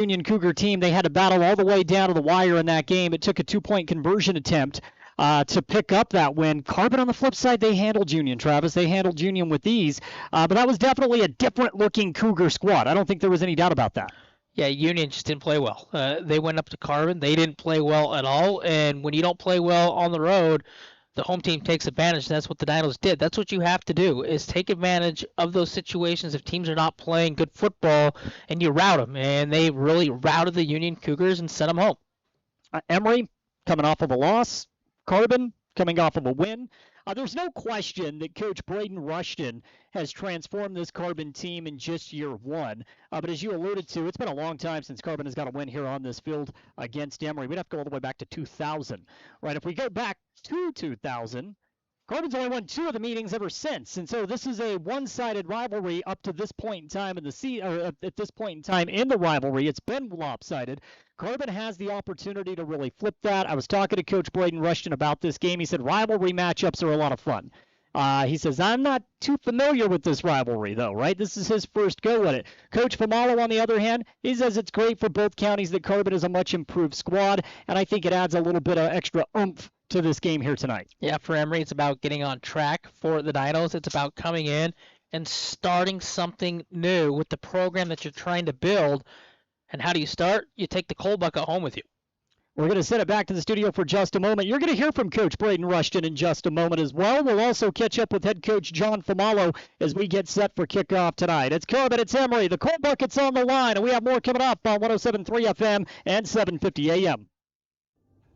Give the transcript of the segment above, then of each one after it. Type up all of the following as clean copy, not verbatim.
Union Cougar team. They had to battle all the way down to the wire in that game. It took a 2-point conversion attempt to pick up that win. Carbon on the flip side, they handled Union, Travis. They handled Union with ease. But that was definitely a different-looking Cougar squad. I don't think there was any doubt about that. Yeah, Union just didn't play well. They went up to Carbon. They didn't play well at all. And when you don't play well on the road, the home team takes advantage. That's what the Dinos did. That's what you have to do, is take advantage of those situations if teams are not playing good football, and you rout them. And they really routed the Union Cougars and sent them home. Emery coming off of a loss. Carbon coming off of a win. There's no question that Coach Braden Rushton has transformed this Carbon team in just year one. But as you alluded to, it's been a long time since Carbon has got a win here on this field against Emery. We'd have to go all the way back to 2000. Right? If we go back to 2000, Carbon's only won 2 of the meetings ever since, and so this is a one-sided rivalry up to this point in time in the at this point in time in the rivalry. It's been lopsided. Carbon has the opportunity to really flip that. I was talking to Coach Braden Rushton about this game. He said rivalry matchups are a lot of fun. He says, I'm not too familiar with this rivalry, though, right? This is his first go at it. Coach Famalo, on the other hand, he says it's great for both counties that Carbon is a much improved squad, and I think it adds a little bit of extra oomph to this game here tonight. Yeah, for Emery, it's about getting on track. For the Dinos, it's about coming in and starting something new with the program that you're trying to build. And how do you start? You take the coal bucket home with you. We're going to send it back to the studio for just a moment. You're going to hear from Coach Braden Rushton in just a moment as well. We'll also catch up with head coach John Famalo as we get set for kickoff tonight. It's Carbon, it's Emery. The coal bucket's on the line, and we have more coming up on 107.3 FM and 750 AM.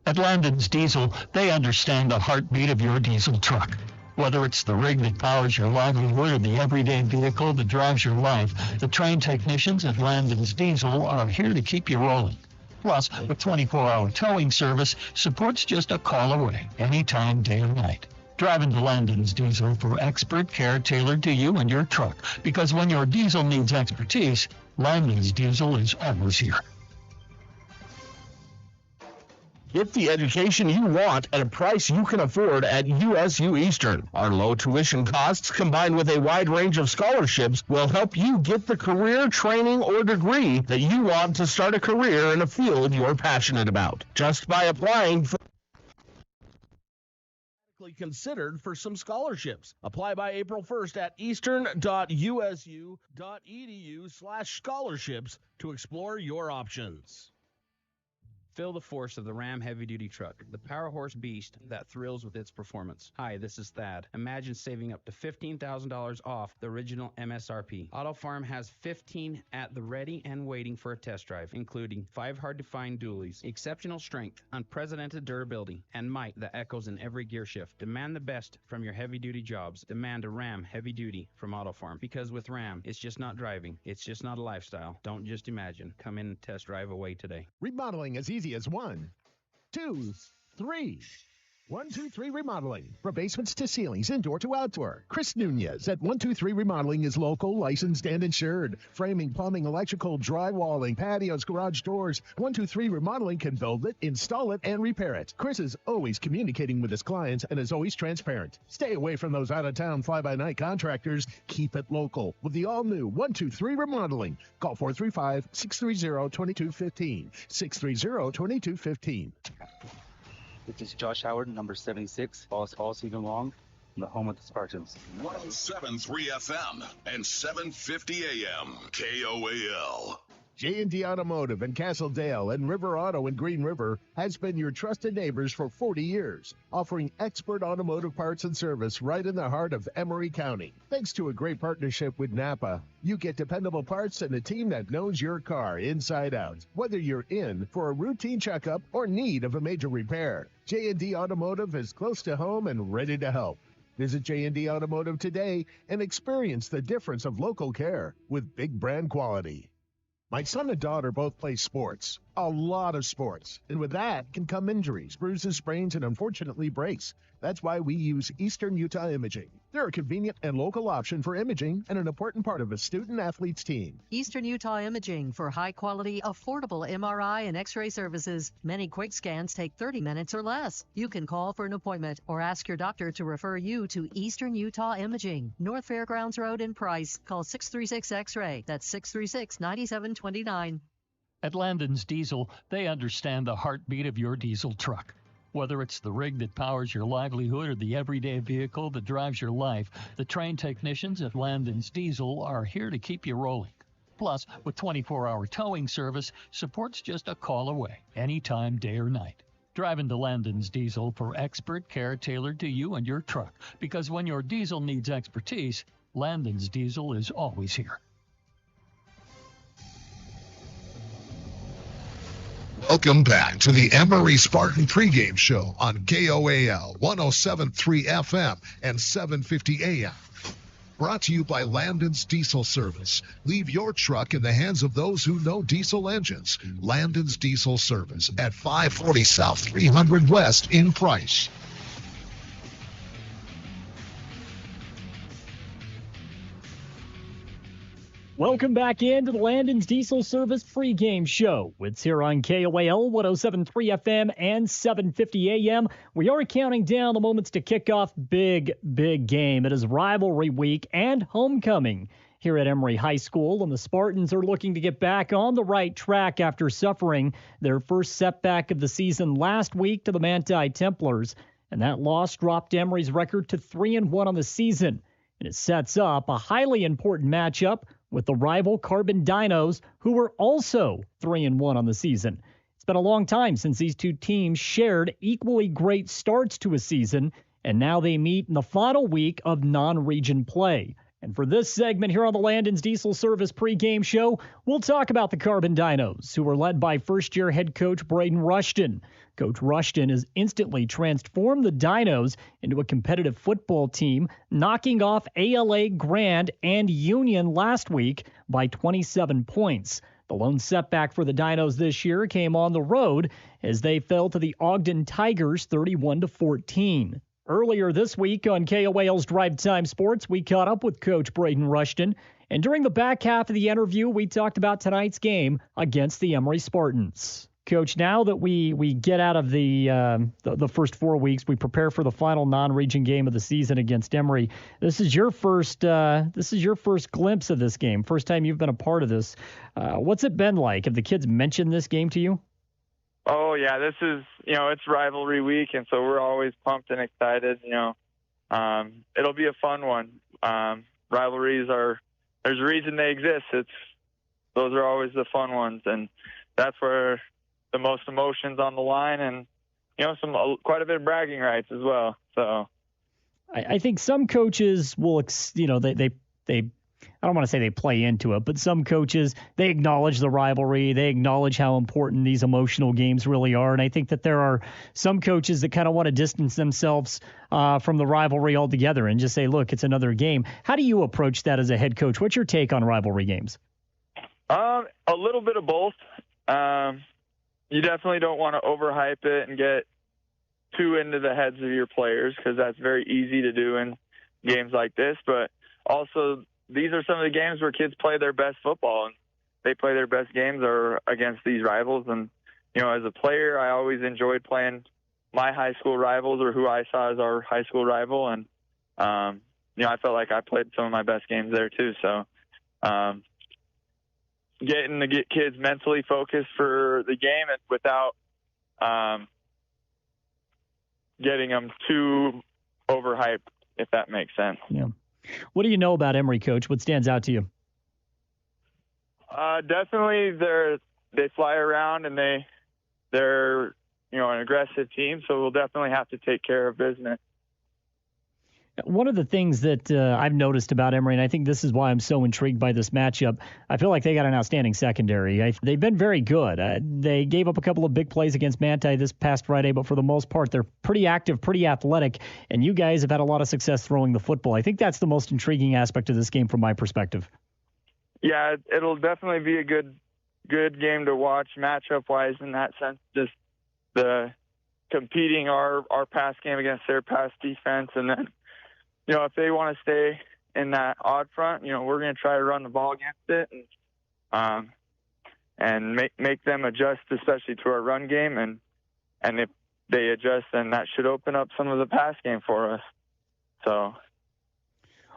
At Landon's Diesel, they understand the heartbeat of your diesel truck. Whether it's the rig that powers your livelihood or the everyday vehicle that drives your life, the trained technicians at Landon's Diesel are here to keep you rolling. Plus, with 24-hour towing service, support's just a call away, anytime, day or night. Drive into Landon's Diesel for expert care tailored to you and your truck, because when your diesel needs expertise, Landon's Diesel is always here. Get the education you want at a price you can afford at USU Eastern. Our low tuition costs, combined with a wide range of scholarships, will help you get the career, training, or degree that you want to start a career in a field you're passionate about. Just by applying for considered for some scholarships. Apply by April 1st at eastern.usu.edu/scholarships to explore your options. Feel the force of the Ram heavy-duty truck, the power horse beast that thrills with its performance. Hi, this is Thad. Imagine saving up to $15,000 off the original MSRP. Auto Farm has 15 at the ready and waiting for a test drive, including 5 hard-to-find dualies, exceptional strength, unprecedented durability, and might that echoes in every gear shift. Demand the best from your heavy-duty jobs. Demand a Ram heavy-duty from Auto Farm. Because with Ram, it's just not driving. It's just not a lifestyle. Don't just imagine. Come in and test drive away today. Remodeling is easy as 1, 2, 3. 1, 2, 3 Remodeling. From basements to ceilings, indoor to outdoor. Chris Nunez at 123 Remodeling is local, licensed, and insured. Framing, plumbing, electrical, drywalling, patios, garage doors. 123 Remodeling can build it, install it, and repair it. Chris is always communicating with his clients and is always transparent. Stay away from those out-of-town fly-by-night contractors. Keep it local with the all-new 123 Remodeling. Call 435-630-2215. 630-2215. This is Josh Howard, number 76, all season long, the home of the Spartans. 107.3 FM and 750 AM, KOAL. J&D Automotive in Castledale and River Auto in Green River has been your trusted neighbors for 40 years, offering expert automotive parts and service right in the heart of Emery County. Thanks to a great partnership with Napa, you get dependable parts and a team that knows your car inside out. Whether you're in for a routine checkup or need of a major repair, J&D Automotive is close to home and ready to help. Visit J&D Automotive today and experience the difference of local care with big brand quality. My son and daughter both play sports, a lot of sports, and with that can come injuries, bruises, sprains, and unfortunately breaks. That's why we use Eastern Utah Imaging. They're a convenient and local option for imaging and an important part of a student-athlete's team. Eastern Utah Imaging for high-quality, affordable MRI and X-ray services. Many quick scans take 30 minutes or less. You can call for an appointment or ask your doctor to refer you to Eastern Utah Imaging, North Fairgrounds Road in Price. Call 636 X-ray. That's 636-9729. At Landon's Diesel, they understand the heartbeat of your diesel truck. Whether it's the rig that powers your livelihood or the everyday vehicle that drives your life, the trained technicians at Landon's Diesel are here to keep you rolling. Plus, with 24-hour towing service, support's just a call away, anytime, day or night. Drive into Landon's Diesel for expert care tailored to you and your truck, because when your diesel needs expertise, Landon's Diesel is always here. Welcome back to the Emery Spartan pregame show on KOAL 107.3 FM and 750 AM. Brought to you by Landon's Diesel Service. Leave your truck in the hands of those who know diesel engines. Landon's Diesel Service at 540 South 300 West in Price. Welcome back into the Landon's Diesel Service pregame show. It's here on KOAL 107.3 FM and 750 AM. We are counting down the moments to kick off big game. It is rivalry week and homecoming here at Emery High School, and the Spartans are looking to get back on the right track after suffering their first setback of the season last week to the Manti Templars, and that loss dropped Emery's record to 3-1 on the season, and it sets up a highly important matchup with the rival Carbon Dinos, who were also 3-1 on the season. It's been a long time since these two teams shared equally great starts to a season, and now they meet in the final week of non-region play. And for this segment here on the Landon's Diesel Service pregame show, we'll talk about the Carbon Dinos, who were led by first-year head coach Braden Rushton. Coach Rushton has instantly transformed the Dinos into a competitive football team, knocking off ALA, Grand, and Union last week by 27 points. The lone setback for the Dinos this year came on the road as they fell to the Ogden Tigers 31-14. Earlier this week on KOAL's Drive Time Sports, we caught up with Coach Braden Rushton, and during the back half of the interview, we talked about tonight's game against the Emery Spartans. Coach, now that we get out of the first 4 weeks, we prepare for the final non-region game of the season against Emery. This is your first glimpse of this game, first time you've been a part of this. What's it been like? Have the kids mentioned this game to you? Oh yeah, this is it's rivalry week, and so we're always pumped and excited. It'll be a fun one. Rivalries there's a reason they exist. Those are always the fun ones, and that's where the most emotions on the line, and quite a bit of bragging rights as well. So I think some coaches will, they I don't want to say they play into it, but some coaches, they acknowledge the rivalry. They acknowledge how important these emotional games really are. And I think that there are some coaches that kind of want to distance themselves from the rivalry altogether and just say, look, it's another game. How do you approach that as a head coach? What's your take on rivalry games? A little bit of both. You definitely don't want to overhype it and get too into the heads of your players, because that's very easy to do in games like this. But also, these are some of the games where kids play their best football, and they play their best games are against these rivals. And, as a player, I always enjoyed playing my high school rivals, or who I saw as our high school rival. And, I felt like I played some of my best games there too. So, getting to get kids mentally focused for the game and without getting them too overhyped, if that makes sense. Yeah. What do you know about Emery, Coach? What stands out to you? Definitely they fly around, and they're an aggressive team, so we'll definitely have to take care of business. One of the things that I've noticed about Emery, and I think this is why I'm so intrigued by this matchup, I feel like they got an outstanding secondary. They've been very good. They gave up a couple of big plays against Manti this past Friday, but for the most part, they're pretty active, pretty athletic, and you guys have had a lot of success throwing the football. I think that's the most intriguing aspect of this game from my perspective. Yeah, it'll definitely be a good game to watch matchup-wise in that sense. Just the competing our pass game against their pass defense, and then if they want to stay in that odd front, we're going to try to run the ball against it and make them adjust, especially to our run game. And if they adjust, then that should open up some of the pass game for us. So,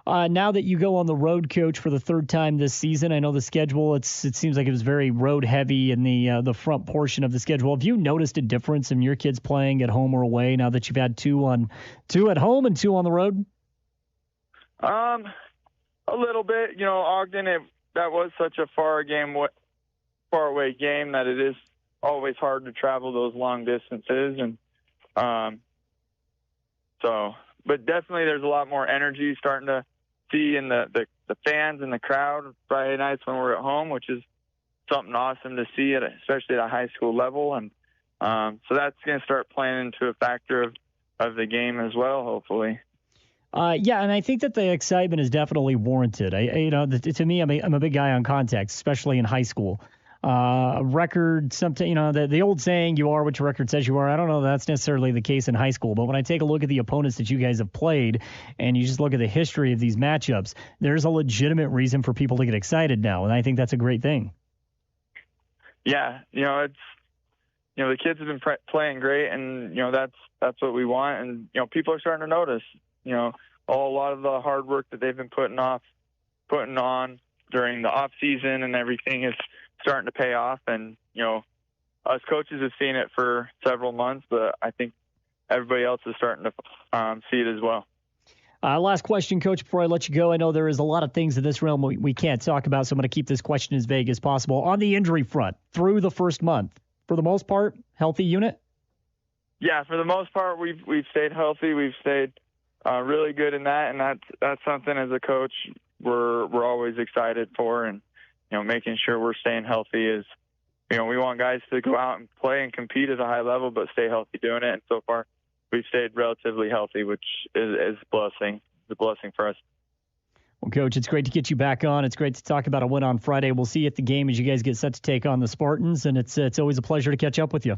Now that you go on the road, Coach, for the third time this season, I know the schedule, it seems like it was very road heavy in the front portion of the schedule. Have you noticed a difference in your kids playing at home or away now that you've had two at home and 2 on the road? A little bit. Ogden, that was such a far away game that it is always hard to travel those long distances. And but definitely there's a lot more energy starting to see in the fans and the crowd Friday nights when we're at home, which is something awesome to see, especially at a high school level. And so that's going to start playing into a factor of the game as well, hopefully. Yeah, and I think that the excitement is definitely warranted. To me, I'm a big guy on context, especially in high school. Record, something, the old saying, you are what your record says you are. I don't know if that's necessarily the case in high school, but when I take a look at the opponents that you guys have played and you just look at the history of these matchups, there's a legitimate reason for people to get excited now, and I think that's a great thing. Yeah, it's the kids have been playing great, and that's what we want, and people are starting to notice. A lot of the hard work that they've been putting on during the off season and everything is starting to pay off. And, us coaches have seen it for several months, but I think everybody else is starting to see it as well. Last question, Coach, before I let you go. I know there is a lot of things in this realm we can't talk about, so I'm going to keep this question as vague as possible. On the injury front, through the first month, for the most part, healthy unit? Yeah, for the most part, we've stayed healthy. We've stayed really good in that, and that's something as a coach we're always excited for, and making sure we're staying healthy is, we want guys to go out and play and compete at a high level, but stay healthy doing it. And so far, we've stayed relatively healthy, which is a blessing. It's a blessing for us. Well, Coach, it's great to get you back on. It's great to talk about a win on Friday. We'll see you at the game as you guys get set to take on the Spartans, and it's always a pleasure to catch up with you.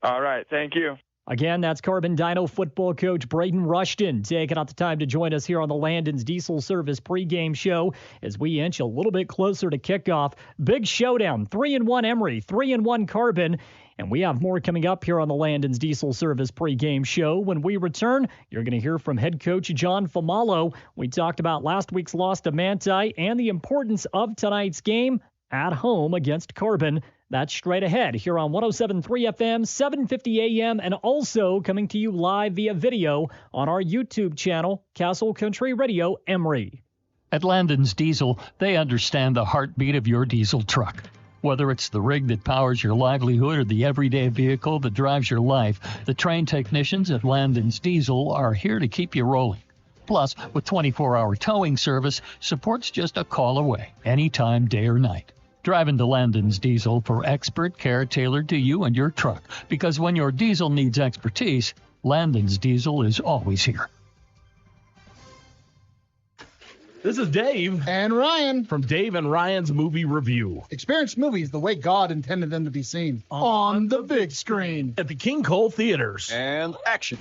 All right, thank you. Again, that's Carbon Dino football coach Braden Rushton taking out the time to join us here on the Landon's Diesel Service pregame show as we inch a little bit closer to kickoff. Big showdown, 3-1 Emery, 3-1 Carbon. And we have more coming up here on the Landon's Diesel Service pregame show. When we return, you're going to hear from head coach John Famalo. We talked about last week's loss to Manti and the importance of tonight's game at home against Carbon. That's straight ahead here on 107.3 FM, 750 AM, and also coming to you live via video on our YouTube channel, Castle Country Radio Emery. At Landon's Diesel, they understand the heartbeat of your diesel truck. Whether it's the rig that powers your livelihood or the everyday vehicle that drives your life, the trained technicians at Landon's Diesel are here to keep you rolling. Plus, with 24-hour towing service, support's just a call away, anytime, day or night. Drive into Landon's Diesel for expert care tailored to you and your truck, because when your diesel needs expertise, Landon's Diesel is always here. This is Dave and Ryan from Dave and Ryan's Movie Review. Experience movies the way God intended them to be seen. On the big screen. At the King Cole Theaters. And action.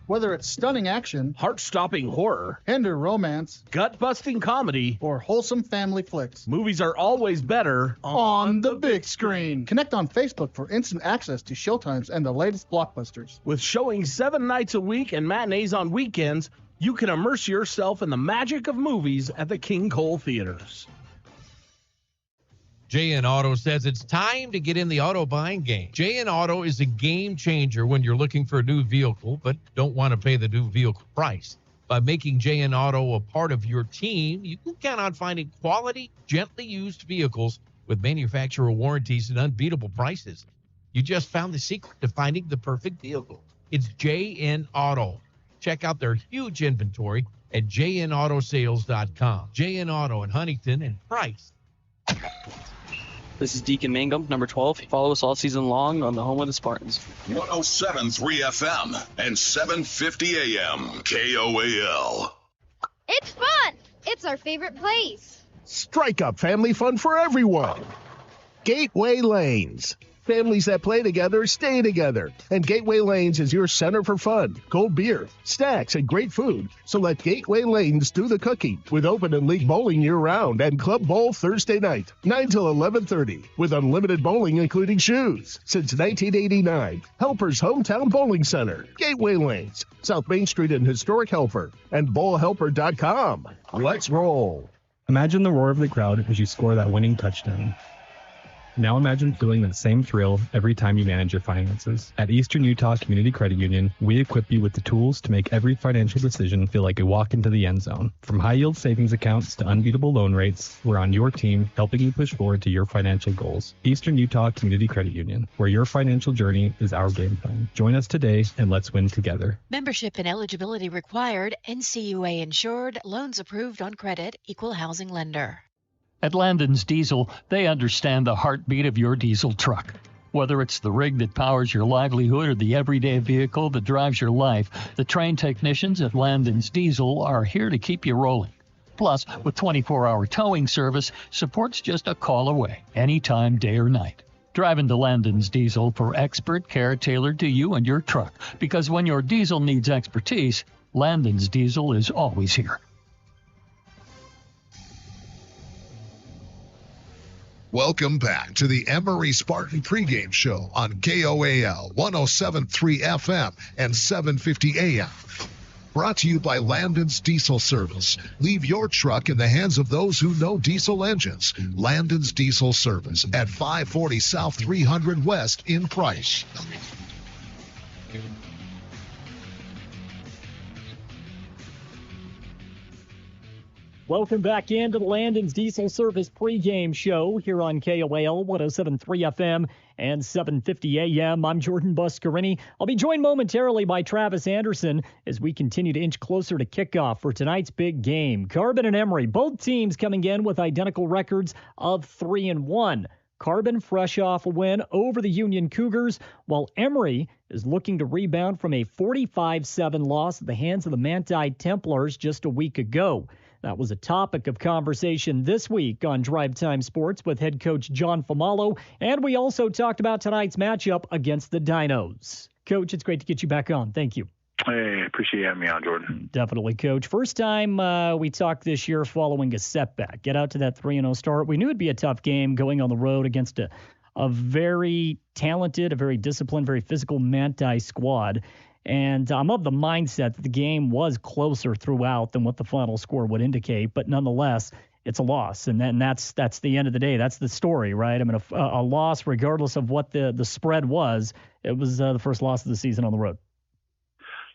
Whether it's stunning action, heart-stopping horror, tender romance, gut-busting comedy, or wholesome family flicks, movies are always better on the big screen. Connect on Facebook for instant access to showtimes and the latest blockbusters. With showing 7 nights a week and matinees on weekends, you can immerse yourself in the magic of movies at the King Cole Theaters. JN Auto says it's time to get in the auto buying game. JN Auto is a game changer when you're looking for a new vehicle, but don't want to pay the new vehicle price. By making JN Auto a part of your team, you can count on finding quality, gently used vehicles with manufacturer warranties and unbeatable prices. You just found the secret to finding the perfect vehicle. It's JN Auto. Check out their huge inventory at jnautosales.com. JN Auto in Huntington and Price. This is Deacon Mangum, number 12. Follow us all season long on the home of the Spartans. 107.3 FM and 750 AM KOAL. It's fun. It's our favorite place. Strike up family fun for everyone. Gateway Lanes. Families that play together stay together. And Gateway Lanes is your center for fun, cold beer, snacks, and great food. So let Gateway Lanes do the cooking with open and league bowling year-round and Club Bowl Thursday night, 9 till 11:30, with unlimited bowling including shoes. Since 1989, Helper's Hometown Bowling Center, Gateway Lanes, South Main Street in historic Helper, and bowlhelper.com. Let's roll. Imagine the roar of the crowd as you score that winning touchdown. Now imagine feeling that same thrill every time you manage your finances. At Eastern Utah Community Credit Union, we equip you with the tools to make every financial decision feel like a walk into the end zone. From high-yield savings accounts to unbeatable loan rates, we're on your team helping you push forward to your financial goals. Eastern Utah Community Credit Union, where your financial journey is our game plan. Join us today and let's win together. Membership and eligibility required, NCUA insured, loans approved on credit, equal housing lender. At Landon's Diesel, they understand the heartbeat of your diesel truck. Whether it's the rig that powers your livelihood or the everyday vehicle that drives your life, the trained technicians at Landon's Diesel are here to keep you rolling. Plus, with 24-hour towing service, support's just a call away, anytime, day or night. Drive into Landon's Diesel for expert care tailored to you and your truck, because when your diesel needs expertise, Landon's Diesel is always here. Welcome back to the Emery Spartan pregame show on KOAL 107.3 FM and 750 AM. Brought to you by Landon's Diesel Service. Leave your truck in the hands of those who know diesel engines. Landon's Diesel Service at 540 South 300 West in Price. Welcome back into the Landon's Diesel Service pregame show here on KOAL 107.3 FM and 750 AM. I'm Jordan Buscarini. I'll be joined momentarily by Travis Anderson as we continue to inch closer to kickoff for tonight's big game. Carbon and Emery, both teams coming in with identical records of 3-1. Carbon fresh off a win over the Union Cougars, while Emery is looking to rebound from a 45-7 loss at the hands of the Manti Templars just a week ago. That was a topic of conversation this week on Drive Time Sports with head coach John Famalo, and we also talked about tonight's matchup against the Dinos. Coach, it's great to get you back on. Thank you. Hey, appreciate you having me on, Jordan. Definitely, Coach. First time we talked this year following a setback. Get out to that 3-0 start. We knew it'd be a tough game going on the road against a very talented, a very disciplined, very physical Manti squad. And I'm of the mindset that the game was closer throughout than what the final score would indicate. But nonetheless, it's a loss. And that's the end of the day. That's the story, right? I mean, a loss, regardless of what the spread was, it was the first loss of the season on the road.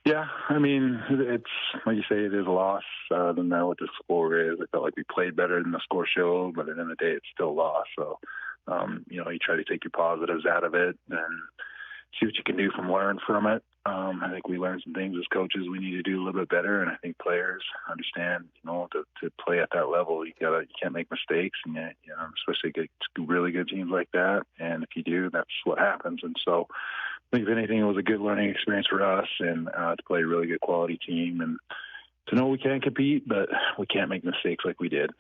Yeah, I mean, it's like you say, it is a loss. Doesn't matter what the score is. I felt like we played better than the score showed, but at the end of the day, it's still a loss. So, you try to take your positives out of it and see what you can do learn from it. I think we learned some things as coaches we need to do a little bit better, and I think players understand, to play at that level, you can't make mistakes, and especially against really good teams like that. And if you do, that's what happens. And so, I think if anything, it was a good learning experience for us, and to play a really good quality team, and to know we can compete, but we can't make mistakes like we did.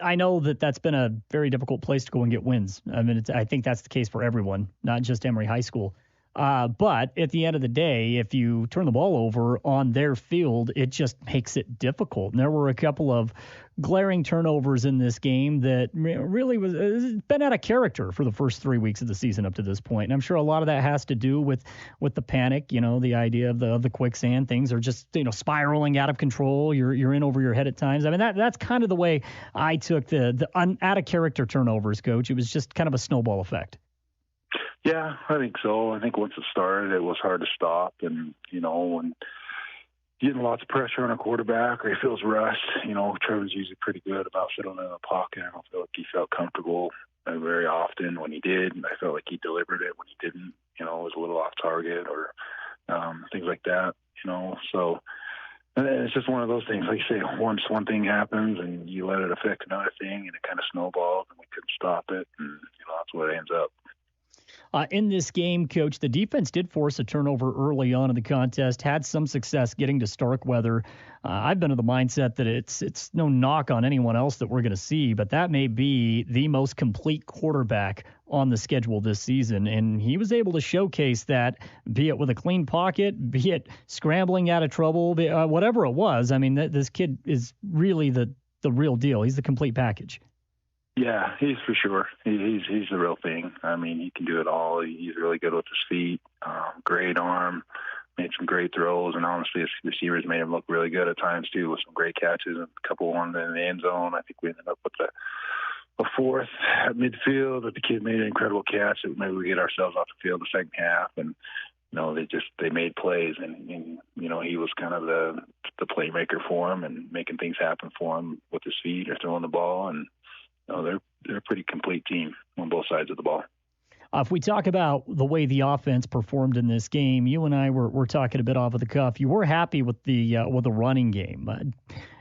I know that's been a very difficult place to go and get wins. I mean, I think that's the case for everyone, not just Emory High School. But at the end of the day, if you turn the ball over on their field, it just makes it difficult. And there were a couple of glaring turnovers in this game that really was been out of character for the first 3 weeks of the season up to this point. And I'm sure a lot of that has to do with the panic, the idea of the quicksand. Things are just, spiraling out of control. You're in over your head at times. I mean, that's kind of the way I took the out of character turnovers, Coach. It was just kind of a snowball effect. Yeah, I think so. I think once it started, it was hard to stop. And, when getting lots of pressure on a quarterback or he feels rushed, Trevor's usually pretty good about settling in the pocket. I don't feel like he felt comfortable very often. When he did, I felt like he delivered it. When he didn't, it was a little off target or things like that, So it's just one of those things. Like you say, once one thing happens and you let it affect another thing, and it kind of snowballed, and we couldn't stop it. And, that's what it ends up. In this game, Coach, the defense did force a turnover early on in the contest, had some success getting to Starkweather. I've been of the mindset that it's no knock on anyone else that we're going to see, but that may be the most complete quarterback on the schedule this season. And he was able to showcase that, be it with a clean pocket, be it scrambling out of trouble, whatever it was. I mean, this kid is really the real deal. He's the complete package. Yeah, he's for sure. He's the real thing. I mean, he can do it all. He's really good with his feet, great arm, made some great throws, and honestly, his receivers made him look really good at times too, with some great catches and a couple ones in the end zone. I think we ended up with a fourth at midfield that the kid made an incredible catch that maybe we get ourselves off the field the second half, and they made plays, and he was kind of the playmaker for him and making things happen for him with his feet or throwing the ball, and they're a pretty complete team on both sides of the ball. If we talk about the way the offense performed in this game, you and I were talking a bit off of the cuff. You were happy with the running game.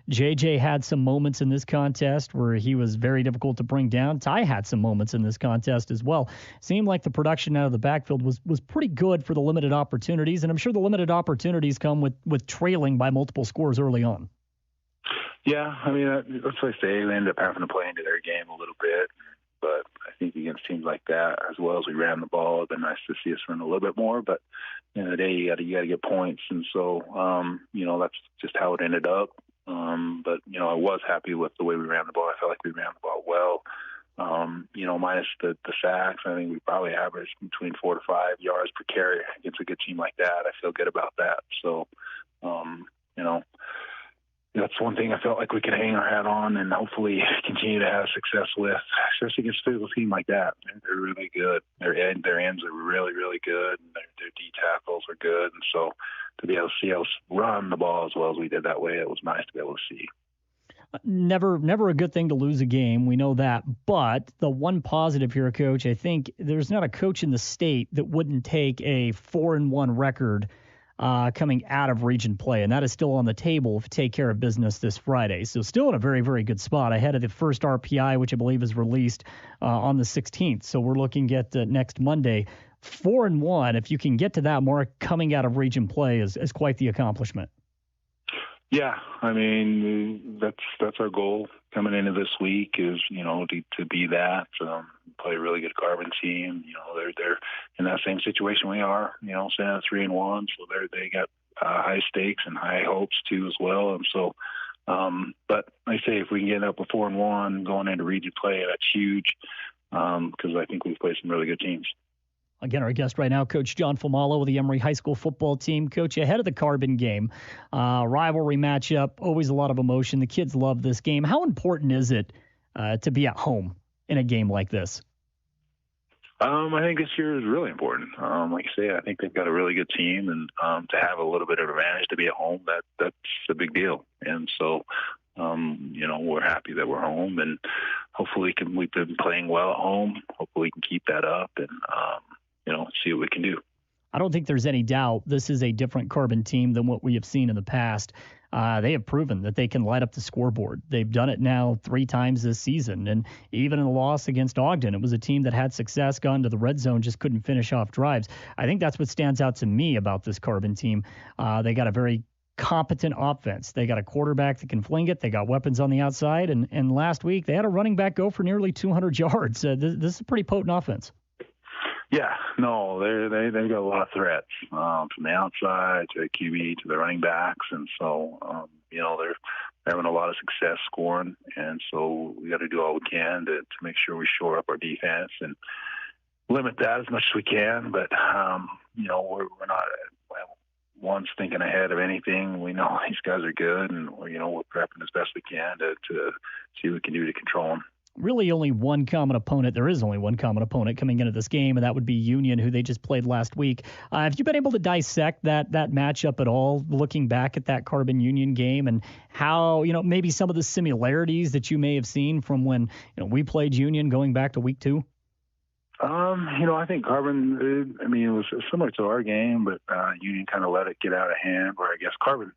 JJ had some moments in this contest where he was very difficult to bring down. Ty had some moments in this contest as well. Seemed like the production out of the backfield was pretty good for the limited opportunities, and I'm sure the limited opportunities come with trailing by multiple scores early on. Yeah, I mean, that's what I say. We ended up having to play into their game a little bit, but I think against teams like that, as well as we ran the ball, it'd been nice to see us run a little bit more. But at the end of the day, you got to get points, and so that's just how it ended up. But I was happy with the way we ran the ball. I felt like we ran the ball well. Minus the sacks, I think we probably averaged between 4 to 5 yards per carry against a good team like that. I feel good about that. So, that's one thing I felt like we could hang our hat on and hopefully continue to have success with, especially against a physical team like that. They're really good. Their ends are really, really good, and their D tackles are good. And so to be able to see us run the ball as well as we did that way, it was nice to be able to see. Never a good thing to lose a game. We know that. But the one positive here, Coach, I think there's not a coach in the state that wouldn't take a 4-1 record coming out of region play, and that is still on the table to take care of business this Friday. So still in a very, very good spot ahead of the first RPI, which I believe is released on the 16th. So we're looking at next Monday. 4-1, if you can get to that mark coming out of region play, is quite the accomplishment. Yeah, I mean, that's our goal coming into this week is, to be that, play a really good Carbon team. They're in that same situation we are, sitting at 3-1, so they got high stakes and high hopes too as well. And so, but like I say, if we can get up with 4-1 going into region play, that's huge because I think we've played some really good teams. Again, our guest right now, Coach John Famalo with the Emery High School football team. Coach, ahead of the Carbon game, rivalry matchup, always a lot of emotion. The kids love this game. How important is it to be at home in a game like this? I think this year is really important. Like I say, I think they've got a really good team, and to have a little bit of advantage to be at home, that's a big deal. And so, we're happy that we're home, and hopefully we've been playing well at home. Hopefully we can keep that up and, see what we can do. I don't think there's any doubt this is a different Carbon team than what we have seen in the past. They have proven that they can light up the scoreboard. They've done it now 3 times this season. And even in the loss against Ogden, it was a team that had success, gone to the red zone, just couldn't finish off drives. I think that's what stands out to me about this Carbon team. They got a very competent offense. They got a quarterback that can fling it. They got weapons on the outside. And last week, they had a running back go for nearly 200 yards. This is a pretty potent offense. Yeah, no, they've got a lot of threats from the outside to the QB to the running backs, and so they're having a lot of success scoring, and so we got to do all we can to make sure we shore up our defense and limit that as much as we can. But we're not once thinking ahead of anything. We know these guys are good, and we're prepping as best we can to see what we can do to control them. Really only one common opponent. There is only one common opponent coming into this game, and that would be Union, who they just played last week. Have you been able to dissect that matchup at all, looking back at that Carbon Union game and how, maybe some of the similarities that you may have seen from when, we played Union going back to week 2? I think Carbon, it was similar to our game, but Union kind of let it get out of hand, where I guess Carbon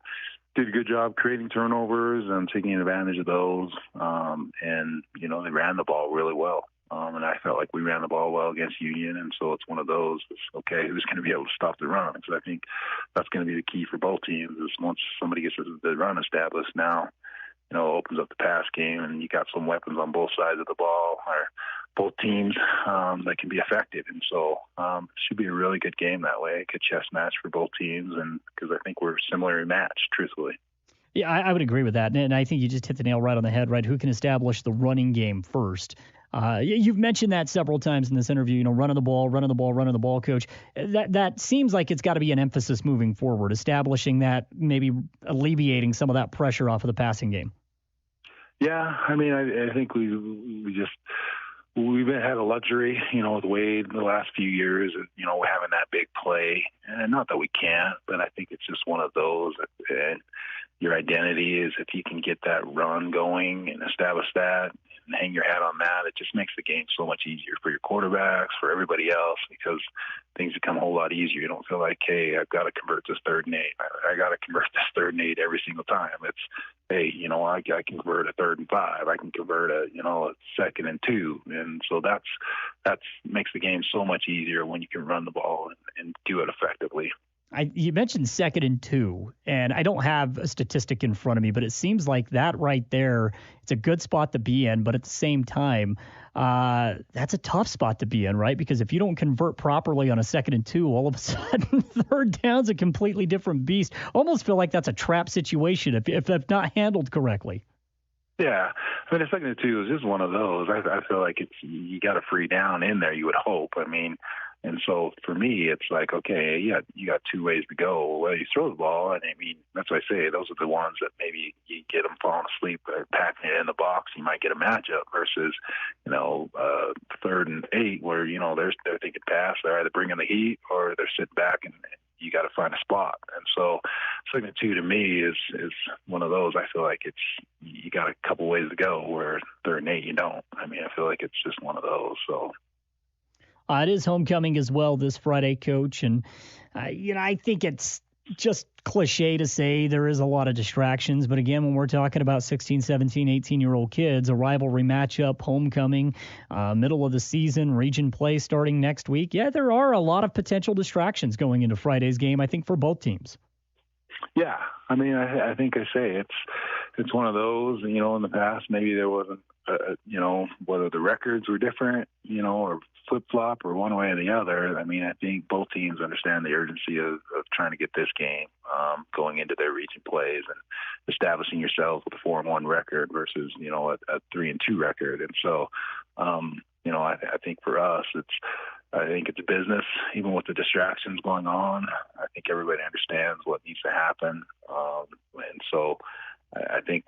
did a good job creating turnovers and taking advantage of those. And they ran the ball really well. And I felt like we ran the ball well against Union. And so it's one of those, okay, who's going to be able to stop the run? Because I think that's going to be the key for both teams is once somebody gets the run established now, opens up the pass game, and you got some weapons on both sides of the ball. Our both teams that can be effective. And so it should be a really good game that way, a good chess match for both teams, and because I think we're similarly matched, truthfully. Yeah, I would agree with that. And I think you just hit the nail right on the head, right? Who can establish the running game first? You've mentioned that several times in this interview, running the ball, Coach. That seems like it's got to be an emphasis moving forward, establishing that, maybe alleviating some of that pressure off of the passing game. Yeah, I mean, I think we've had a luxury, with Wade the last few years, having that big play. And not that we can't, but I think it's just one of those. And your identity is if you can get that run going and establish that and hang your hat on that, it just makes the game so much easier for your quarterbacks, for everybody else, because things become a whole lot easier. You don't feel like, hey, I've got to convert this 3rd and 8. I got to convert this 3rd and 8 every single time. It's, hey, I can convert a 3rd and 5. I can convert a 2nd and 2. And so that's makes the game so much easier when you can run the ball and do it effectively. You mentioned 2nd and 2, and I don't have a statistic in front of me, but it seems like that right there, it's a good spot to be in, but at the same time, that's a tough spot to be in, right? Because if you don't convert properly on a 2nd and 2, all of a sudden 3rd down's a completely different beast. Almost feel like that's a trap situation if not handled correctly. Yeah, I mean, a 2nd and 2 is just one of those. I feel like you got a free down in there, you would hope. I mean, and so for me, it's like, okay, you got 2 ways to go. Well, you throw the ball, and I mean, that's what I say. Those are the ones that maybe you get them falling asleep or packing it in the box. You might get a matchup versus, 3rd and 8 where, they're thinking pass. They're either bringing the heat or they're sitting back and you got to find a spot. And so 2nd and 2 to me is one of those. I feel like you got a couple ways to go where 3rd and 8 you don't. I mean, I feel like it's just one of those. So. It is homecoming as well this Friday, Coach. And, I think it's just cliche to say there is a lot of distractions. But again, when we're talking about 16, 17, 18-year-old kids, a rivalry matchup, homecoming, middle of the season, region play starting next week. Yeah, there are a lot of potential distractions going into Friday's game, I think, for both teams. Yeah, I mean, I think I say it's one of those, in the past, maybe there wasn't, whether the records were different, or flip-flop or one way or the other. I mean, I think both teams understand the urgency of trying to get this game going into their region plays and establishing yourself with a 4-1 record versus, a 3-2 record. And so, I think for us, I think it's a business, even with the distractions going on. I think everybody understands what needs to happen. And so I think,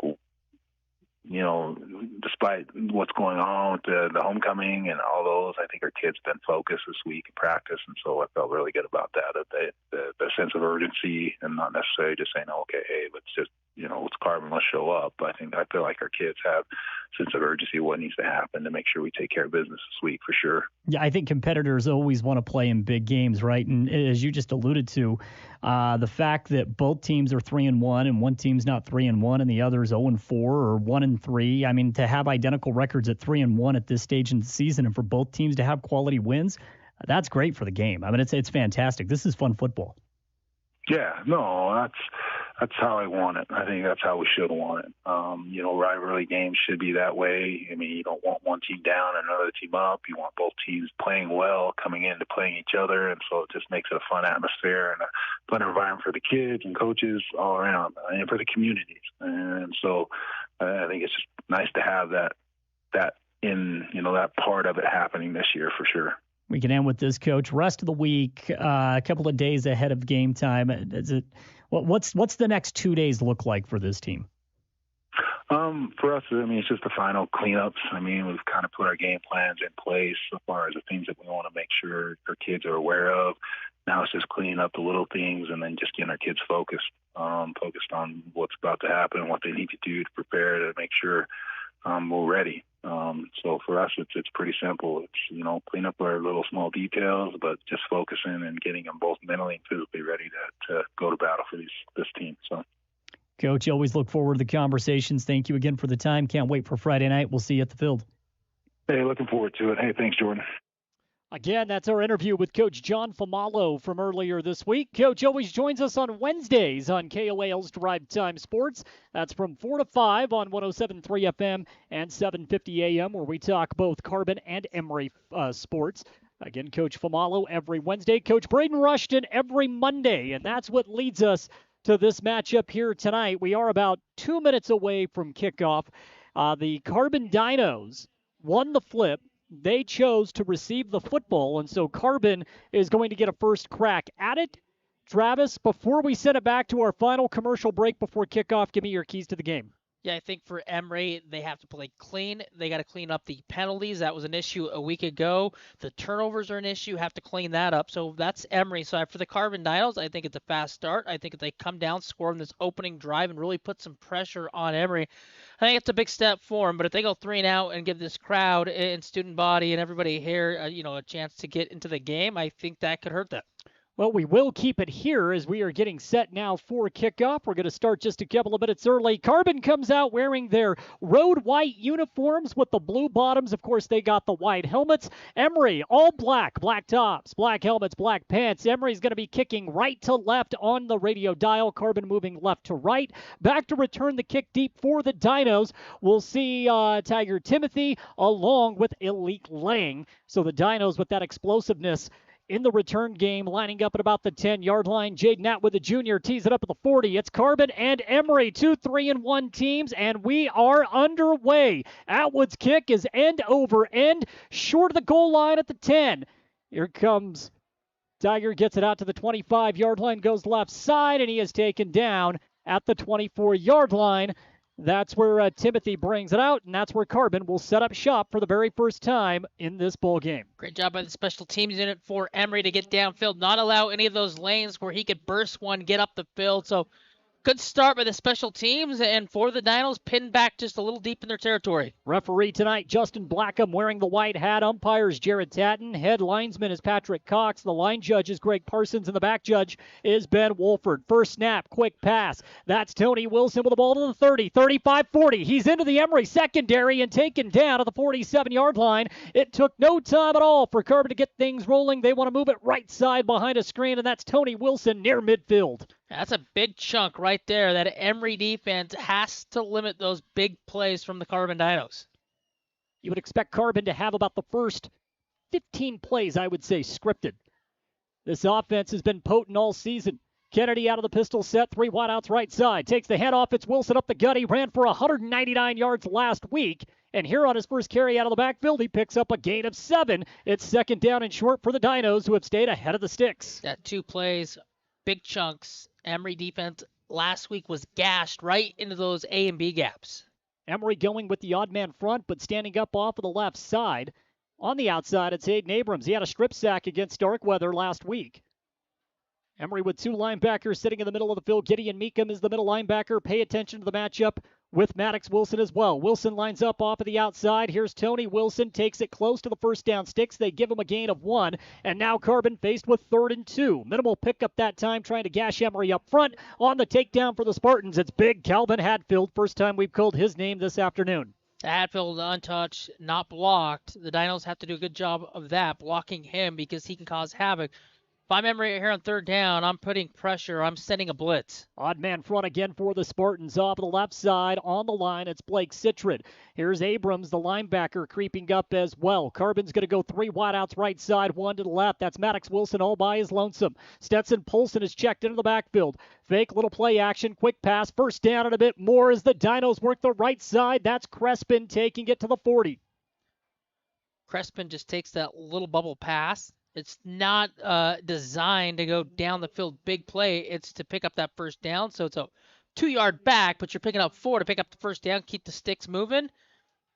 despite what's going on with the homecoming and all those, I think our kids have been focused this week in practice. And so I felt really good about that, the sense of urgency and not necessarily just saying, okay, hey, let's just, it's Carbon, let's show up. I feel like our kids have a sense of urgency of what needs to happen to make sure we take care of business this week for sure. Yeah, I think competitors always want to play in big games, right? And as you just alluded to, the fact that both teams are 3-1 and one team's not 3-1 and the other is 0-4 or 1-3. I mean, to have identical records at 3-1 at this stage in the season and for both teams to have quality wins, that's great for the game. I mean, it's fantastic. This is fun football. Yeah, no, that's how I want it. I think that's how we should want it. Rivalry games should be that way. I mean, you don't want one team down and another team up. You want both teams playing well, coming into playing each other, and so it just makes it a fun atmosphere and a fun environment for the kids and coaches all around, and for the communities. And so I think it's just nice to have that in that part of it happening this year for sure. We can end with this, Coach. Rest of the week, a couple of days ahead of game time. What's the next 2 days look like for this team? For us, I mean, it's just the final cleanups. I mean, we've kind of put our game plans in place as far as the things that we want to make sure our kids are aware of. Now it's just cleaning up the little things and then just getting our kids focused on what's about to happen and what they need to do to prepare to make sure we're ready. So for us, it's pretty simple. It's, clean up our little small details, but just focusing and getting them both mentally and physically ready to go to battle for this team. So, Coach, you always look forward to the conversations. Thank you again for the time. Can't wait for Friday night. We'll see you at the field. Hey, looking forward to it. Hey, thanks, Jordan. Again, that's our interview with Coach John Famalo from earlier this week. Coach always joins us on Wednesdays on KOAL's Drive Time Sports. That's from 4 to 5 on 107.3 FM and 750 AM, where we talk both Carbon and Emery sports. Again, Coach Famalo every Wednesday. Coach Braden Rushton every Monday, and that's what leads us to this matchup here tonight. We are about 2 minutes away from kickoff. The Carbon Dinos won the flip. They chose to receive the football, and so Carbon is going to get a first crack at it. Travis, before we send it back to our final commercial break before kickoff, give me your keys to the game. Yeah, I think for Emery, they have to play clean. They got to clean up the penalties. That was an issue a week ago. The turnovers are an issue. Have to clean that up. So that's Emery's side. For the Carbon Dinos, I think it's a fast start. I think if they come down, score in this opening drive, and really put some pressure on Emery, I think it's a big step for them. But if they go 3-and-out and give this crowd and student body and everybody here, a chance to get into the game, I think that could hurt them. Well, we will keep it here as we are getting set now for kickoff. We're going to start just a couple of minutes early. Carbon comes out wearing their road white uniforms with the blue bottoms. Of course, they got the white helmets. Emery, all black, black tops, black helmets, black pants. Emery's going to be kicking right to left on the radio dial. Carbon moving left to right. Back to return the kick deep for the Dinos. We'll see Tiger Timothy along with Elite Lang. So the Dinos with that explosiveness in the return game, lining up at about the 10-yard line. Jaden Atwood, the junior, tees it up at the 40. It's Carbon and Emery, 2 3-1 teams, and we are underway. Atwood's kick is end over end, short of the goal line at the 10. Here comes Tiger, gets it out to the 25-yard line, goes left side, and he is taken down at the 24-yard line. That's where Timothy brings it out, and that's where Carbon will set up shop for the very first time in this ball game. Great job by the special teams unit for Emery to get downfield, not allow any of those lanes where he could burst one, get up the field. So good start by the special teams, and for the Dinos, pinned back just a little deep in their territory. Referee tonight, Justin Blackham wearing the white hat. Umpires, Jared Tatton. Head linesman is Patrick Cox. The line judge is Greg Parsons, and the back judge is Ben Wolford. First snap, quick pass. That's Tony Wilson with the ball to the 30, 35, 40. He's into the Emery secondary and taken down at the 47-yard line. It took no time at all for Carbon to get things rolling. They want to move it right side behind a screen, and that's Tony Wilson near midfield. That's a big chunk right there. That Emery defense has to limit those big plays from the Carbon Dinos. You would expect Carbon to have about the first 15 plays, I would say, scripted. This offense has been potent all season. Kennedy out of the pistol set, 3 wideouts right side. Takes the head off. It's Wilson up the gut. He ran for 199 yards last week. And here on his first carry out of the backfield, he picks up a gain of 7. It's second down and short for the Dinos, who have stayed ahead of the sticks. That 2 plays, big chunks. Emery defense last week was gashed right into those A and B gaps. Emery going with the odd man front, but standing up off of the left side. On the outside, it's Aiden Abrams. He had a strip sack against Starkweather last week. Emery with 2 linebackers sitting in the middle of the field. Gideon Meekum is the middle linebacker. Pay attention to the matchup with Maddox Wilson as well. Wilson lines up off of the outside. Here's Tony Wilson. Takes it close to the first down sticks. They give him a gain of 1. And now Carbon faced with 3rd and 2. Minimal pickup that time, trying to gash Emery up front. On the takedown for the Spartans, it's big Calvin Hadfield. First time we've called his name this afternoon. Hadfield untouched, not blocked. The Dinos have to do a good job of that, blocking him because he can cause havoc. If I'm Emery here on 3rd down, I'm putting pressure. I'm sending a blitz. Odd man front again for the Spartans. Off the left side on the line, it's Blake Citrid. Here's Abrams, the linebacker, creeping up as well. Carbon's going to go 3 wideouts right side, 1 to the left. That's Maddox Wilson all by his lonesome. Stetson Polson is checked into the backfield. Fake little play action, quick pass, first down and a bit more as the Dinos work the right side. That's Crespin taking it to the 40. Crespin just takes that little bubble pass. It's not designed to go down the field big play. It's to pick up that first down. So it's a 2-yard back, but you're picking up 4 to pick up the first down, keep the sticks moving.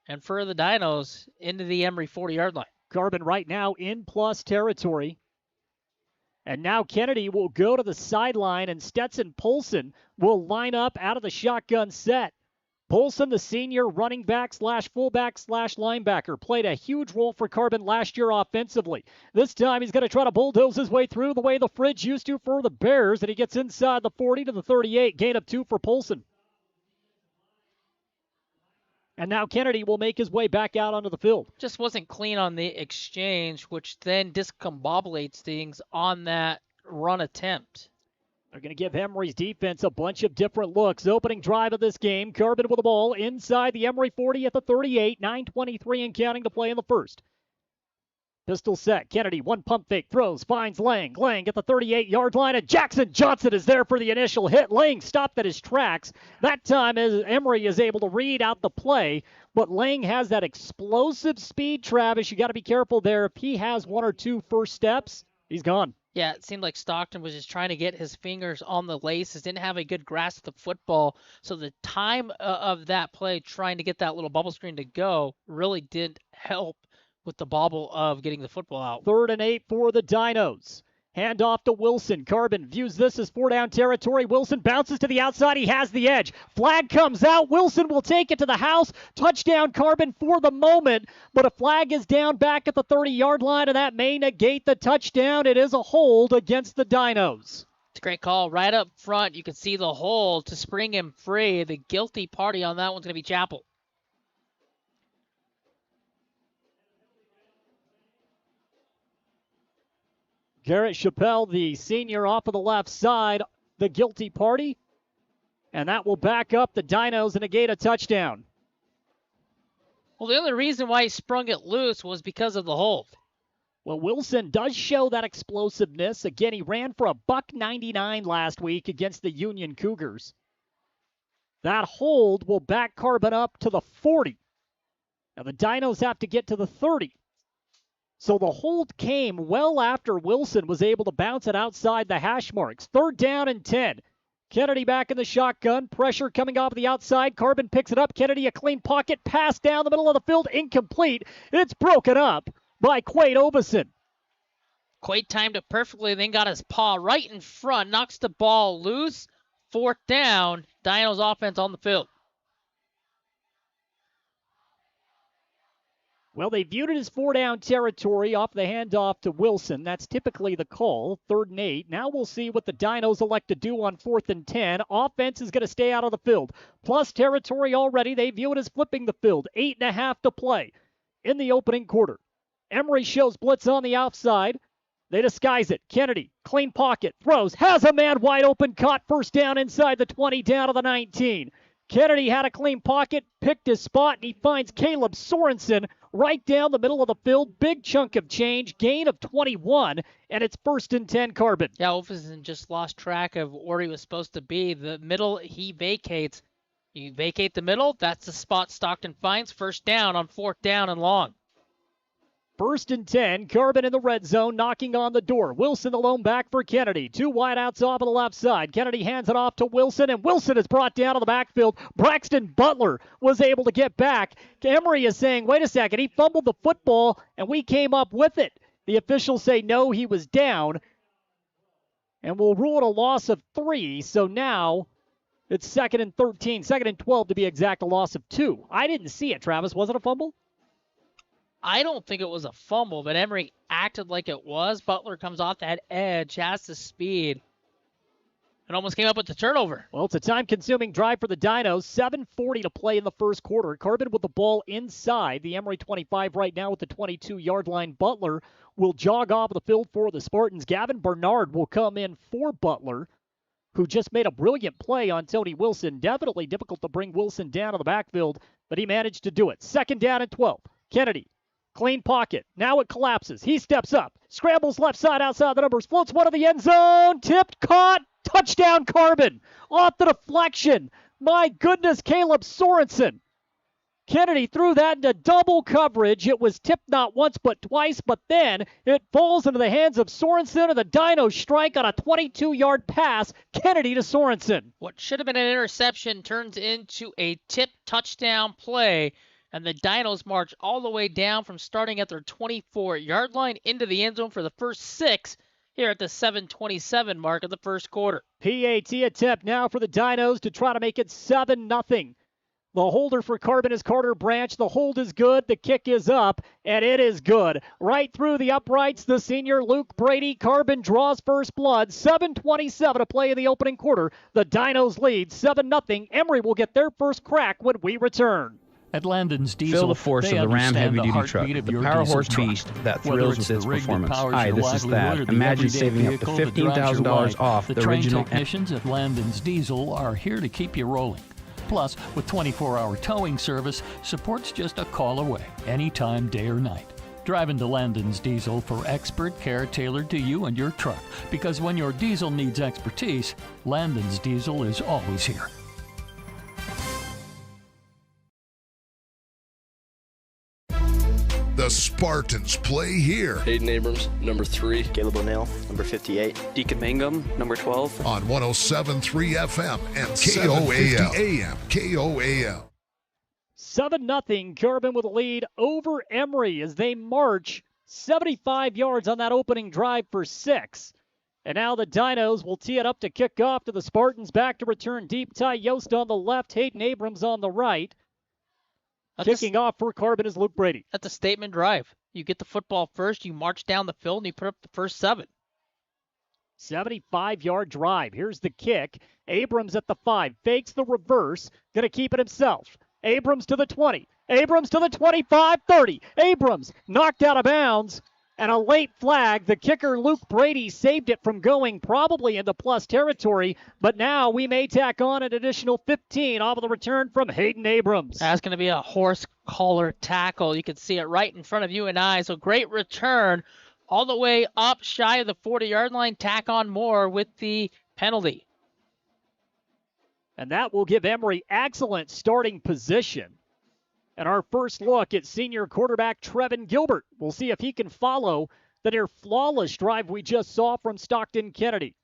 And for the Dinos, into the Emery 40-yard line. Carbon right now in plus territory. And now Kennedy will go to the sideline, and Stetson Polson will line up out of the shotgun set. Polson, the senior running back slash fullback slash linebacker, played a huge role for Carbon last year offensively. This time he's going to try to bulldoze his way through the way the Fridge used to for the Bears, and he gets inside the 40 to the 38. Gain of 2 for Polson. And now Kennedy will make his way back out onto the field. Just wasn't clean on the exchange, which then discombobulates things on that run attempt. They're going to give Emery's defense a bunch of different looks. Opening drive of this game, Carbon with the ball inside the Emery 40 at the 38, 9:23 and counting to play in the first. Pistol set. Kennedy, one pump fake, throws, finds Lang. Lang at the 38-yard line, and Jackson Johnson is there for the initial hit. Lang stopped at his tracks. That time, as Emery is able to read out the play, but Lang has that explosive speed, Travis. You got to be careful there. If he has one or two first steps, he's gone. Yeah, it seemed like Stockton was just trying to get his fingers on the laces, didn't have a good grasp of the football. So the time of that play, trying to get that little bubble screen to go, really didn't help with the bobble of getting the football out. 3rd and 8 for the Dinos. Hand off to Wilson. Carbon views this as 4-down territory. Wilson bounces to the outside. He has the edge. Flag comes out. Wilson will take it to the house. Touchdown Carbon for the moment, but a flag is down back at the 30-yard line, and that may negate the touchdown. It is a hold against the Dinos. It's a great call. Right up front, you can see the hold to spring him free. The guilty party on that one's going to be Chapel. Garrett Chappelle, the senior, off of the left side, the guilty party. And that will back up the Dinos and negate a touchdown. Well, the only reason why he sprung it loose was because of the hold. Well, Wilson does show that explosiveness. Again, he ran for a $1.99 last week against the Union Cougars. That hold will back Carbon up to the 40. Now the Dinos have to get to the 30. So the hold came well after Wilson was able to bounce it outside the hash marks. 3rd down and 10. Kennedy back in the shotgun. Pressure coming off the outside. Carbon picks it up. Kennedy, a clean pocket. Pass down the middle of the field. Incomplete. It's broken up by Quade Obeson. Quade timed it perfectly, then got his paw right in front. Knocks the ball loose. 4th down. Dinos offense on the field. Well, they viewed it as 4-down territory off the handoff to Wilson. That's typically the call, 3rd and 8. Now we'll see what the Dinos elect to do on 4th and 10. Offense is going to stay out of the field. Plus territory already. They view it as flipping the field. 8.5 to play in the opening quarter. Emery shows blitz on the outside. They disguise it. Kennedy, clean pocket, throws, has a man wide open, caught, 1st down inside the 20, down to the 19. Kennedy had a clean pocket, picked his spot, and he finds Caleb Sorensen right down the middle of the field. Big chunk of change, gain of 21, and it's 1st and 10 Carbon. Yeah, Olfison just lost track of where he was supposed to be. The middle he vacates. You vacate the middle, that's the spot Stockton finds. 1st down on 4th down and long. 1st and 10, Carbon in the red zone, knocking on the door. Wilson the lone back for Kennedy. 2 wideouts off of the left side. Kennedy hands it off to Wilson, and Wilson is brought down to the backfield. Braxton Butler was able to get back. Emery is saying, wait a second, he fumbled the football, and we came up with it. The officials say, no, he was down, and we'll rule it a loss of 3, so now it's 2nd and 13, 2nd and 12 to be exact, a loss of 2. I didn't see it, Travis. Was it a fumble? I don't think it was a fumble, but Emery acted like it was. Butler comes off that edge, has the speed, and almost came up with the turnover. Well, it's a time-consuming drive for the Dinos. 7:40 to play in the first quarter. Carbon with the ball inside the Emery 25 right now with the 22-yard line. Butler will jog off the field for the Spartans. Gavin Bernard will come in for Butler, who just made a brilliant play on Tony Wilson. Definitely difficult to bring Wilson down to the backfield, but he managed to do it. 2nd down and 12. Kennedy. Clean pocket. Now it collapses. He steps up. Scrambles left side outside the numbers. Floats one of the end zone. Tipped. Caught. Touchdown Carbon. Off the deflection. My goodness, Caleb Sorensen. Kennedy threw that into double coverage. It was tipped not once but twice, but then it falls into the hands of Sorensen, and the Dinos strike on a 22-yard pass. Kennedy to Sorensen. What should have been an interception turns into a tip touchdown play. And the Dinos march all the way down from starting at their 24-yard line into the end zone for the first 6 here at the 7:27 mark of the first quarter. PAT attempt now for the Dinos to try to make it 7-0. The holder for Carbon is Carter Branch. The hold is good. The kick is up, and it is good. Right through the uprights, the senior Luke Brady. Carbon draws first blood. 7:27 to play in the opening quarter. The Dinos lead 7-0. Emery will get their first crack when we return. At Landon's Diesel, Feel the force they of the Ram understand heavy-duty heartbeat truck, of the your power diesel horse truck. beast that Whether thrills it's with its the rig that performance. powers Hi, your this is livelihood Thad. or the Imagine everyday saving up to vehicle that drives your $15,000 life. off the the train original. technicians at Landon's Diesel are here to keep you rolling. Plus, with 24-hour towing service, support's just a call away, anytime, day or night. Drive into Landon's Diesel for expert care tailored to you and your truck. Because when your diesel needs expertise, Landon's Diesel is always here. The Spartans play here. Hayden Abrams, number 3. Caleb O'Neill, number 58. Deacon Mangum, number 12. On 107.3 FM and KOAL. AM, KOAL. 7-0, Carbon with a lead over Emery as they march 75 yards on that opening drive for 6. And now the Dinos will tee it up to kick off to the Spartans. Back to return deep. Ty Yost on the left, Hayden Abrams on the right. Kicking off for Carbon is Luke Brady. That's a statement drive. You get the football first, you march down the field, and you put up the first 7. 75-yard drive. Here's the kick. Abrams at the 5. Fakes the reverse. Going to keep it himself. Abrams to the 20. Abrams to the 25, 30. Abrams knocked out of bounds. And a late flag. The kicker, Luke Brady, saved it from going probably into plus territory. But now we may tack on an additional 15 off of the return from Hayden Abrams. That's going to be a horse collar tackle. You can see it right in front of you and I. So great return all the way up shy of the 40-yard line. Tack on more with the penalty. And that will give Emery excellent starting position. And our first look at senior quarterback Trevin Gilbert. We'll see if he can follow the near flawless drive we just saw from Stockton Kennedy.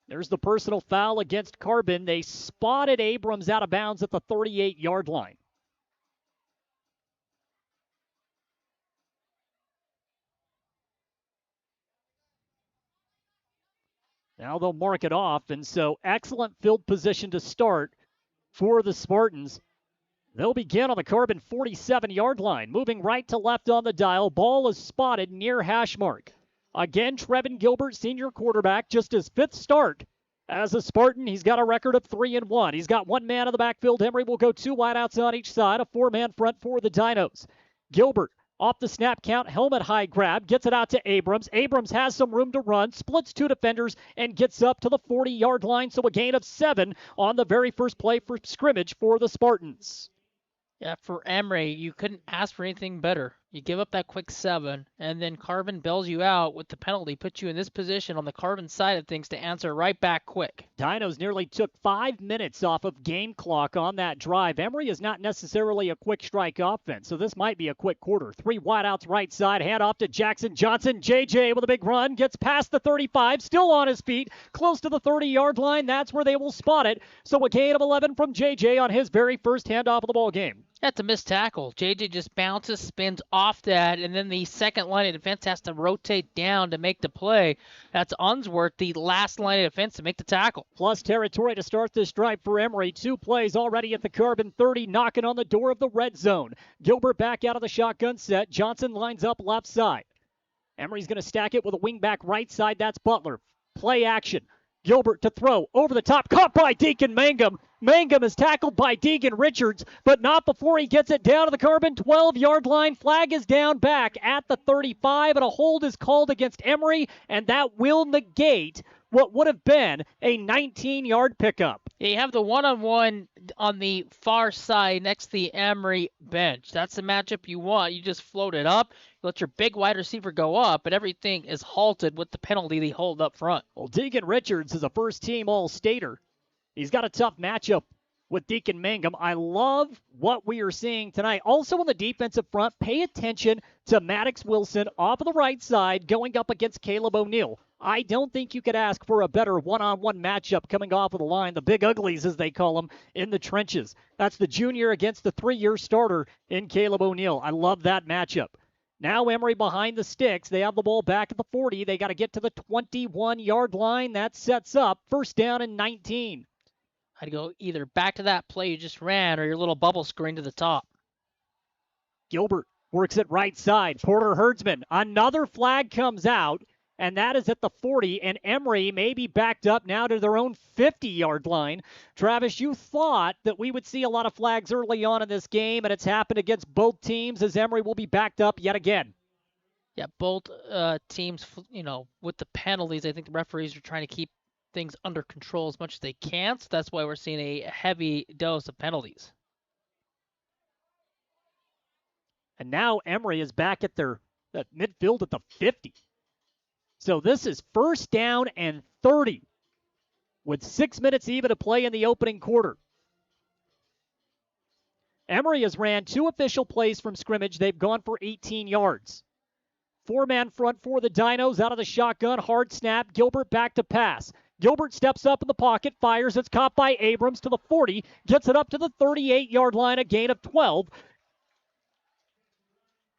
There's the personal foul against Carbon. They spotted Abrams out of bounds at the 38-yard line. Now they'll mark it off, and so excellent field position to start for the Spartans. They'll begin on the Carbon 47-yard line, moving right to left on the dial. Ball is spotted near hash mark. Again, Trevin Gilbert, senior quarterback, just his 5th start as a Spartan. He's got a record of 3-1. He's got 1 man in the backfield. Emery will go 2 wideouts on each side, a 4-man front for the Dinos. Gilbert off the snap count, helmet high grab, gets it out to Abrams. Abrams has some room to run, splits 2 defenders, and gets up to the 40-yard line, so a gain of 7 on the very first play for scrimmage for the Spartans. Yeah, for Emery, you couldn't ask for anything better. You give up that quick 7, and then Carbon bails you out with the penalty, puts you in this position on the Carbon side of things to answer right back quick. Dinos nearly took 5 minutes off of game clock on that drive. Emery is not necessarily a quick strike offense, so this might be a quick quarter. 3 wideouts right side, hand off to Jackson Johnson. JJ with a big run, gets past the 35, still on his feet, close to the 30-yard line. That's where they will spot it. So a gain of 11 from JJ on his very first handoff of the ball game. That's a missed tackle. JJ just bounces, spins off that, and then the second line of defense has to rotate down to make the play. That's Unsworth, the last line of defense, to make the tackle. Plus territory to start this drive for Emery. 2 plays already at the Carbon 30, knocking on the door of the red zone. Gilbert back out of the shotgun set. Johnson lines up left side. Emery's going to stack it with a wing back right side. That's Butler. Play action. Gilbert to throw, over the top, caught by Deacon Mangum. Mangum is tackled by Deegan Richards, but not before he gets it down to the Carbon 12-yard line. Flag is down back at the 35, and a hold is called against Emery, and that will negate what would have been a 19-yard pickup. You have the one-on-one on the far side next to the Emery bench. That's the matchup you want. You just float it up, let your big wide receiver go up, but everything is halted with the penalty they hold up front. Well, Deegan Richards is a first-team All-Stater. He's got a tough matchup with Deacon Mangum. I love what we are seeing tonight. Also on the defensive front, pay attention to Maddox Wilson off of the right side going up against Caleb O'Neill. I don't think you could ask for a better one-on-one matchup coming off of the line, the big uglies as they call them, in the trenches. That's the junior against the 3-year starter in Caleb O'Neill. I love that matchup. Now Emery behind the sticks. They have the ball back at the 40. They got to get to the 21-yard line. That sets up first down and 19. I'd go either back to that play you just ran or your little bubble screen to the top. Gilbert works it right side. Porter Herdsman. Another flag comes out, and that is at the 40, and Emery may be backed up now to their own 50-yard line. Travis, you thought that we would see a lot of flags early on in this game, and it's happened against both teams as Emery will be backed up yet again. Yeah, both teams, with the penalties, I think the referees are trying to keep things under control as much as they can, so that's why we're seeing a heavy dose of penalties. And now Emery is back at their midfield at the 50. So this is 1st down and 30 with 6 minutes even to play in the opening quarter. Emery has ran 2 official plays from scrimmage. They've gone for 18 yards. 4-man front for the Dinos out of the shotgun. Hard snap. Gilbert back to pass. Gilbert steps up in the pocket, fires. It's caught by Abrams to the 40. Gets it up to the 38-yard line, a gain of 12.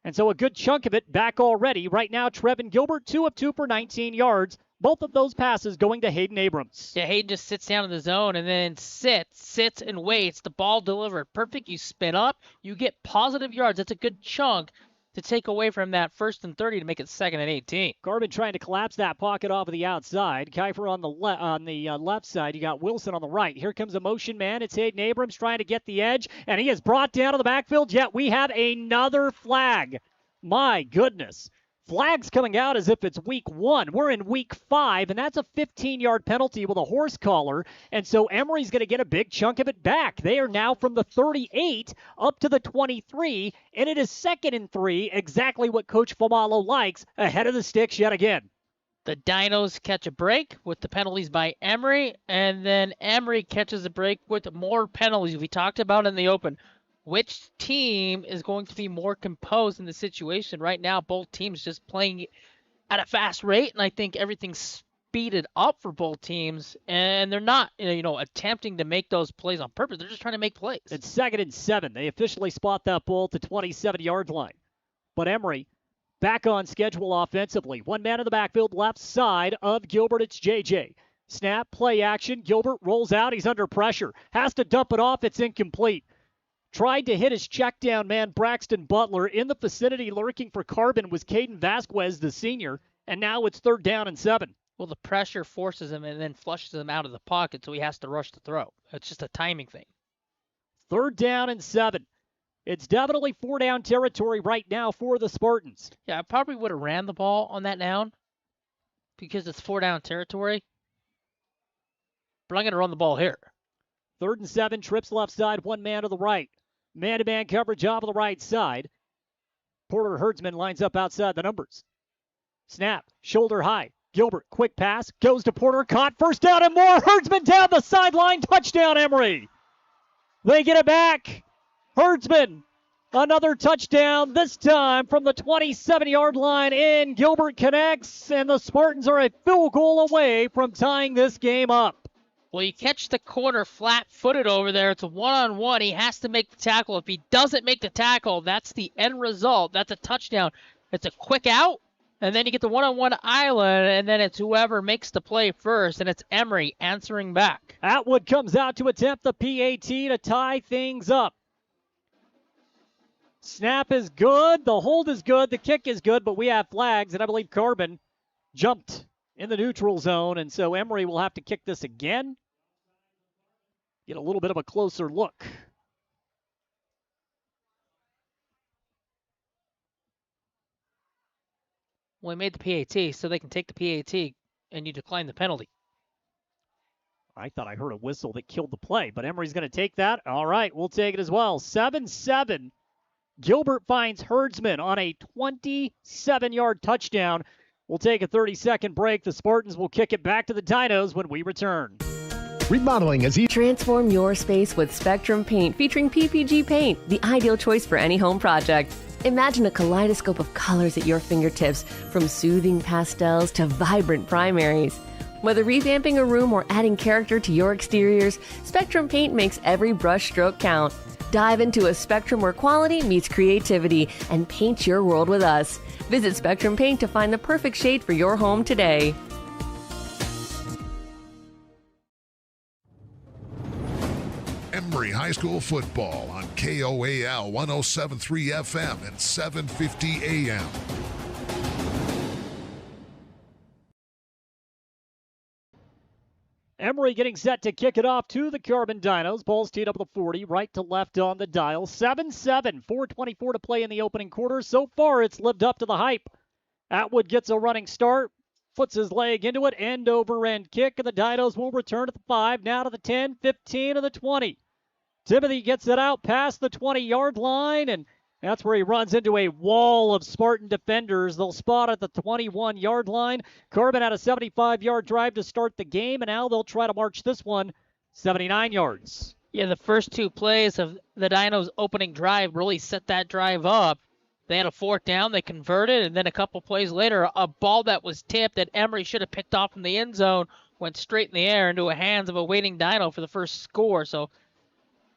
And so a good chunk of it back already. Right now, Trevin Gilbert, 2 of 2 for 19 yards. Both of those passes going to Hayden Abrams. Yeah, Hayden just sits down in the zone and then sits and waits. The ball delivered perfect. You spin up, you get positive yards. That's a good chunk to take away from that 1st and 30 to make it 2nd and 18. Carbon trying to collapse that pocket off of the outside. Kiefer on the left side. You got Wilson on the right. Here comes a motion man. It's Hayden Abrams trying to get the edge, and he is brought down to the backfield. Yet we have another flag. My goodness. Flags coming out as if it's week 1. We're in week 5, and that's a 15-yard penalty with a horse collar. And so Emery's going to get a big chunk of it back. They are now from the 38 up to the 23, and it is 2nd and 3, exactly what Coach Famalo likes, ahead of the sticks yet again. The Dinos catch a break with the penalties by Emery, and then Emery catches a break with more penalties we talked about in the open. Which team is going to be more composed in the situation? Right now, both teams just playing at a fast rate, and I think everything's speeded up for both teams, and they're not, attempting to make those plays on purpose. They're just trying to make plays. It's 2nd and 7. They officially spot that ball at the 27-yard line. But Emery back on schedule offensively. 1 man in the backfield, left side of Gilbert. It's JJ. Snap, play action. Gilbert rolls out. He's under pressure. Has to dump it off. It's incomplete. Tried to hit his check down man, Braxton Butler. In the vicinity lurking for Carbon was Caden Vasquez, the senior, and now it's 3rd down and 7. Well, the pressure forces him and then flushes him out of the pocket, so he has to rush the throw. It's just a timing thing. 3rd down and 7. It's definitely 4-down territory right now for the Spartans. Yeah, I probably would have ran the ball on that down because it's 4-down territory, but I'm going to run the ball here. 3rd and 7, trips left side, 1 man to the right. Man-to-man coverage off of the right side. Porter Herdsman lines up outside the numbers. Snap, shoulder high. Gilbert, quick pass, goes to Porter, caught, 1st down and more. Herdsman down the sideline, touchdown Emery. They get it back. Herdsman, another touchdown, this time from the 27-yard line in. Gilbert connects, and the Spartans are a field goal away from tying this game up. Well, you catch the corner flat-footed over there. It's a one-on-one. He has to make the tackle. If he doesn't make the tackle, that's the end result. That's a touchdown. It's a quick out, and then you get the one-on-one island, and then it's whoever makes the play first, and it's Emery answering back. Atwood comes out to attempt the PAT to tie things up. Snap is good. The hold is good. The kick is good, but we have flags, and I believe Carbon jumped in the neutral zone, and so Emery will have to kick this again. Get a little bit of a closer look. Well, he made the PAT, so they can take the PAT, and you decline the penalty. I thought I heard a whistle that killed the play, but Emery's going to take that. All right, we'll take it as well. 7-7. Gilbert finds Herdsman on a 27-yard touchdown. We'll take a 30-second break. The Spartans will kick it back to the Dinos when we return. Remodeling is easy. Transform your space with Spectrum Paint featuring PPG paint, the ideal choice for any home project. Imagine a kaleidoscope of colors at your fingertips, from soothing pastels to vibrant primaries. Whether revamping a room or adding character to your exteriors, Spectrum Paint makes every brush stroke count. Dive into a spectrum where quality meets creativity and paint your world with us. Visit Spectrum Paint to find the perfect shade for your home today. Emery High School football on KOAL 107.3 FM and 750 AM. Emery getting set to kick it off to the Carbon Dinos. Ball's teed up at the 40, right to left on the dial. 7-7, 4:24 to play in the opening quarter. So far, it's lived up to the hype. Atwood gets a running start, puts his leg into it, end over end kick, and the Dinos will return to the 5, now to the 10, 15, and the 20. Timothy gets it out past the 20-yard line, and that's where he runs into a wall of Spartan defenders. They'll spot at the 21-yard line. Carbon had a 75-yard drive to start the game, and now they'll try to march this one 79 yards. Yeah, the first two plays of the Dinos' opening drive really set that drive up. They had a 4th down, they converted, and then a couple plays later, a ball that was tipped that Emery should have picked off from the end zone went straight in the air into the hands of a waiting Dino for the first score. So,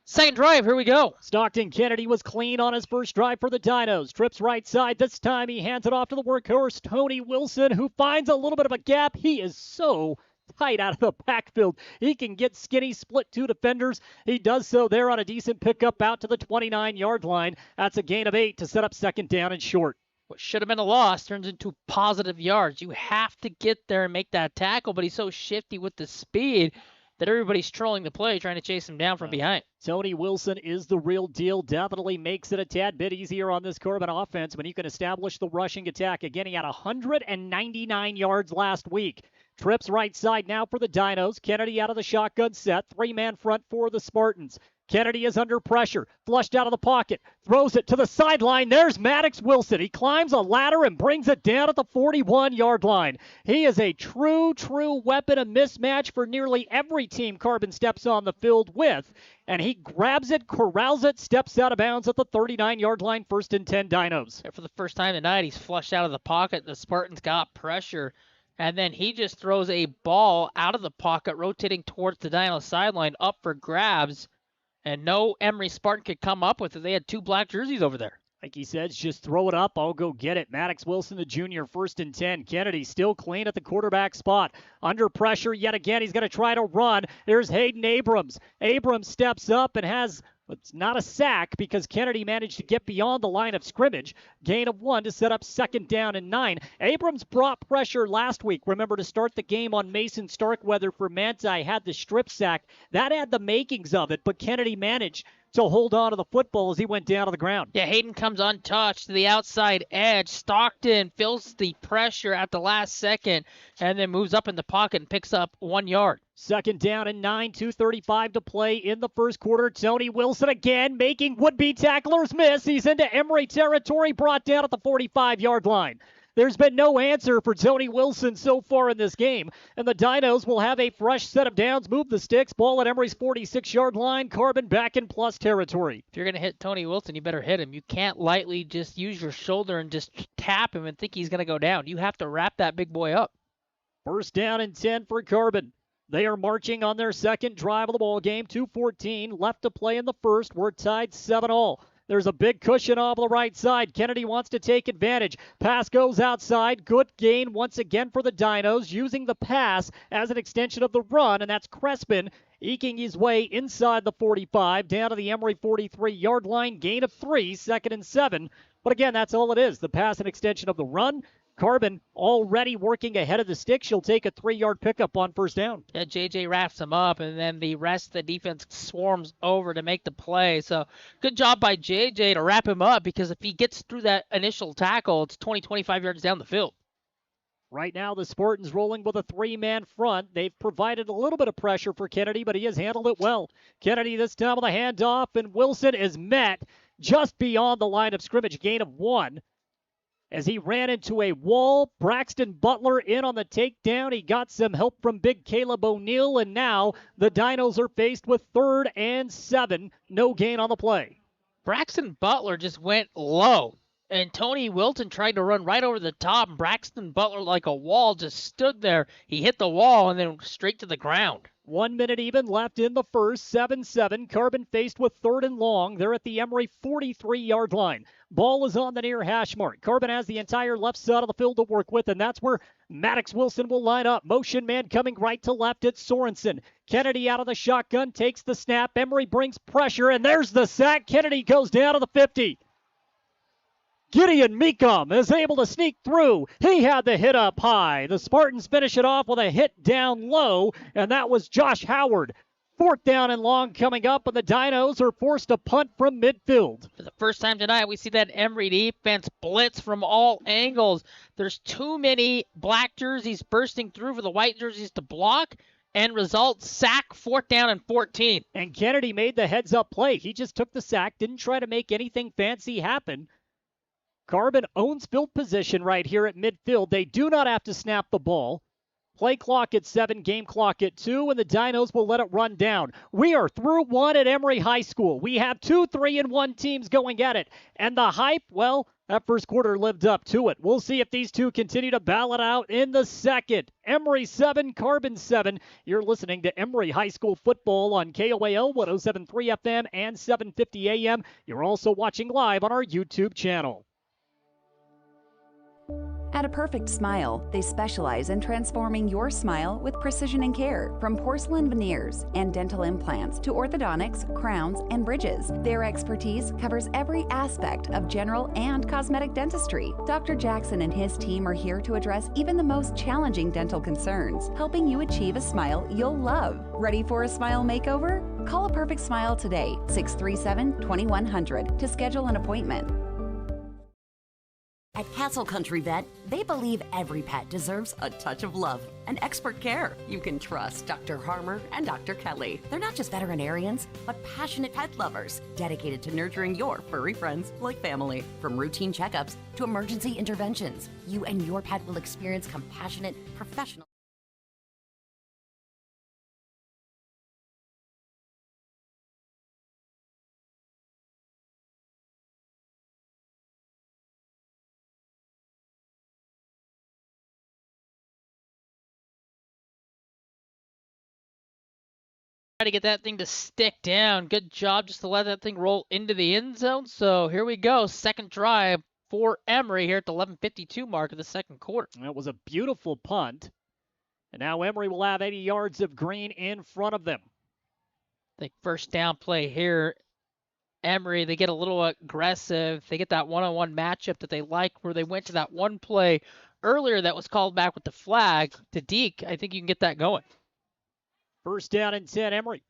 second drive, here we go. Stockton Kennedy was clean on his first drive for the Dinos. Trips right side. This time he hands it off to the workhorse, Tony Wilson, who finds a little bit of a gap. He is so tight out of the backfield. He can get skinny, split 2 defenders. He does so there on a decent pickup out to the 29-yard line. That's a gain of 8 to set up 2nd down and short. What should have been a loss turns into positive yards. You have to get there and make that tackle, but he's so shifty with the speed that everybody's trolling the play, trying to chase him down from behind. Tony Wilson is the real deal. Definitely makes it a tad bit easier on this Carbon offense when you can establish the rushing attack. Again, he had 199 yards last week. Trips right side now for the Dinos. Kennedy out of the shotgun set. 3-man front for the Spartans. Kennedy is under pressure. Flushed out of the pocket. Throws it to the sideline. There's Maddox Wilson. He climbs a ladder and brings it down at the 41-yard line. He is a true weapon, a mismatch for nearly every team Carbon steps on the field with. And he grabs it, corrals it, steps out of bounds at the 39-yard line. 1st and 10 Dinos. For the first time tonight, he's flushed out of the pocket. The Spartans got pressure. And then he just throws a ball out of the pocket, rotating towards the Dino sideline, up for grabs. And no Emery Spartan could come up with it. They had 2 black jerseys over there. Like he says, just throw it up. I'll go get it. Maddox Wilson, the junior, 1st and 10. Kennedy still clean at the quarterback spot. Under pressure yet again. He's going to try to run. Here's Hayden Abrams. Abrams steps up and has... It's not a sack because Kennedy managed to get beyond the line of scrimmage. Gain of 1 to set up 2nd down and 9. Abrams brought pressure last week. Remember, to start the game on Mason Starkweather for Manti, had the strip sack. That had the makings of it, but Kennedy managed to hold on to the football as he went down to the ground. Yeah, Hayden comes untouched to the outside edge. Stockton feels the pressure at the last second and then moves up in the pocket and picks up 1 yard. 2nd down and 9, 2:35 to play in the first quarter. Tony Wilson again making would-be tacklers miss. He's into Emery territory, brought down at the 45-yard line. There's been no answer for Tony Wilson so far in this game, and the Dinos will have a fresh set of downs, move the sticks, ball at Emery's 46-yard line, Carbon back in plus territory. If you're going to hit Tony Wilson, you better hit him. You can't lightly just use your shoulder and just tap him and think he's going to go down. You have to wrap that big boy up. 1st down and 10 for Carbon. They are marching on their second drive of the ball game. 2:14 left to play in the first. We're tied 7-all. There's a big cushion on the right side. Kennedy wants to take advantage. Pass goes outside. Good gain once again for the Dinos, using the pass as an extension of the run, and that's Crespin eking his way inside the 45, down to the Emery 43-yard line. Gain of 3, 2nd and 7. But again, that's all it is. The pass and extension of the run. Carbon already working ahead of the stick. She'll take a 3-yard pickup on 1st down. Yeah, JJ wraps him up, and then the rest of the defense swarms over to make the play. So good job by JJ to wrap him up, because if he gets through that initial tackle, it's 20, 25 yards down the field. Right now, the Spartans rolling with a 3-man front. They've provided a little bit of pressure for Kennedy, but he has handled it well. Kennedy this time with a handoff, and Wilson is met just beyond the line of scrimmage. Gain of 1. As he ran into a wall, Braxton Butler in on the takedown. He got some help from big Caleb O'Neill, and now the Dinos are faced with 3rd and 7. No gain on the play. Braxton Butler just went low, and Tony Wilson tried to run right over the top, and Braxton Butler, like a wall, just stood there. He hit the wall and then straight to the ground. 1 minute even left in the first. 7-7. Carbon faced with 3rd and long. They're at the Emery 43-yard line. Ball is on the near hash mark. Carbon has the entire left side of the field to work with, and that's where Maddox Wilson will line up. Motion man coming right to left. It's Sorensen. Kennedy out of the shotgun, takes the snap. Emery brings pressure, and there's the sack. Kennedy goes down to the 50. Gideon Meekum is able to sneak through. He had the hit up high. The Spartans finish it off with a hit down low, and that was Josh Howard. 4th down and long coming up, and the Dinos are forced to punt from midfield. For the first time tonight, we see that Emery defense blitz from all angles. There's too many black jerseys bursting through for the white jerseys to block. End result, sack, 4th down and 14. And Kennedy made the heads-up play. He just took the sack, didn't try to make anything fancy happen. Carbon owns field position right here at midfield. They do not have to snap the ball. Play clock at 7, game clock at 2, and the Dinos will let it run down. We are through 1 at Emery High School. We have 2 3-1 teams going at it. And the hype, well, that first quarter lived up to it. We'll see if these two continue to battle it out in the second. Emery 7, Carbon 7. You're listening to Emery High School football on KOAL 107.3 FM and 750 AM. You're also watching live on our YouTube channel. At A Perfect Smile, they specialize in transforming your smile with precision and care. From porcelain veneers and dental implants to orthodontics, crowns, and bridges, their expertise covers every aspect of general and cosmetic dentistry. Dr. Jackson and his team are here to address even the most challenging dental concerns, helping you achieve a smile you'll love. Ready for a smile makeover? Call A Perfect Smile today, 637-2100, to schedule an appointment. At Castle Country Vet, they believe every pet deserves a touch of love and expert care. You can trust Dr. Harmer and Dr. Kelly. They're not just veterinarians, but passionate pet lovers, dedicated to nurturing your furry friends like family. From routine checkups to emergency interventions, you and your pet will experience compassionate, professional. To get that thing to stick down. Good job just to let that thing roll into the end zone. So here we go. Second drive for Emery here at the 11:52 mark of the second quarter. That was a beautiful punt. And now Emery will have 80 yards of green in front of them. The first down play here. Emery, they get a little aggressive. They get that one-on-one matchup that they like, where they went to that one play earlier that was called back with the flag to Deke. I think you can get that going. First down and 10, Emery.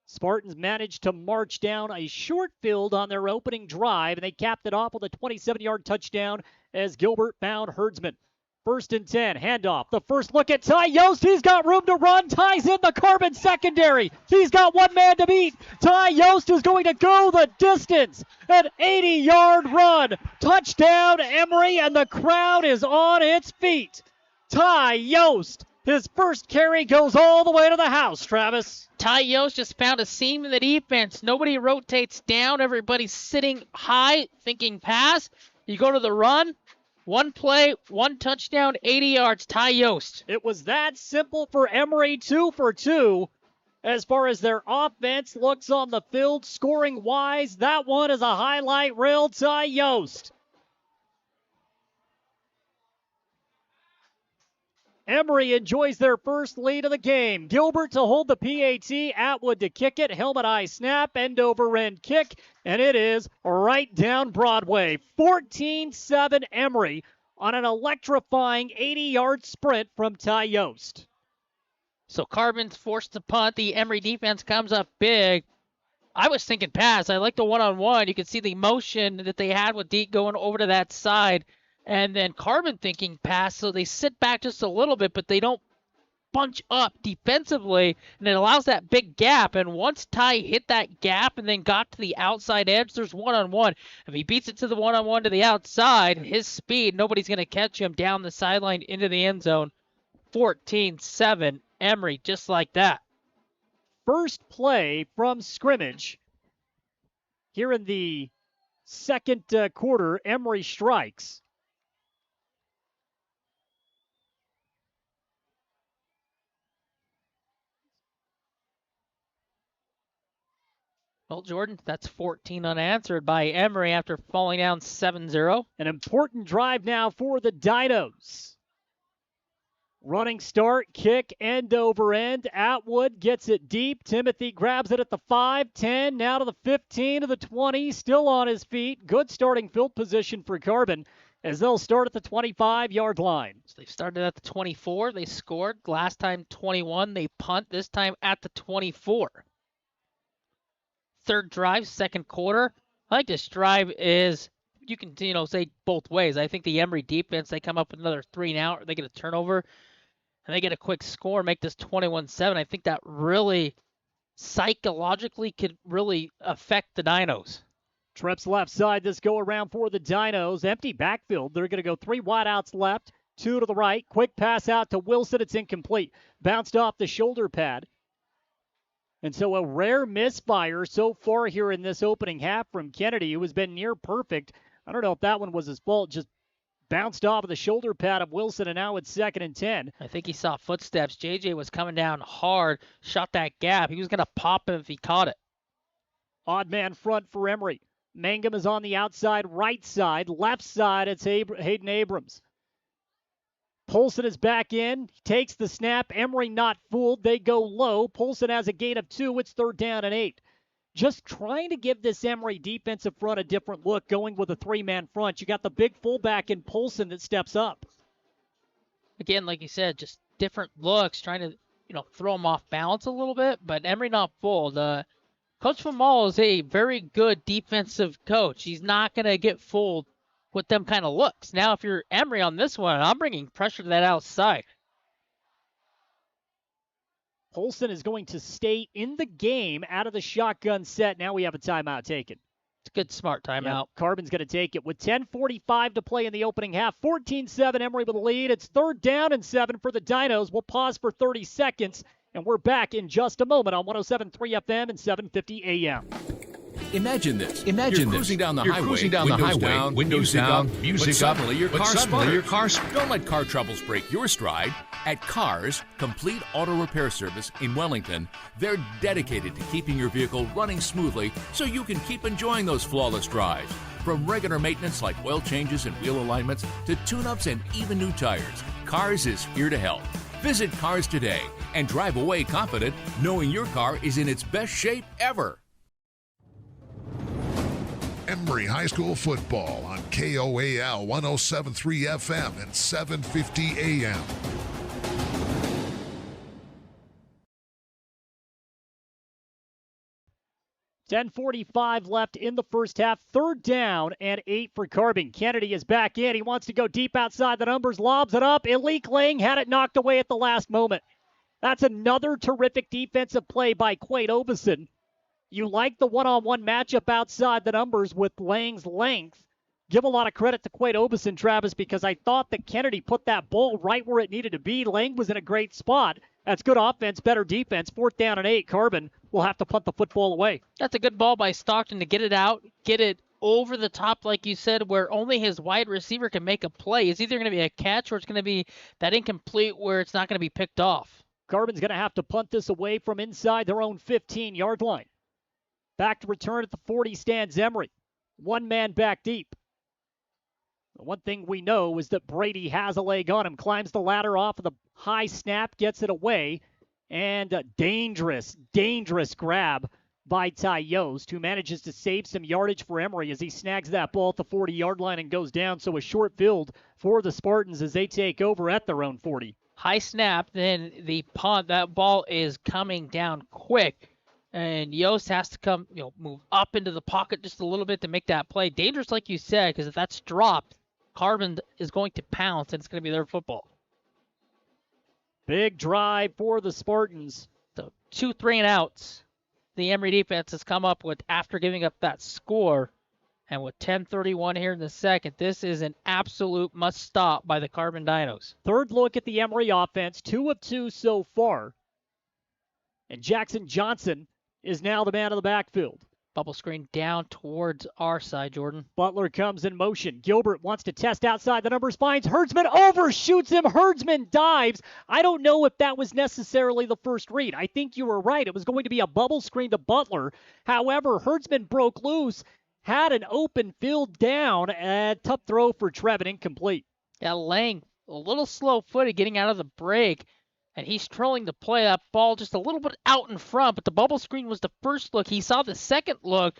Spartans managed to march down a short field on their opening drive, and they capped it off with a 27-yard touchdown as Gilbert found Herdsman. First and 10, handoff. The first look at Ty Yost. He's got room to run. Ties in the Carbon secondary. He's got one man to beat. Ty Yost is going to go the distance. An 80-yard run. Touchdown, Emery, and the crowd is on its feet. Ty Yost. His first carry goes all the way to the house, Travis. Ty Yost just found a seam in the defense. Nobody rotates down. Everybody's sitting high, thinking pass. You go to the run. One play, one touchdown, 80 yards. Ty Yost. It was that simple for Emery, 2 for 2. As far as their offense looks on the field, scoring-wise, that one is a highlight reel. Ty Yost. Emery enjoys their first lead of the game. Gilbert to hold the PAT, Atwood to kick it, helmet eye snap, end over end kick, and it is right down Broadway. 14-7 Emery on an electrifying 80-yard sprint from Ty Yost. So Carbon's forced to punt. The Emery defense comes up big. I was thinking pass. I like the one-on-one. You can see the motion that they had with Deke going over to that side. And then Carbon thinking pass, so they sit back just a little bit, but they don't bunch up defensively, and it allows that big gap. And once Ty hit that gap and then got to the outside edge, there's one-on-one. If he beats it to the one-on-one to the outside, his speed, nobody's going to catch him down the sideline into the end zone. 14-7, Emery, just like that. First play from scrimmage. Here in the second quarter, Emery strikes. Well, Jordan, that's 14 unanswered by Emery after falling down 7-0. An important drive now for the Dinos. Running start, kick, end over end. Atwood gets it deep. Timothy grabs it at the 5, 10, now to the 15, to the 20, still on his feet. Good starting field position for Carbon as they'll start at the 25-yard line. So they started at the 24. They scored. Last time 21. They punt. This time at the 24. Third drive, second quarter. I think this drive is, you can say both ways. I think the Emery defense, they come up with another 3 now, or they get a turnover, and they get a quick score, make this 21-7. I think that really psychologically could really affect the Dinos. Trips left side this go around for the Dinos. Empty backfield. They're going to go 3 wideouts left, 2 to the right. Quick pass out to Wilson. It's incomplete. Bounced off the shoulder pad. And so a rare misfire so far here in this opening half from Kennedy, who has been near perfect. I don't know if that one was his fault. Just bounced off of the shoulder pad of Wilson, and now it's 2nd and 10. I think he saw footsteps. JJ was coming down hard, shot that gap. He was going to pop him if he caught it. Odd man front for Emery. Mangum is on the outside, right side. Left side, it's Hayden Abrams. Polson is back in. He takes the snap. Emery not fooled. They go low. Polson has a gain of 2. It's 3rd down and 8. Just trying to give this Emery defensive front a different look, going with a 3-man front. You got the big fullback in Polson that steps up. Again, like you said, just different looks, trying to throw them off balance a little bit, but Emery not fooled. Coach Famal is a very good defensive coach. He's not going to get fooled with them kind of looks. Now, if you're Emery on this one, I'm bringing pressure to that outside. Polson is going to stay in the game out of the shotgun set. Now we have a timeout taken. It's a good, smart timeout. Yeah, Carbon's going to take it with 10:45 to play in the opening half. 14-7, Emery with the lead. It's 3rd down and 7 for the Dinos. We'll pause for 30 seconds, and we're back in just a moment on 107.3 FM and 750 AM. Imagine this. You're cruising down the highway, windows down, music but suddenly your car sputters. Don't let car troubles break your stride. At Cars, Complete Auto Repair Service in Wellington, they're dedicated to keeping your vehicle running smoothly so you can keep enjoying those flawless drives. From regular maintenance like oil changes and wheel alignments to tune-ups and even new tires, Cars is here to help. Visit Cars today and drive away confident knowing your car is in its best shape ever. Emery High School football on KOAL 107.3 FM and 750 AM. $10:45 left in the first half. 3rd down and 8 for Carbon. Kennedy is back in. He wants to go deep outside the numbers, lobs it up. Elite Lang had it knocked away at the last moment. That's another terrific defensive play by Quade Obeson. You like the one-on-one matchup outside the numbers with Lang's length. Give a lot of credit to Quade Obeson, Travis, because I thought that Kennedy put that ball right where it needed to be. Lang was in a great spot. That's good offense, better defense. 4th down and 8. Carbon will have to punt the football away. That's a good ball by Stockton to get it out, get it over the top, like you said, where only his wide receiver can make a play. It's either going to be a catch or it's going to be that incomplete where it's not going to be picked off. Carbon's going to have to punt this away from inside their own 15-yard line. Back to return at the 40 stands Emery. 1 man back deep. The one thing we know is that Brady has a leg on him. Climbs the ladder off of the high snap, gets it away. And a dangerous grab by Ty Yost, who manages to save some yardage for Emery as he snags that ball at the 40-yard line and goes down. So a short field for the Spartans as they take over at their own 40. High snap, then the punt. That ball is coming down quick. And Yost has to come, move up into the pocket just a little bit to make that play. Dangerous, like you said, because if that's dropped, Carbon is going to pounce, and it's going to be their football. Big drive for the Spartans. So 2 3-and-outs. The Emery defense has come up with after giving up that score. And with 10:31 here in the second, this is an absolute must-stop by the Carbon Dinos. 3rd look at the Emery offense, 2 of 2 so far. And Jackson Johnson is now the man of the backfield. Bubble screen down towards our side, Jordan. Butler comes in motion. Gilbert wants to test outside the numbers, finds Herdsman, overshoots him. Herdsman dives. I don't know if that was necessarily the first read. I think you were right. It was going to be a bubble screen to Butler. However, Herdsman broke loose, had an open field down, and tough throw for Trevin, incomplete. Yeah, Lang a little slow-footed getting out of the break, and he's trolling the play. That ball just a little bit out in front, but the bubble screen was the first look. He saw the second look,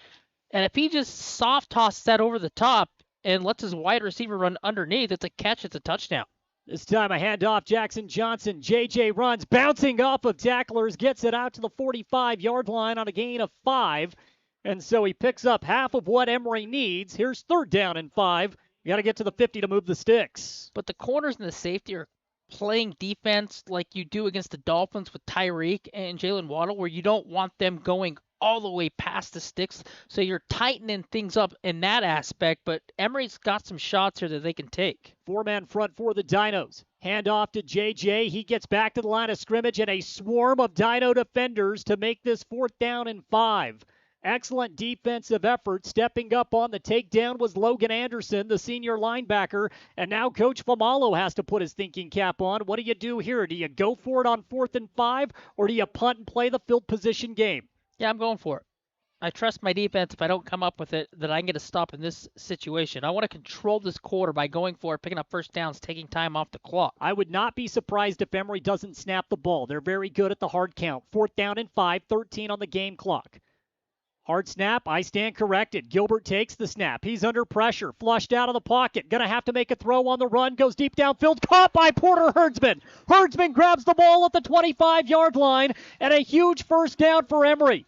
and if he just soft tosses that over the top and lets his wide receiver run underneath, it's a catch, it's a touchdown. This time a handoff, Jackson Johnson. JJ runs, bouncing off of tacklers, gets it out to the 45-yard line on a gain of 5. And so he picks up half of what Emery needs. Here's 3rd down and 5. You got to get to the 50 to move the sticks. But the corners and the safety are playing defense like you do against the Dolphins with Tyreek and Jalen Waddle, where you don't want them going all the way past the sticks. So you're tightening things up in that aspect, but Emery's got some shots here that they can take. 4-man front for the Dinos. Handoff to JJ. He gets back to the line of scrimmage and a swarm of Dino defenders to make this 4th down and 5. Excellent defensive effort. Stepping up on the takedown was Logan Anderson, the senior linebacker. And now Coach Famalo has to put his thinking cap on. What do you do here? Do you go for it on 4th and 5, or do you punt and play the field position game? Yeah, I'm going for it. I trust my defense if I don't come up with it that I can get a stop in this situation. I want to control this quarter by going for it, picking up first downs, taking time off the clock. I would not be surprised if Emery doesn't snap the ball. They're very good at the hard count. 4th down and 5, 13 on the game clock. Hard snap, I stand corrected. Gilbert takes the snap. He's under pressure, flushed out of the pocket. Going to have to make a throw on the run. Goes deep downfield, caught by Porter Herdsman. Herdsman grabs the ball at the 25-yard line, and a huge first down for Emery.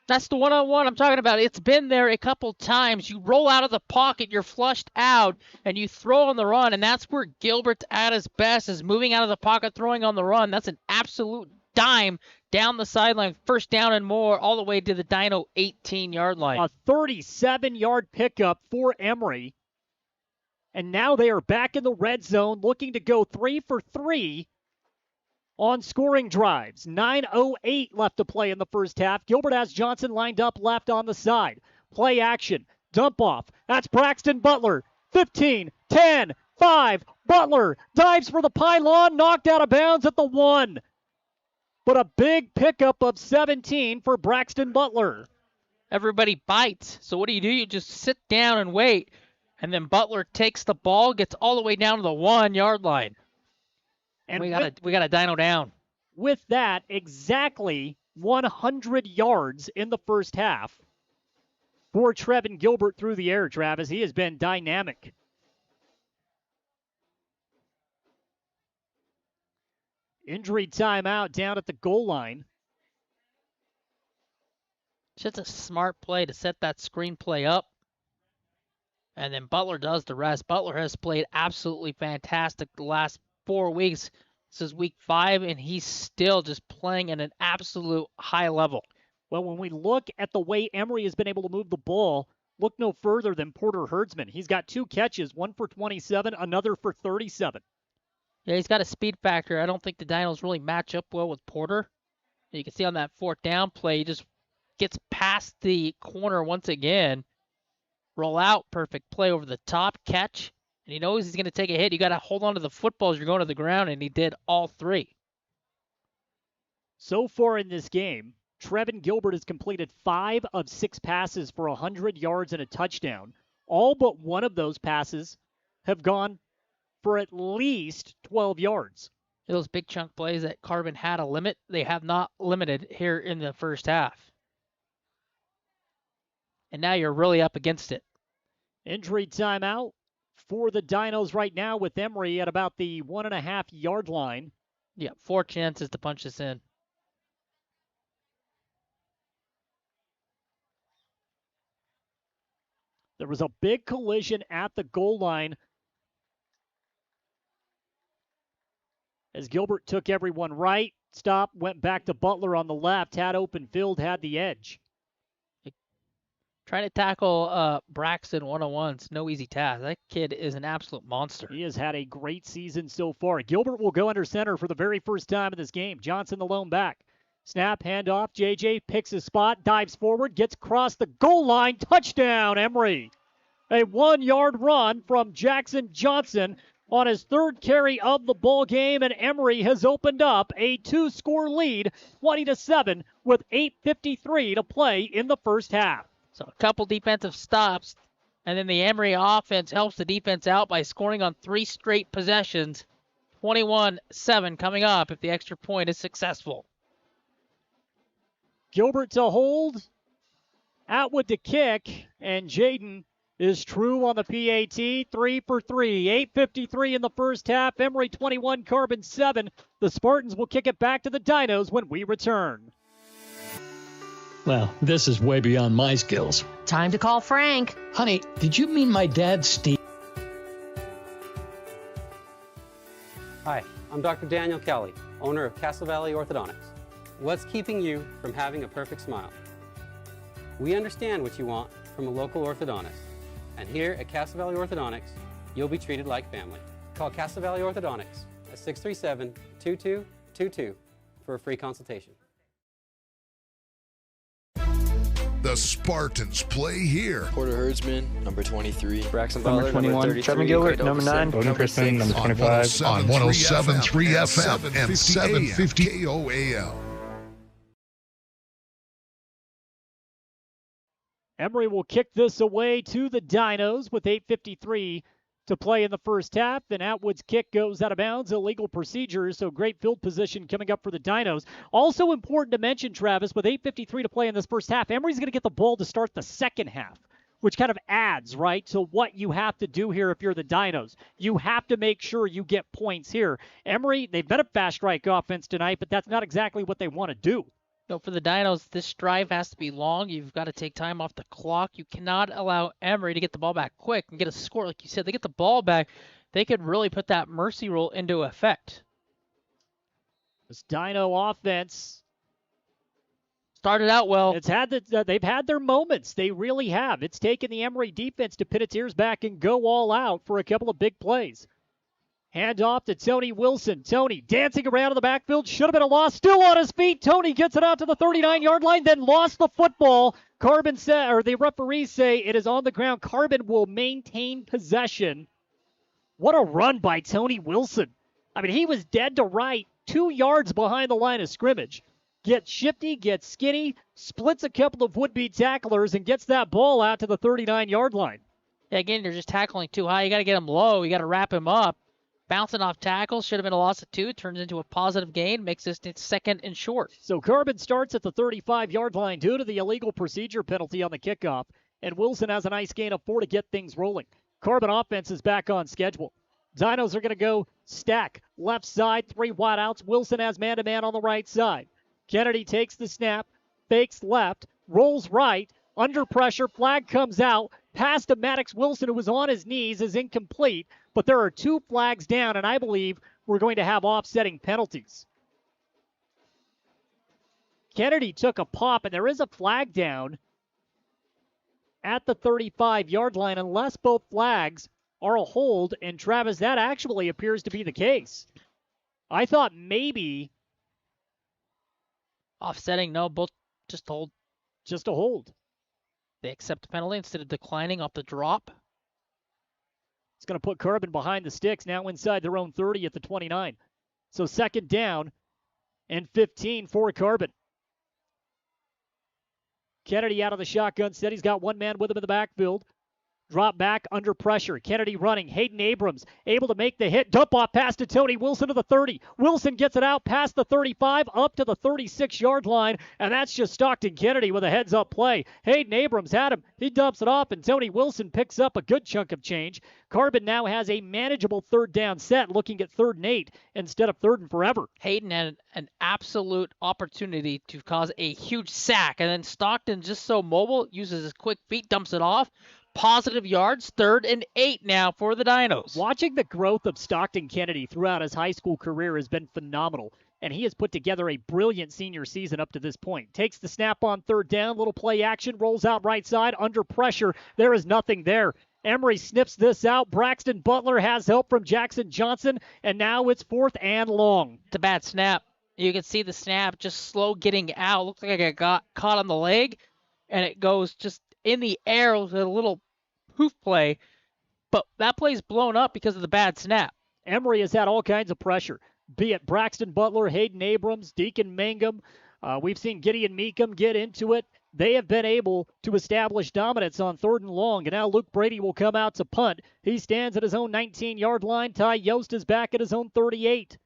That's the one-on-one I'm talking about. It's been there a couple times. You roll out of the pocket, you're flushed out, and you throw on the run, and that's where Gilbert's at his best, is moving out of the pocket, throwing on the run. That's an absolute dime down the sideline, first down and more, all the way to the Dino 18-yard line. A 37-yard pickup for Emery. And now they are back in the red zone, looking to go 3 for 3 on scoring drives. 9:08 left to play in the first half. Gilbert has Johnson lined up left on the side. Play action. Dump off. That's Braxton Butler. 15, 10, 5. Butler dives for the pylon, knocked out of bounds at the 1. But a big pickup of 17 for Braxton Butler. Everybody bites. So what do? You just sit down and wait. And then Butler takes the ball, gets all the way down to the 1-yard line. And we got a Dino down. With that, exactly 100 yards in the first half for Trevin Gilbert through the air, Travis. He has been dynamic. Injury timeout down at the goal line. Just a smart play to set that screenplay up. And then Butler does the rest. Butler has played absolutely fantastic the last 4 weeks. This is week 5, and he's still just playing at an absolute high level. Well, when we look at the way Emery has been able to move the ball, look no further than Porter Herdsman. He's got 2 catches, one for 27, another for 37. Yeah, he's got a speed factor. I don't think the Dinos really match up well with Porter. You can see on that 4th down play, he just gets past the corner once again. Roll out, perfect play over the top, catch. And he knows he's going to take a hit. You got to hold on to the football as you're going to the ground, and he did all 3. So far in this game, Trevin Gilbert has completed 5 of 6 passes for 100 yards and a touchdown. All but one of those passes have gone for at least 12 yards. Those big chunk plays that Carbon had a limit, they have not limited here in the first half. And now you're really up against it. Injury timeout for the Dinos right now with Emery at about the 1.5-yard line. Yeah, 4 chances to punch this in. There was a big collision at the goal line as Gilbert took everyone right, stopped, went back to Butler on the left, had open field, had the edge. Trying to tackle Braxton one-on-one's no easy task. That kid is an absolute monster. He has had a great season so far. Gilbert will go under center for the very first time in this game. Johnson the lone back. Snap, handoff. JJ picks his spot, dives forward, gets across the goal line. Touchdown, Emery. A 1-yard run from Jackson Johnson on his 3rd carry of the ball game, and Emery has opened up a 2-score lead, 20-7, with 8:53 to play in the first half. So a couple defensive stops And then the Emery offense helps the defense out by scoring on 3 straight possessions. 21-7 coming up if the extra point is successful. Gilbert to hold. Atwood to kick. And Jaden is true on the PAT. 3 for 3. 8:53 in the first half. Emery 21, Carbon 7. The Spartans will kick it back to the Dinos when we return. Well, this is way beyond my skills. Time to call Frank. Honey, did you mean my dad, Steve? Hi, I'm Dr. Daniel Kelly, owner of Castle Valley Orthodontics. What's keeping you from having a perfect smile? We understand what you want from a local orthodontist. And here at Castle Valley Orthodontics, you'll be treated like family. Call Castle Valley Orthodontics at 637-2222 for a free consultation. The Spartans play here. Porter Herdsman, number 23. Braxton Butler, number 33. Trevor Gilbert, number 9. Bowden Crispin, number 25. On 107.3 FM and 750 KOAL. Emery will kick this away to the Dinos with 8:53 to play in the first half. Then Atwood's kick goes out of bounds. Illegal procedure, so great field position coming up for the Dinos. Also important to mention, Travis, with 8:53 to play in this first half, Emery's going to get the ball to start the second half, which kind of adds, right, to what you have to do here if you're the Dinos. You have to make sure you get points here. Emery, they've been a fast strike offense tonight, but that's not exactly what they want to do. No, for the Dinos, this drive has to be long. You've got to take time off the clock. You cannot allow Emery to get the ball back quick and get a score. Like you said, they get the ball back, they could really put that mercy rule into effect. This Dino offense started out well. They've had their moments. They really have. It's taken the Emery defense to pin its ears back and go all out for a couple of big plays. Hand off to Tony Wilson. Tony dancing around in the backfield. Should have been a loss. Still on his feet. Tony gets it out to the 39-yard line, then lost the football. The referees say it is on the ground. Carbon will maintain possession. What a run by Tony Wilson. I mean, he was dead to right, 2 yards behind the line of scrimmage. Gets shifty, gets skinny, splits a couple of would-be tacklers, and gets that ball out to the 39-yard line. Yeah, again, you're just tackling too high. You got to get him low. You got to wrap him up. Bouncing off tackles, should have been a loss of 2, turns into a positive gain, makes this second and short. So Carbon starts at the 35-yard line due to the illegal procedure penalty on the kickoff, and Wilson has a nice gain of 4 to get things rolling. Carbon offense is back on schedule. Dinos are going to go stack left side, 3 wideouts. Wilson has man-to-man on the right side. Kennedy takes the snap, fakes left, rolls right, under pressure, flag comes out. Pass to Maddox Wilson, who was on his knees, is incomplete. But there are 2 flags down, and I believe we're going to have offsetting penalties. Kennedy took a pop, and there is a flag down at the 35-yard line unless both flags are a hold. And, Travis, that actually appears to be the case. I thought maybe offsetting, no, both just hold. Just a hold. They accept the penalty instead of declining off the drop. It's going to put Carbon behind the sticks, now inside their own 30 at the 29. So second down and 15 for Carbon. Kennedy out of the shotgun set. He's got one man with him in the backfield. Drop back under pressure. Kennedy running. Hayden Abrams able to make the hit. Dump off pass to Tony Wilson to the 30. Wilson gets it out past the 35 up to the 36-yard line. And that's just Stockton Kennedy with a heads-up play. Hayden Abrams had him. He dumps it off, and Tony Wilson picks up a good chunk of change. Carbon now has a manageable third down set, looking at 3rd and 8 instead of 3rd and forever. Hayden had an absolute opportunity to cause a huge sack. And then Stockton, just so mobile, uses his quick feet, dumps it off. Positive yards, 3rd and 8 now for the Dinos. Watching the growth of Stockton Kennedy throughout his high school career has been phenomenal, and he has put together a brilliant senior season up to this point. Takes the snap on 3rd down, little play action, rolls out right side, under pressure. There is nothing there. Emery snips this out. Braxton Butler has help from Jackson Johnson, and now it's 4th and long. It's a bad snap. You can see the snap just slow getting out. Looks like it got caught on the leg, and it goes just in the air with a little poof play, but that play's blown up because of the bad snap. Emery has had all kinds of pressure, be it Braxton Butler, Hayden Abrams, Deacon Mangum, We've seen Gideon Meekum get into it. They have been able to establish dominance on 3rd and long, and now Luke Brady will come out to punt. He stands at his own 19-yard line. Ty Yost is back at his own 38.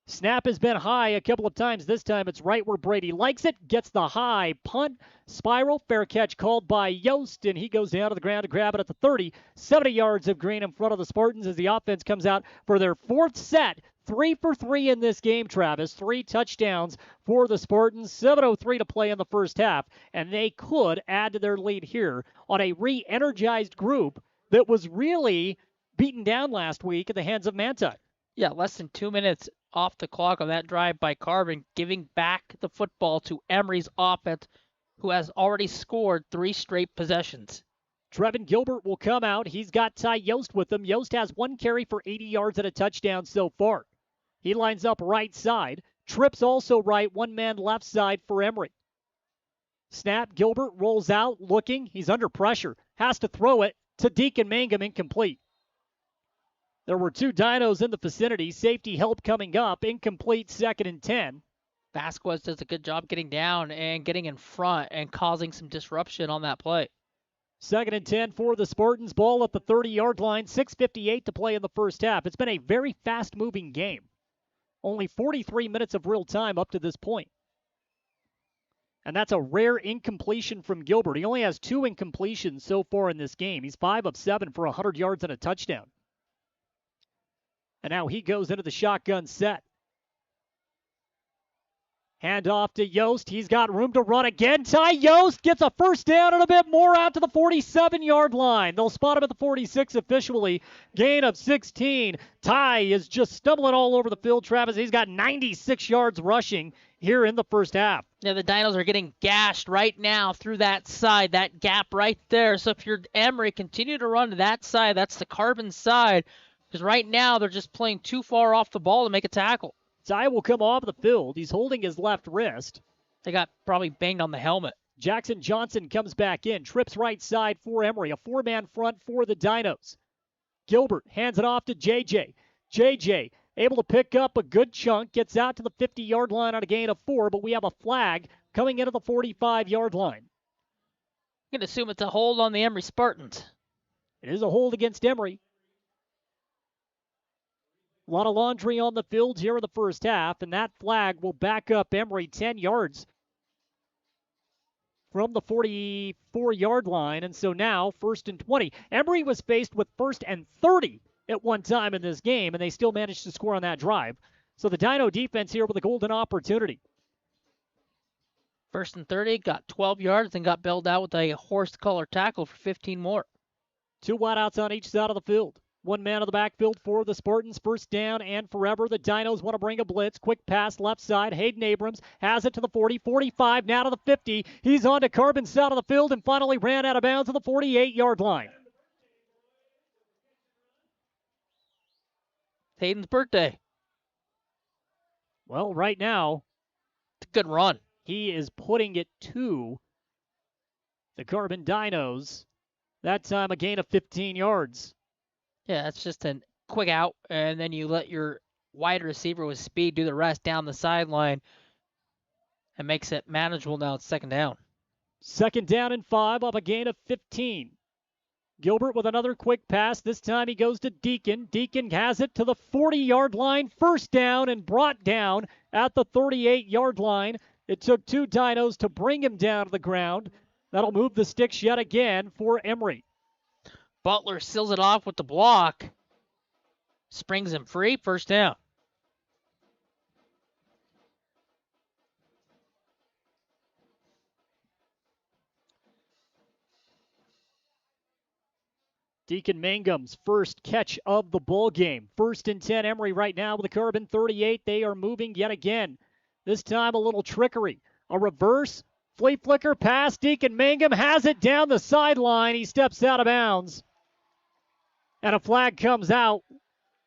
Snap has been high a couple of times. This time it's right where Brady likes it. Gets the high punt. Spiral. Fair catch called by Yost, and he goes down to the ground to grab it at the 30. 70 yards of green in front of the Spartans as the offense comes out for their 4th set. 3 for 3 in this game, Travis. 3 touchdowns for the Spartans. 7:03 to play in the first half, and they could add to their lead here on a re-energized group that was really beaten down last week at the hands of Manti. Yeah, less than 2 minutes off the clock on that drive by Carbon, giving back the football to Emery's offense, who has already scored 3 straight possessions. Trevin Gilbert will come out. He's got Ty Yost with him. Yost has 1 carry for 80 yards and a touchdown so far. He lines up right side. Trips also right, 1 man left side for Emery. Snap, Gilbert rolls out, looking. He's under pressure. Has to throw it to Deacon Mangum, incomplete. There were 2 Dinos in the vicinity. Safety help coming up. Incomplete, 2nd and 10. Vasquez does a good job getting down and getting in front and causing some disruption on that play. 2nd and 10 for the Spartans. Ball at the 30-yard line. 6:58 to play in the first half. It's been a very fast-moving game. Only 43 minutes of real time up to this point. And that's a rare incompletion from Gilbert. He only has 2 incompletions so far in this game. He's 5 of 7 for 100 yards and a touchdown. And now he goes into the shotgun set. Hand off to Yost. He's got room to run again. Ty Yost gets a first down and a bit more out to the 47-yard line. They'll spot him at the 46 officially. Gain of 16. Ty is just stumbling all over the field, Travis. He's got 96 yards rushing here in the first half. Yeah, the Dinos are getting gashed right now through that side, that gap right there. So if you're Emery, continue to run to that side. That's the Carbon side. Because right now they're just playing too far off the ball to make a tackle. Ty will come off the field. He's holding his left wrist. They got probably banged on the helmet. Jackson Johnson comes back in. Trips right side for Emery. A 4-man front for the Dinos. Gilbert hands it off to JJ. JJ able to pick up a good chunk. Gets out to the 50-yard line on a gain of 4, but we have a flag coming into the 45-yard line. I'm going to assume it's a hold on the Emery Spartans. It is a hold against Emery. A lot of laundry on the field here in the first half, and that flag will back up Emery 10 yards from the 44-yard line. And so now 1st and 20. Emery was faced with 1st and 30 at one time in this game, and they still managed to score on that drive. So the Dino defense here with a golden opportunity. 1st and 30, got 12 yards, and got bailed out with a horse collar tackle for 15 more. 2 wideouts on each side of the field. 1 man of the backfield for the Spartans. First down and forever. The Dinos want to bring a blitz. Quick pass left side. Hayden Abrams has it to the 40, 45, now to the 50. He's on to Carbon's side of the field and finally ran out of bounds at the 48-yard line. Hayden's birthday. Well, right now, it's a good run. He is putting it to the Carbon Dinos. That time a gain of 15 yards. Yeah, that's just a quick out, and then you let your wide receiver with speed do the rest down the sideline. It makes it manageable now. It's 2nd down. 2nd down and 5 off a gain of 15. Gilbert with another quick pass. This time he goes to Deacon. Deacon has it to the 40-yard line. First down and brought down at the 38-yard line. It took 2 Dinos to bring him down to the ground. That'll move the sticks yet again for Emery. Butler seals it off with the block. Springs him free. First down. Deacon Mangum's first catch of the ball game. 1st and 10, Emery right now with the Carbon 38. They are moving yet again. This time a little trickery. A reverse, flea flicker pass. Deacon Mangum has it down the sideline. He steps out of bounds. And a flag comes out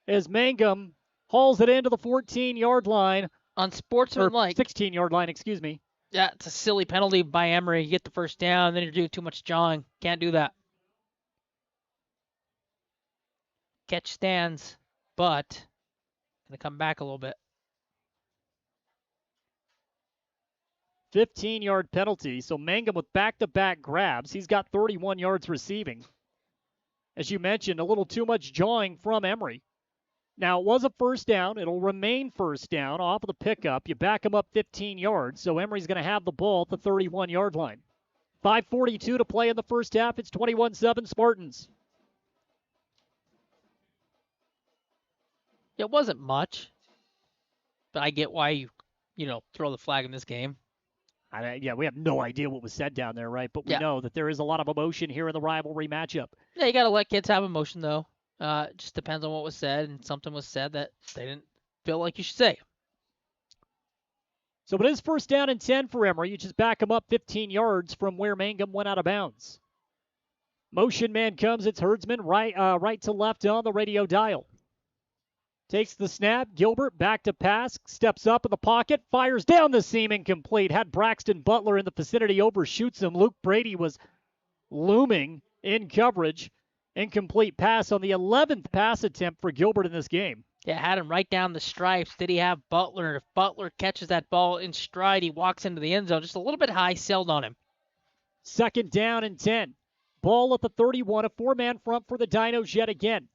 as Mangum hauls it into the 14-yard line. Unsportsmanlike. 16-yard line, excuse me. Yeah, it's a silly penalty by Emery. You get the first down, then you're doing too much jawing. Can't do that. Catch stands, but going to come back a little bit. 15-yard penalty. So Mangum with back-to-back grabs. He's got 31 yards receiving. As you mentioned, a little too much jawing from Emery. Now, it was a first down. It'll remain first down off of the pickup. You back him up 15 yards, so Emery's going to have the ball at the 31-yard line. 5:42 to play in the first half. It's 21-7 Spartans. It wasn't much, but I get why you throw the flag in this game. Yeah, we have no idea what was said down there, right? But we know that there is a lot of emotion here in the rivalry matchup. Yeah, you got to let kids have emotion, though. It just depends on what was said, and something was said that they didn't feel like you should say. So it is first down and 10 for Emery. You just back him up 15 yards from where Mangum went out of bounds. Motion man comes. It's Herdsman right to left on the radio dial. Takes the snap. Gilbert back to pass. Steps up in the pocket. Fires down the seam, incomplete. Had Braxton Butler in the vicinity. Overshoots him. Luke Brady was looming in coverage. Incomplete pass on the 11th pass attempt for Gilbert in this game. Yeah, had him right down the stripes. Did he have Butler? If Butler catches that ball in stride, he walks into the end zone. Just a little bit high, sailed on him. Second down and 10. Ball at the 31. A four-man front for the Dinos yet again.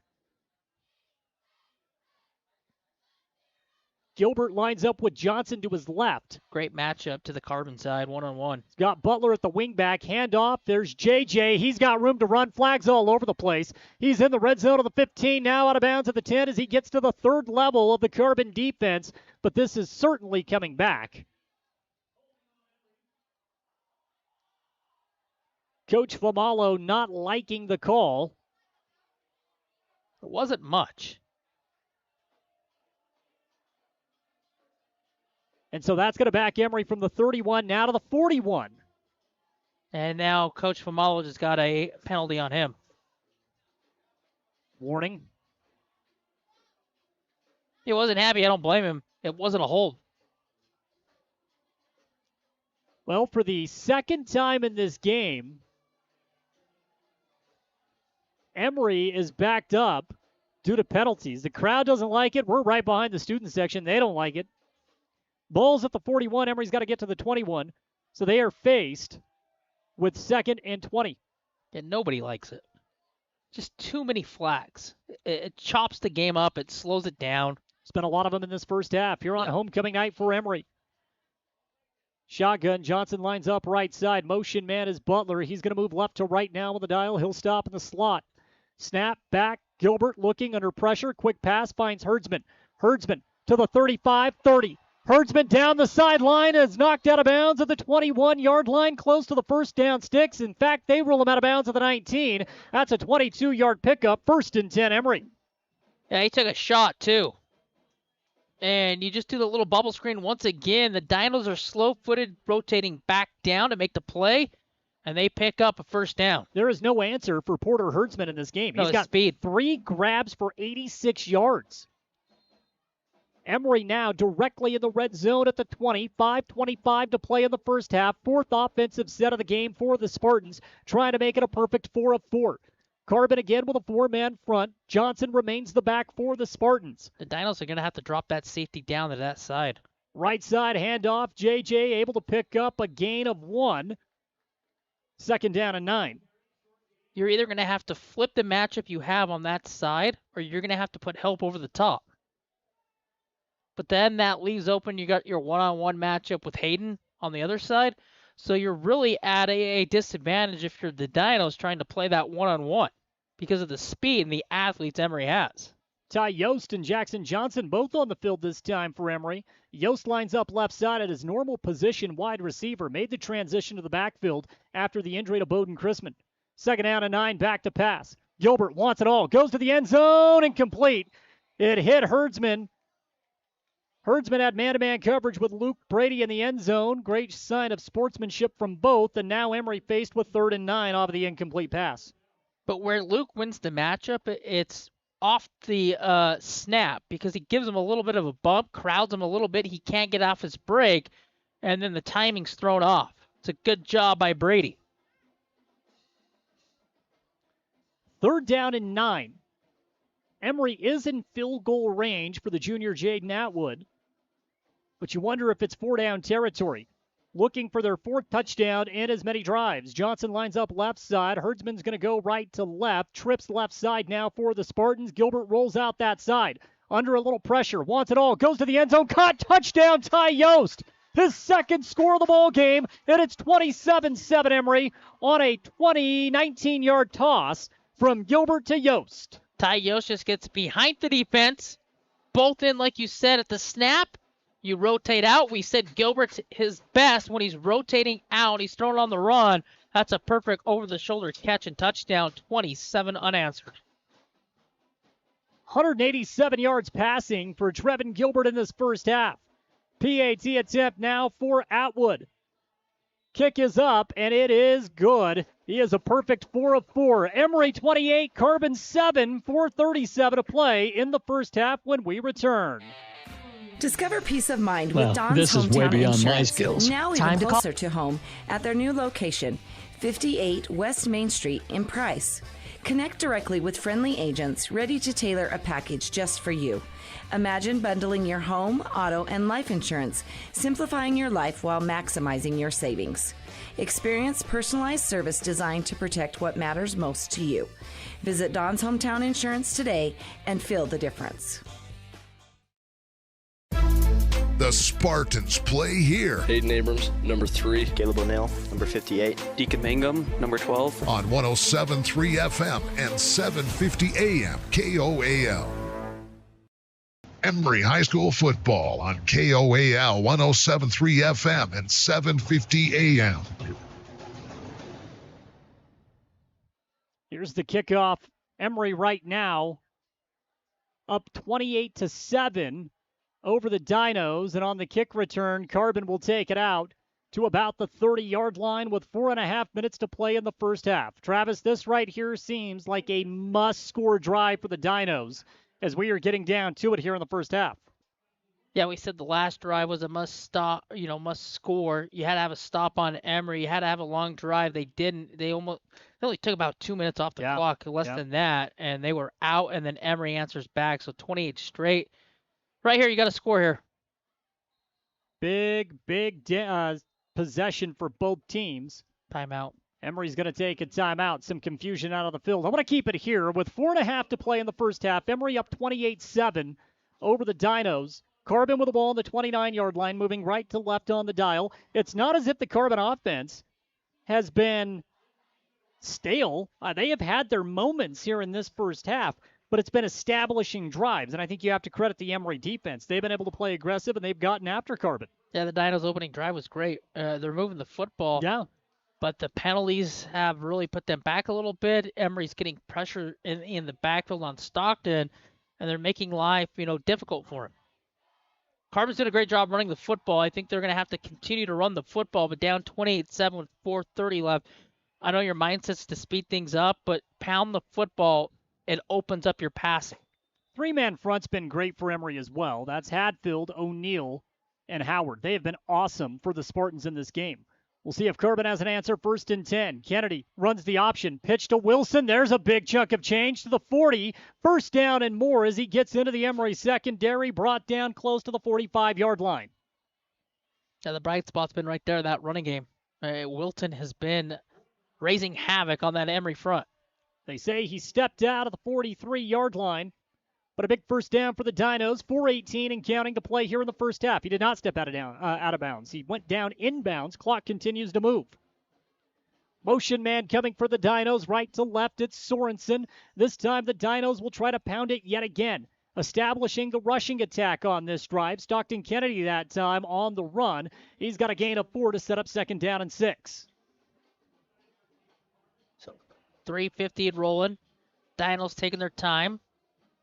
Gilbert lines up with Johnson to his left. Great matchup to the Carbon side, one-on-one. He's got Butler at the wingback. Handoff. There's JJ. He's got room to run. Flags all over the place. He's in the red zone of the 15, now out of bounds at the 10 as he gets to the third level of the Carbon defense. But this is certainly coming back. Coach Famalo not liking the call. It wasn't much. And so that's going to back Emery from the 31 now to the 41. And now Coach Famalo just got a penalty on him. Warning. He wasn't happy. I don't blame him. It wasn't a hold. Well, for the second time in this game, Emery is backed up due to penalties. The crowd doesn't like it. We're right behind the student section. They don't like it. Ball's at the 41. Emery's got to get to the 21. So they are faced with 2nd and 20. Yeah, nobody likes it. Just too many flags. It chops the game up. It slows it down. Spent a lot of them in this first half. Here on homecoming night for Emery. Shotgun. Johnson lines up right side. Motion man is Butler. He's going to move left to right now on the dial. He'll stop in the slot. Snap back. Gilbert looking under pressure. Quick pass finds Herdsman. Herdsman to the 35, 30. Herdsman down the sideline is knocked out of bounds at the 21-yard line, close to the first down sticks. In fact, they rule him out of bounds at the 19. That's a 22-yard pickup. 1st and 10, Emery. Yeah, he took a shot, too. And you just do the little bubble screen once again. The Dinos are slow-footed, rotating back down to make the play, and they pick up a first down. There is no answer for Porter Herdsman in this game. No, He's got speed. 3 grabs for 86 yards. Emery now directly in the red zone at the 20. 5:25 to play in the first half. 4th offensive set of the game for the Spartans, trying to make it a perfect 4 of 4. Carbon again with a 4-man front. Johnson remains the back for the Spartans. The Dinos are going to have to drop that safety down to that side. Right side handoff. JJ able to pick up a gain of 1. 2nd down and 9. You're either going to have to flip the matchup you have on that side, or you're going to have to put help over the top. But then that leaves open, you got your one-on-one matchup with Hayden on the other side. So you're really at a disadvantage if you're the Dinos trying to play that one-on-one because of the speed and the athletes Emery has. Ty Yost and Jackson Johnson both on the field this time for Emery. Yost lines up left side at his normal position, wide receiver. Made the transition to the backfield after the injury to Bowden Chrisman. 2nd down and 9, back to pass. Gilbert wants it all. Goes to the end zone, incomplete. It hit Herdsman. Herdsman had man-to-man coverage with Luke Brady in the end zone. Great sign of sportsmanship from both. And now Emery faced with 3rd and 9 off of the incomplete pass. But where Luke wins the matchup, it's off the snap because he gives him a little bit of a bump, crowds him a little bit. He can't get off his break, and then the timing's thrown off. It's a good job by Brady. 3rd down and 9. Emery is in field goal range for the junior Jaden Atwood. But you wonder if it's 4-down territory. looking for their 4th touchdown in as many drives. Johnson lines up left side. Herdsman's going to go right to left. Trips left side now for the Spartans. Gilbert rolls out that side. Under a little pressure. Wants it all. Goes to the end zone. Caught. Touchdown, Ty Yost. His 2nd score of the ball game, and it's 27-7 Emery on a 19-yard toss from Gilbert to Yost. Ty Yost just gets behind the defense. Both in, like you said, at the snap. You rotate out. We said Gilbert's his best when he's rotating out. He's throwing on the run. That's a perfect over-the-shoulder catch and touchdown. 27 unanswered. 187 yards passing for Trevin Gilbert in this first half. PAT attempt now for Atwood. Kick is up, and it is good. He is a perfect 4 of 4. Emery 28, Carbon 7, 4:37 to play in the first half when we return. Discover peace of mind with Don's this is way Hometown beyond Insurance. my skills. Now even closer to home at their new location, 58 West Main Street in Price. Connect directly with friendly agents ready to tailor a package just for you. Imagine bundling your home, auto, and life insurance, simplifying your life while maximizing your savings. Experience personalized service designed to protect what matters most to you. Visit Don's Hometown Insurance today and feel the difference. The Spartans play here. Hayden Abrams, number 3. Caleb O'Neill, number 58. Deacon Mangum, number 12. On 107.3 FM and 750 AM KOAL. Emery High School football on KOAL 107.3 FM and 750 AM. Here's the kickoff. Emery right now up 28-7 over the Dinos, and on the kick return, Carbon will take it out to about the 30-yard line with 4.5 minutes to play in the first half. Travis, this right here seems like a must-score drive for the Dinos as we are getting down to it here in the first half. Yeah, we said the last drive was a must score. You had to have a stop on Emery. You had to have a long drive. They didn't. They only took about 2 minutes off the clock, less than that, and they were out, and then Emery answers back, so 28 straight. Right here, you got to score here. Big possession for both teams. Timeout. Emery's going to take a timeout. Some confusion out of the field. I want to keep it here with 4.5 to play in the first half. Emery up 28-7 over the Dinos. Carbon with the ball on the 29-yard line, moving right to left on the dial. It's not as if the Carbon offense has been stale. They have had their moments here in this first half, but it's been establishing drives, and I think you have to credit the Emery defense. They've been able to play aggressive, and they've gotten after Carbon. Yeah, the Dinos' opening drive was great. They're moving the football. Yeah. But the penalties have really put them back a little bit. Emery's getting pressure in the backfield on Stockton, and they're making life, difficult for him. Carbon's did a great job running the football. I think they're going to have to continue to run the football, but down 28-7 with 4:30 left. I know your mindset's to speed things up, but pound the football. It opens up your passing. 3-man front's been great for Emery as well. That's Hadfield, O'Neill, and Howard. They have been awesome for the Spartans in this game. We'll see if Carbon has an answer. 1st and 10. Kennedy runs the option. Pitch to Wilson. There's a big chunk of change to the 40. First down and more as he gets into the Emery secondary. Brought down close to the 45-yard line. Yeah, the bright spot's been right there, that running game. Wilton has been raising havoc on that Emery front. They say he stepped out of the 43-yard line. But a big first down for the Dinos. 4:18 and counting to play here in the first half. He did not step out of bounds. He went down inbounds. Clock continues to move. Motion man coming for the Dinos. Right to left, it's Sorensen. This time the Dinos will try to pound it yet again. Establishing the rushing attack on this drive. Stockton Kennedy that time on the run. He's got a gain of 4 to set up 2nd down and 6. So 3:50 and rolling. Dinos taking their time.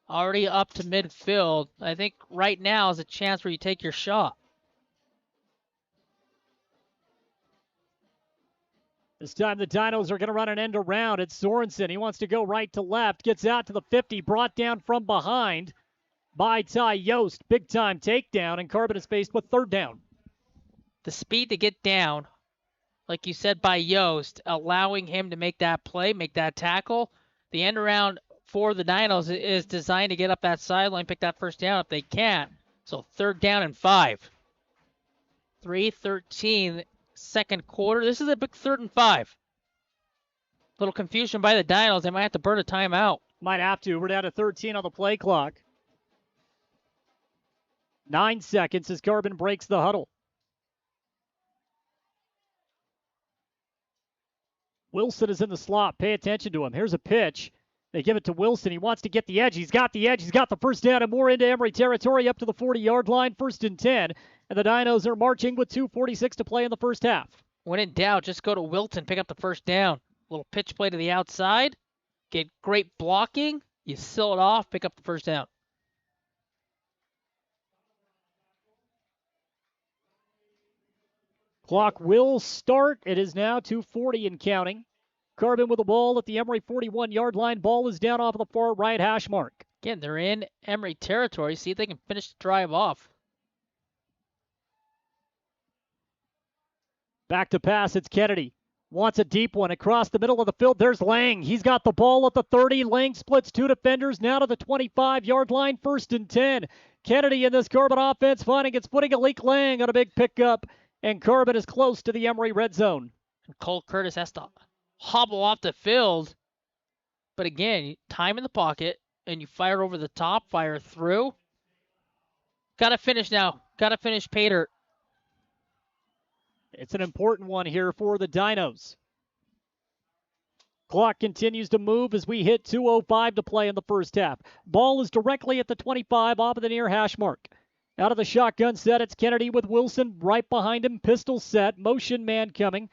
Already up to midfield. I think right now is a chance where you take your shot. This time the Dinos are going to run an end around. It's Sorensen. He wants to go right to left. Gets out to the 50. Brought down from behind by Ty Yost. Big time takedown, and Carbon is faced with 3rd down. The speed to get down, like you said, by Yost, allowing him to make that play, make that tackle. The end around for the Dinos is designed to get up that sideline, pick that first down if they can. So 3rd down and 5. 3:13 second quarter. This is a big 3rd and 5. Little confusion by the Dinos. They might have to burn a timeout. Might have to. We're down to 13 on the play clock. 9 seconds as Carbon breaks the huddle. Wilson is in the slot. Pay attention to him. Here's a pitch. They give it to Wilson. He wants to get the edge. He's got the edge. He's got the first down and more into Emery territory up to the 40-yard line. 1st and 10. And the Dinos are marching with 2:46 to play in the first half. When in doubt, just go to Wilton, pick up the first down. Little pitch play to the outside. Get great blocking. You seal it off, pick up the first down. Clock will start. It is now 2:40 and counting. Carbon with the ball at the Emery 41-yard line. Ball is down off of the far right hash mark. Again, they're in Emery territory. See if they can finish the drive off. Back to pass. It's Kennedy. Wants a deep one across the middle of the field. There's Lang. He's got the ball at the 30. Lang splits 2 defenders now to the 25-yard line. 1st and 10. Kennedy in this Carbon offense finding its footing. Alik Lang on a big pickup. And Carbon is close to the Emery red zone. And Cole Curtis has to hobble off the field. But again, time in the pocket, and you fire over the top, fire through. Got to finish now. Got to finish pay dirt. It's an important one here for the Dinos. Clock continues to move as we hit 2:05 to play in the first half. Ball is directly at the 25 off of the near hash mark. Out of the shotgun set, it's Kennedy with Wilson right behind him. Pistol set, motion man coming.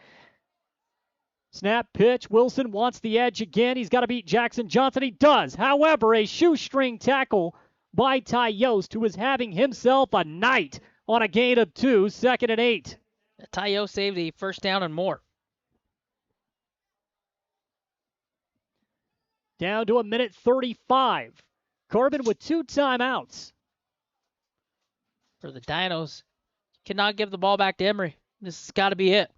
Snap pitch. Wilson wants the edge again. He's got to beat Jackson Johnson. He does. However, a shoestring tackle by Ty Yost, who is having himself a night on a gain of 2, 2nd and 8. Ty Yost saved the first down and more. Down to 1:35. Carbon with 2 timeouts. For the Dinos, cannot give the ball back to Emery. This has got to be it.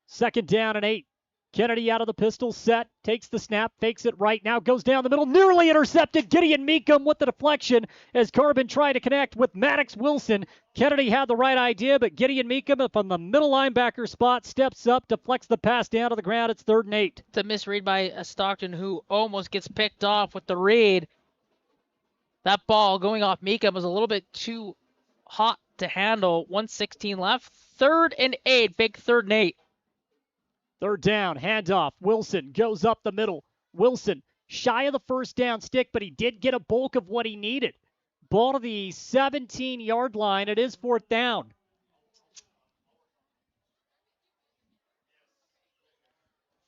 2nd down and 8. Kennedy out of the pistol set, takes the snap, fakes it right now, goes down the middle, nearly intercepted. Gideon Meekum with the deflection as Carbon tried to connect with Maddox Wilson. Kennedy had the right idea, but Gideon Meekum from the middle linebacker spot steps up, deflects the pass down to the ground. It's 3rd and 8. It's a misread by Stockton, who almost gets picked off with the read. That ball going off Meekum was a little bit too hot to handle. 1:16 left. 3rd and 8, big 3rd and 8. 3rd down, handoff. Wilson goes up the middle. Wilson shy of the first down stick, but he did get a bulk of what he needed. Ball to the 17-yard line. It is 4th down.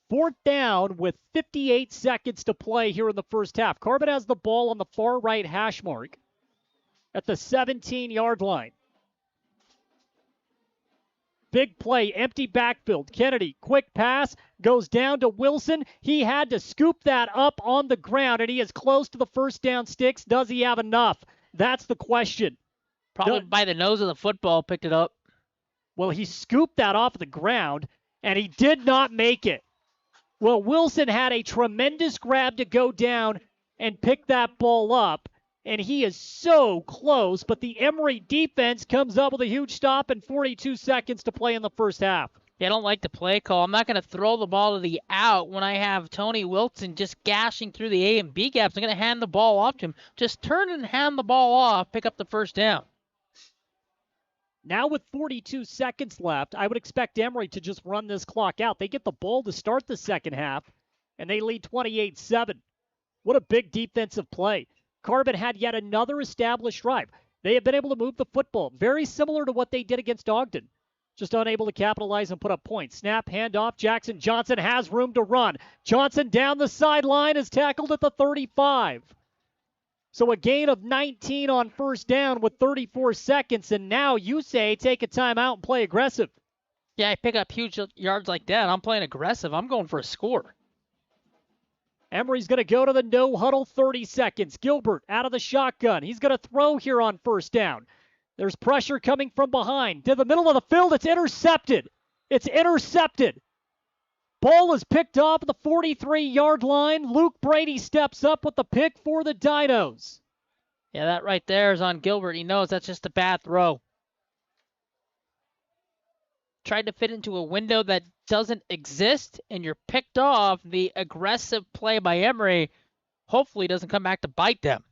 Fourth down with 58 seconds to play here in the first half. Carbon has the ball on the far right hash mark at the 17-yard line. Big play, empty backfield. Kennedy, quick pass, goes down to Wilson. He had to scoop that up on the ground, and he is close to the first down sticks. Does he have enough? That's the question. Probably by the nose of the football, picked it up. Well, he scooped that off the ground, and he did not make it. Well, Wilson had a tremendous grab to go down and pick that ball up. And he is so close, but the Emery defense comes up with a huge stop and 42 seconds to play in the first half. Yeah, I don't like the play call. I'm not going to throw the ball to the out when I have Tony Wilson just gashing through the A and B gaps. I'm going to hand the ball off to him. Just turn and hand the ball off, pick up the first down. Now with 42 seconds left, I would expect Emery to just run this clock out. They get the ball to start the second half, and they lead 28-7. What a big defensive play. Carbon had yet another established drive. They have been able to move the football, very similar to what they did against Ogden. Just unable to capitalize and put up points. Snap, handoff. Jackson Johnson has room to run. Johnson down the sideline is tackled at the 35. So a gain of 19 on first down with 34 seconds, and now you say take a timeout and play aggressive. Yeah, I pick up huge yards like that. I'm playing aggressive. I'm going for a score. Emery's going to go to the no huddle, 30 seconds. Gilbert out of the shotgun. He's going to throw here on first down. There's pressure coming from behind. To the middle of the field, it's intercepted. It's intercepted. Ball is picked off at the 43-yard line. Luke Brady steps up with the pick for the Dinos. Yeah, that right there is on Gilbert. He knows that's just a bad throw. tried to fit into a window that doesn't exist, and you're picked off. The aggressive play by Emery hopefully doesn't come back to bite them.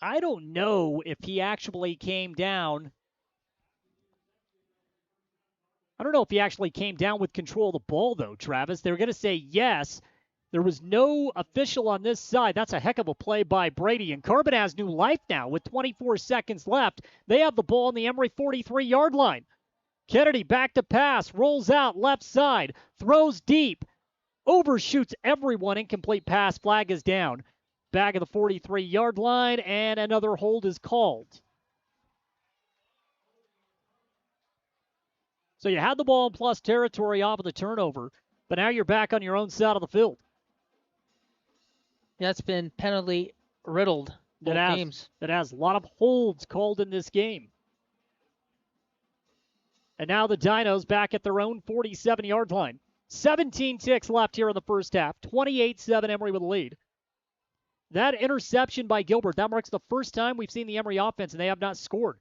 I don't know if he actually came down. I don't know if he actually came down with control of the ball, though, Travis. They're going to say yes. There was no official on this side. That's a heck of a play by Brady. And Carbon has new life now with 24 seconds left. They have the ball on the Emery 43-yard line. Kennedy back to pass, rolls out left side, throws deep, overshoots everyone. Incomplete pass, flag is down. Back of the 43-yard line, and another hold is called. So you had the ball in plus territory off of the turnover, but now you're back on your own side of the field. That's been penalty riddled. Teams. That has a lot of holds called in this game. And now the Dinos back at their own 47-yard line. 17 ticks left here in the first half. 28-7 Emery with the lead. That interception by Gilbert, that marks the first time we've seen the Emery offense, and they have not scored.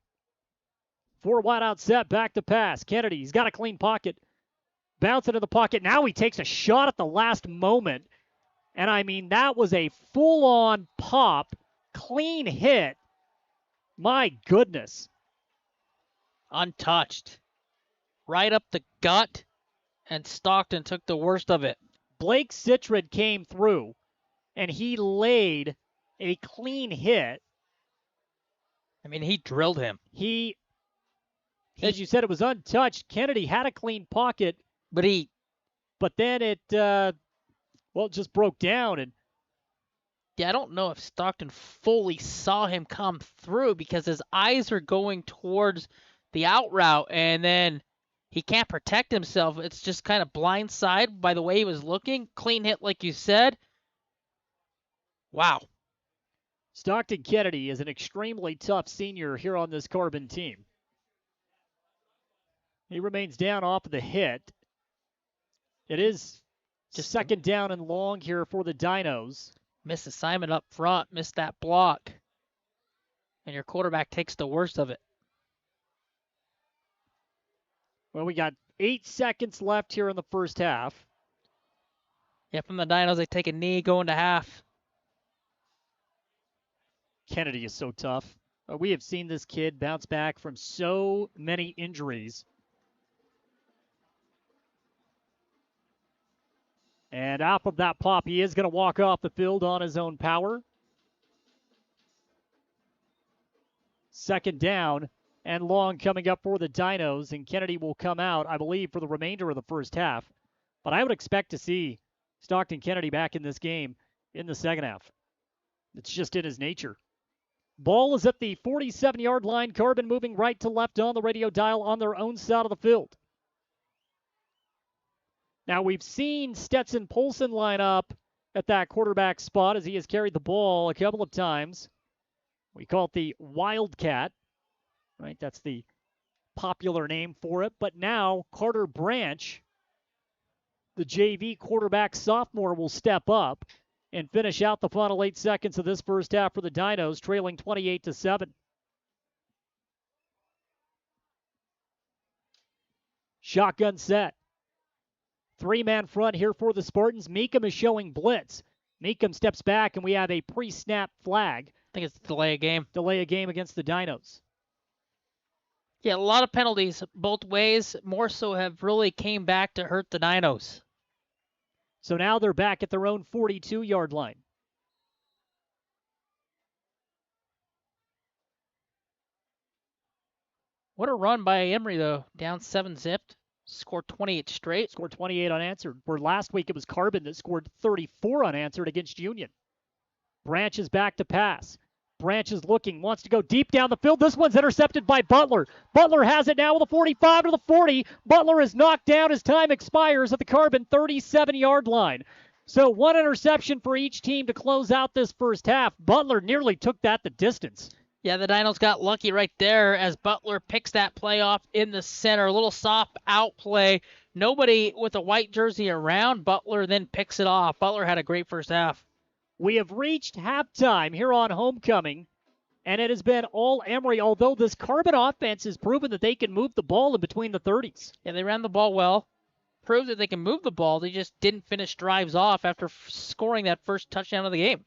4 wide out set, back to pass. Kennedy, he's got a clean pocket. Bounce into the pocket. Now he takes a shot at the last moment. And I mean, that was a full-on pop, clean hit. My goodness. Untouched. Right up the gut, and Stockton took the worst of it. Blake Citrid came through, and he laid a clean hit. I mean, he drilled him. He as you said, it was untouched. Kennedy had a clean pocket. But then it, just broke down. And yeah, I don't know if Stockton fully saw him come through because his eyes are going towards the out route, and then he can't protect himself. It's just kind of blindside by the way he was looking. Clean hit, like you said. Wow. Stockton Kennedy is an extremely tough senior here on this Carbon team. He remains down off of the hit. It is just second down and long here for the Dinos. Missed assignment up front, missed that block. And your quarterback takes the worst of it. Well, we got 8 seconds left here in the first half. Yeah, from the Dinos, they take a knee going to half. Kennedy is so tough. We have seen this kid bounce back from so many injuries. And off of that pop, he is going to walk off the field on his own power. Second down and long coming up for the Dinos, and Kennedy will come out, I believe, for the remainder of the first half. But I would expect to see Stockton Kennedy back in this game in the second half. It's just in his nature. Ball is at the 47-yard line. Carbon moving right to left on the radio dial on their own side of the field. Now, we've seen Stetson Polson line up at that quarterback spot as he has carried the ball a couple of times. We call it the Wildcat, right? That's the popular name for it. But now Carter Branch, the JV quarterback sophomore, will step up and finish out the final 8 seconds of this first half for the Dinos, trailing 28-7. Shotgun set. 3-man front here for the Spartans. Meekum is showing blitz. Meekum steps back, and we have a pre-snap flag. I think it's delay a game. Delay a game against the Dinos. Yeah, a lot of penalties both ways. More so have really came back to hurt the Dinos. So now they're back at their own 42-yard line. What a run by Emery, though. Down 7-zipped. Scored 28 straight. Scored 28 unanswered. Where last week it was Carbon that scored 34 unanswered against Union. Branch is back to pass. Branch is looking, wants to go deep down the field. This one's intercepted by Butler. Butler has it now with a 45 to the 40. Butler is knocked down as time expires at the Carbon 37-yard line. So one interception for each team to close out this first half. Butler nearly took that the distance. Yeah, the Dinos got lucky right there as Butler picks that play off in the center. A little soft out play. Nobody with a white jersey around. Butler then picks it off. Butler had a great first half. We have reached halftime here on Homecoming. and it has been all Emery, although this Carbon offense has proven that they can move the ball in between the 30s. Yeah, they ran the ball well, proved that they can move the ball. They just didn't finish drives off after scoring that first touchdown of the game.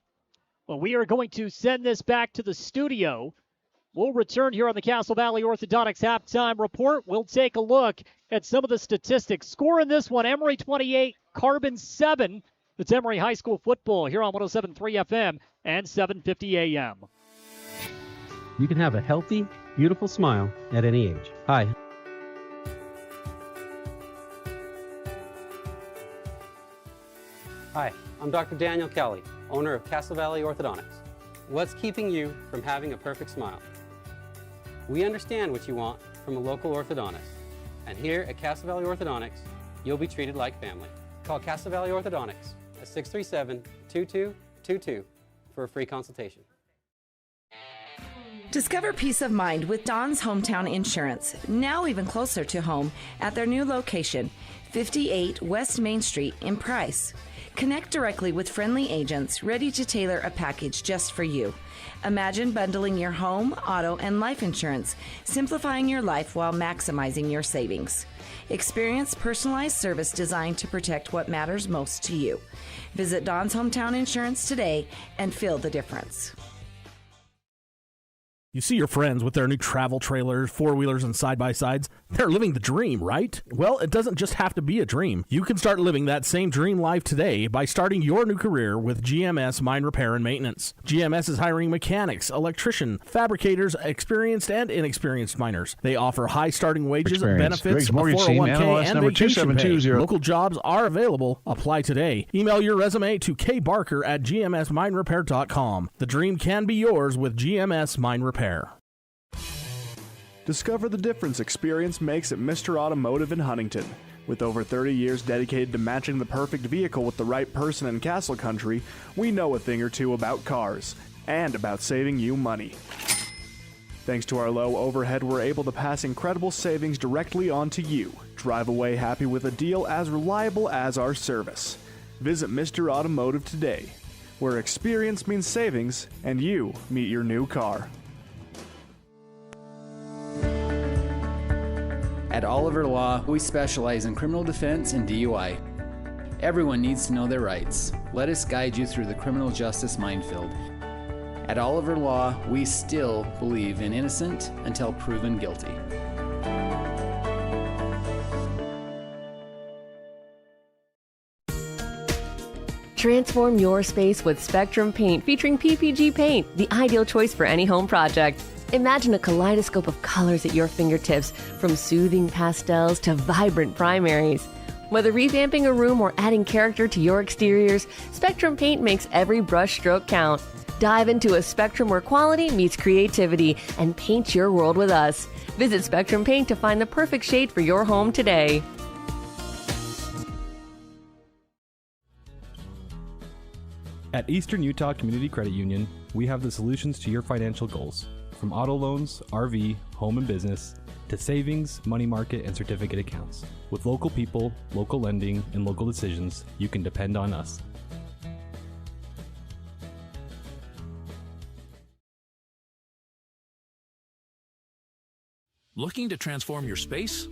Well, we are going to send this back to the studio. We'll return here on the Castle Valley Orthodontics Halftime Report. We'll take a look at some of the statistics. Score in this one, Emery 28, Carbon 7. It's Emery High School football here on 107.3 FM and 750 AM. You can have a healthy, beautiful smile at any age. Hi. Hi, I'm Dr. Daniel Kelly, owner of Castle Valley Orthodontics. What's keeping you from having a perfect smile? We understand what you want from a local orthodontist. And here at Castle Valley Orthodontics, you'll be treated like family. Call Castle Valley Orthodontics at 637-2222 for a free consultation. Discover peace of mind with Don's Hometown Insurance, now even closer to home at their new location, 58 West Main Street in Price. Connect directly with friendly agents ready to tailor a package just for you. Imagine bundling your home, auto, and life insurance, simplifying your life while maximizing your savings. Experience personalized service designed to protect what matters most to you. Visit Don's Hometown Insurance today and feel the difference. You see your friends with their new travel trailers, four-wheelers, and side-by-sides. They're living the dream, right? Well, it doesn't just have to be a dream. You can start living that same dream life today by starting your new career with GMS Mine Repair and Maintenance. GMS is hiring mechanics, electricians, fabricators, experienced and inexperienced miners. They offer high starting wages, benefits, a 401k, and vacation pay. Local jobs are available. Apply today. Email your resume to kbarker@gmsminerepair.com. The dream can be yours with GMS Mine Repair. Discover the difference experience makes at Mr. Automotive in Huntington. With over 30 years dedicated to matching the perfect vehicle with the right person in Castle Country, we know a thing or two about cars and about saving you money. Thanks to our low overhead, we're able to pass incredible savings directly on to you. Drive away happy with a deal as reliable as our service. Visit Mr. Automotive today, where experience means savings and you meet your new car. At Oliver Law, we specialize in criminal defense and DUI. Everyone needs to know their rights. Let us guide you through the criminal justice minefield. At Oliver Law, we still believe in innocent until proven guilty. Transform your space with Spectrum Paint featuring PPG paint, the ideal choice for any home project. Imagine a kaleidoscope of colors at your fingertips, from soothing pastels to vibrant primaries. Whether revamping a room or adding character to your exteriors, Spectrum Paint makes every brush stroke count. Dive into a spectrum where quality meets creativity and paint your world with us. Visit Spectrum Paint to find the perfect shade for your home today. At Eastern Utah Community Credit Union, we have the solutions to your financial goals. From auto loans, RV, home and business, to savings, money market, and certificate accounts. With local people, local lending, and local decisions, you can depend on us. Looking to transform your space?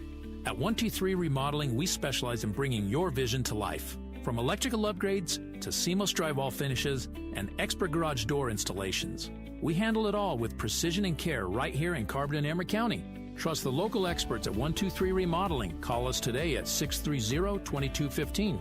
At 123 Remodeling, we specialize in bringing your vision to life. From electrical upgrades to seamless drywall finishes and expert garage door installations. We handle it all with precision and care right here in Carbon and Emery County. Trust the local experts at 123 Remodeling. Call us today at 630-2215.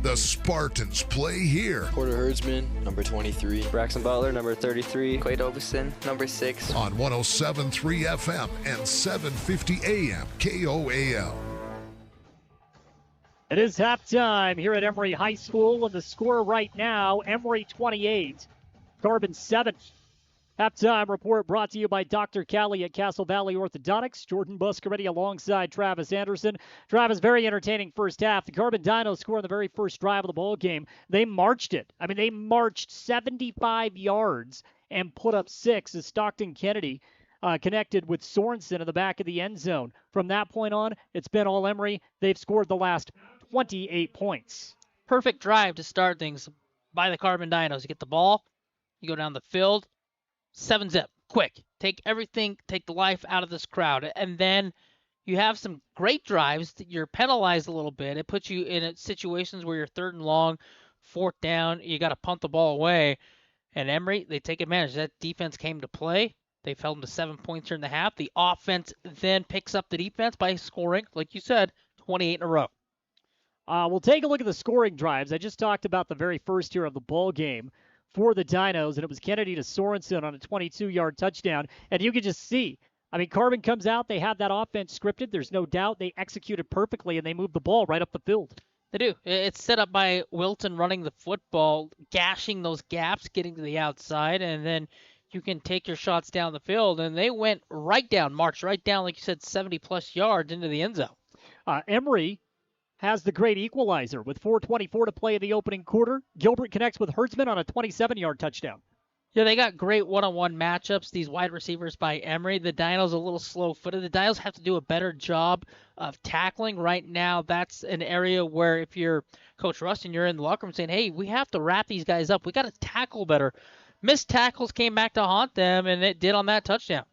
The Spartans play here. Porter Herdsman, number 23. Braxton Butler, number 33. Quade Oveson, number 6. On 107.3 FM and 750 AM KOAL. It is halftime here at Emery High School, and the score right now, Emery 28, Carbon 7. Halftime report brought to you by Dr. Callie at Castle Valley Orthodontics. Jordan Buscaretti alongside Travis Anderson. Travis, very entertaining first half. The Carbon Dinos scored on the very first drive of the ball game. They marched it. I mean, they marched 75 yards and put up 6 as Stockton Kennedy connected with Sorensen in the back of the end zone. From that point on, it's been all Emery. They've scored the last 28 points. Perfect drive to start things by the Carbon Dinos. You get the ball, you go down the field, 7-zip, quick. Take everything, take the life out of this crowd. And then you have some great drives. You're penalized a little bit. It puts you in situations where you're 3rd and long, 4th down, you got to punt the ball away. And Emery, they take advantage. That defense came to play. They held them to 7 points during the half. The offense then picks up the defense by scoring, like you said, 28 in a row. We'll take a look at the scoring drives. I just talked about the very first here of the ball game for the Dinos, and it was Kennedy to Sorensen on a 22-yard touchdown. And you can just see, I mean, Carbon comes out. They have that offense scripted. There's no doubt they executed perfectly, and they moved the ball right up the field. They do. It's set up by Wilton running the football, gashing those gaps, getting to the outside, and then you can take your shots down the field. And they went right down, marched right down, like you said, 70-plus yards into the end zone. Emery has the great equalizer with 4:24 to play in the opening quarter. Gilbert connects with Hertzman on a 27-yard touchdown. Yeah, they got great one-on-one matchups, these wide receivers by Emery. The Dinos a little slow-footed. The Dinos have to do a better job of tackling. Right now, that's an area where if you're Coach Rustin, you're in the locker room saying, hey, we have to wrap these guys up. We got to tackle better. Missed tackles came back to haunt them, and it did on that touchdown.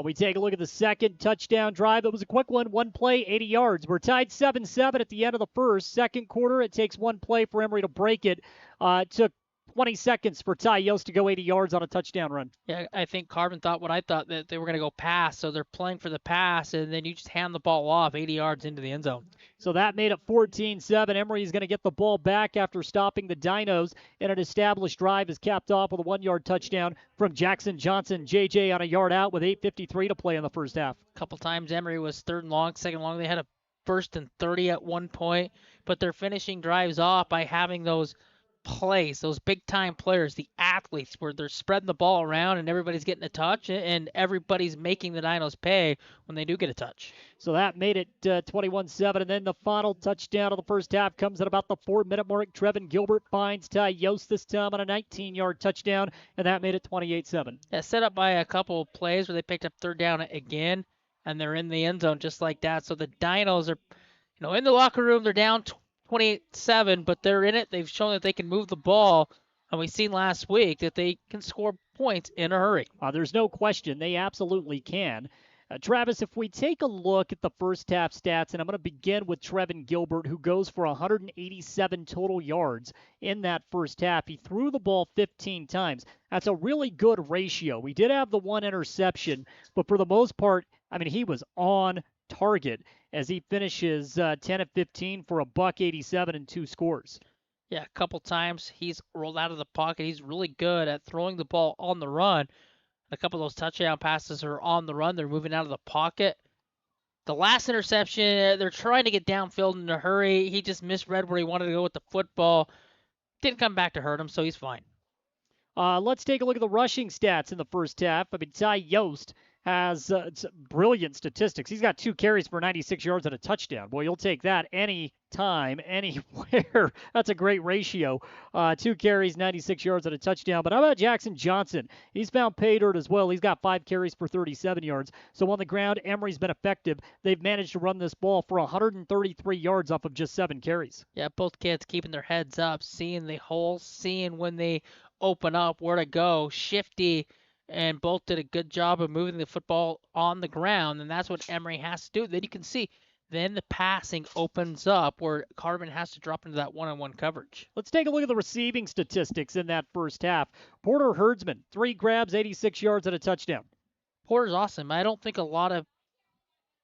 We take a look at the second touchdown drive. It was a quick one play, 80 yards. We're tied 7-7 at the end of the first. Second quarter, it takes one play for Emery to break it. It took 20 seconds for Ty Yost to go 80 yards on a touchdown run. Yeah, I think Carbon thought what I thought, that they were going to go pass, so they're playing for the pass, and then you just hand the ball off 80 yards into the end zone. So that made it 14-7. Emery is going to get the ball back after stopping the Dinos, and an established drive is capped off with a 1-yard touchdown from Jackson Johnson. JJ on a yard out with 8:53 to play in the first half. A couple times Emery was 3rd and long, 2nd long. They had a 1st and 30 at one point, but they're finishing drives off by having those plays, those big-time players, the athletes, where they're spreading the ball around and everybody's getting a touch, and everybody's making the Dinos pay when they do get a touch. So that made it 21-7, and then the final touchdown of the first half comes at about the 4-minute mark. Trevin Gilbert finds Ty Yost this time on a 19-yard touchdown, and that made it 28-7. Yeah, set up by a couple of plays where they picked up 3rd down again, and they're in the end zone just like that. So the Dinos are, in the locker room, they're down 28-7, but they're in it. They've shown that they can move the ball, and we've seen last week that they can score points in a hurry. There's no question. They absolutely can. Travis, if we take a look at the first half stats, and I'm going to begin with Trevin Gilbert, who goes for 187 total yards in that first half. He threw the ball 15 times. That's a really good ratio. We did have the one interception, but for the most part, he was on target as he finishes 10 of 15 for $187 and 2 scores. Yeah, a couple times he's rolled out of the pocket. He's really good at throwing the ball on the run. A couple of those touchdown passes are on the run. They're moving out of the pocket. The last interception, they're trying to get downfield in a hurry. He just misread where he wanted to go with the football. Didn't come back to hurt him, so he's fine. Let's take a look at the rushing stats in the first half. Ty Yost has brilliant statistics. He's got 2 carries for 96 yards and a touchdown. Boy, you'll take that any time, anywhere. That's a great ratio. 2 carries, 96 yards and a touchdown. But how about Jackson Johnson? He's found pay dirt as well. He's got 5 carries for 37 yards. So on the ground, Emery's been effective. They've managed to run this ball for 133 yards off of just 7 carries. Yeah, both kids keeping their heads up, seeing the holes, seeing when they open up, where to go, shifty, and both did a good job of moving the football on the ground, and that's what Emery has to do. Then you can see, then the passing opens up where Carbon has to drop into that one-on-one coverage. Let's take a look at the receiving statistics in that first half. Porter Hertzman, 3 grabs, 86 yards and a touchdown. Porter's awesome. I don't think a lot of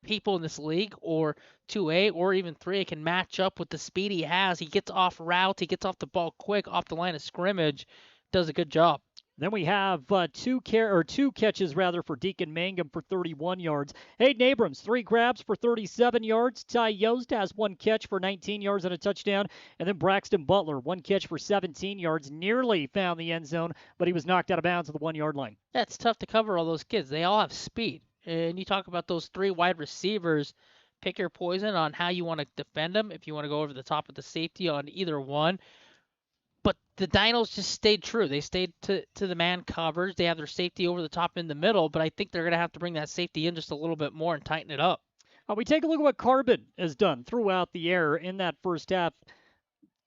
people in this league, or 2A or even 3A, can match up with the speed he has. He gets off routes, he gets off the ball quick, off the line of scrimmage, does a good job. Then we have 2 catches for Deacon Mangum for 31 yards. Hayden Abrams, 3 grabs for 37 yards. Ty Yost has 1 catch for 19 yards and a touchdown. And then Braxton Butler, 1 catch for 17 yards. Nearly found the end zone, but he was knocked out of bounds at the 1-yard line. Yeah, it's tough to cover all those kids. They all have speed. And you talk about those 3 wide receivers. Pick your poison on how you want to defend them. If you want to go over the top of the safety on either one. But the Dinos just stayed true. They stayed to the man coverage. They have their safety over the top in the middle, but I think they're going to have to bring that safety in just a little bit more and tighten it up. We take a look at what Carbon has done throughout the air in that first half.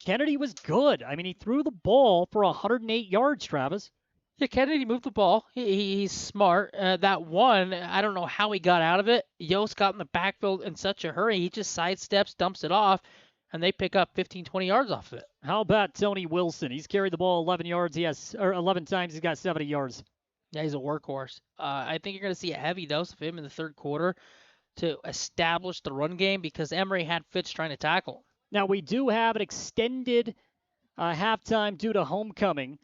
Kennedy was good. I mean, he threw the ball for 108 yards, Travis. Yeah, Kennedy moved the ball. He's smart. That one, I don't know how he got out of it. Yost got in the backfield in such a hurry. He just sidesteps, dumps it off, and they pick up 15, 20 yards off of it. How about Tony Wilson? He's carried the ball 11 times. He's got 70 yards. Yeah, he's a workhorse. I think you're going to see a heavy dose of him in the third quarter to establish the run game because Emery had Fitz trying to tackle him. Now, we do have an extended halftime due to homecoming,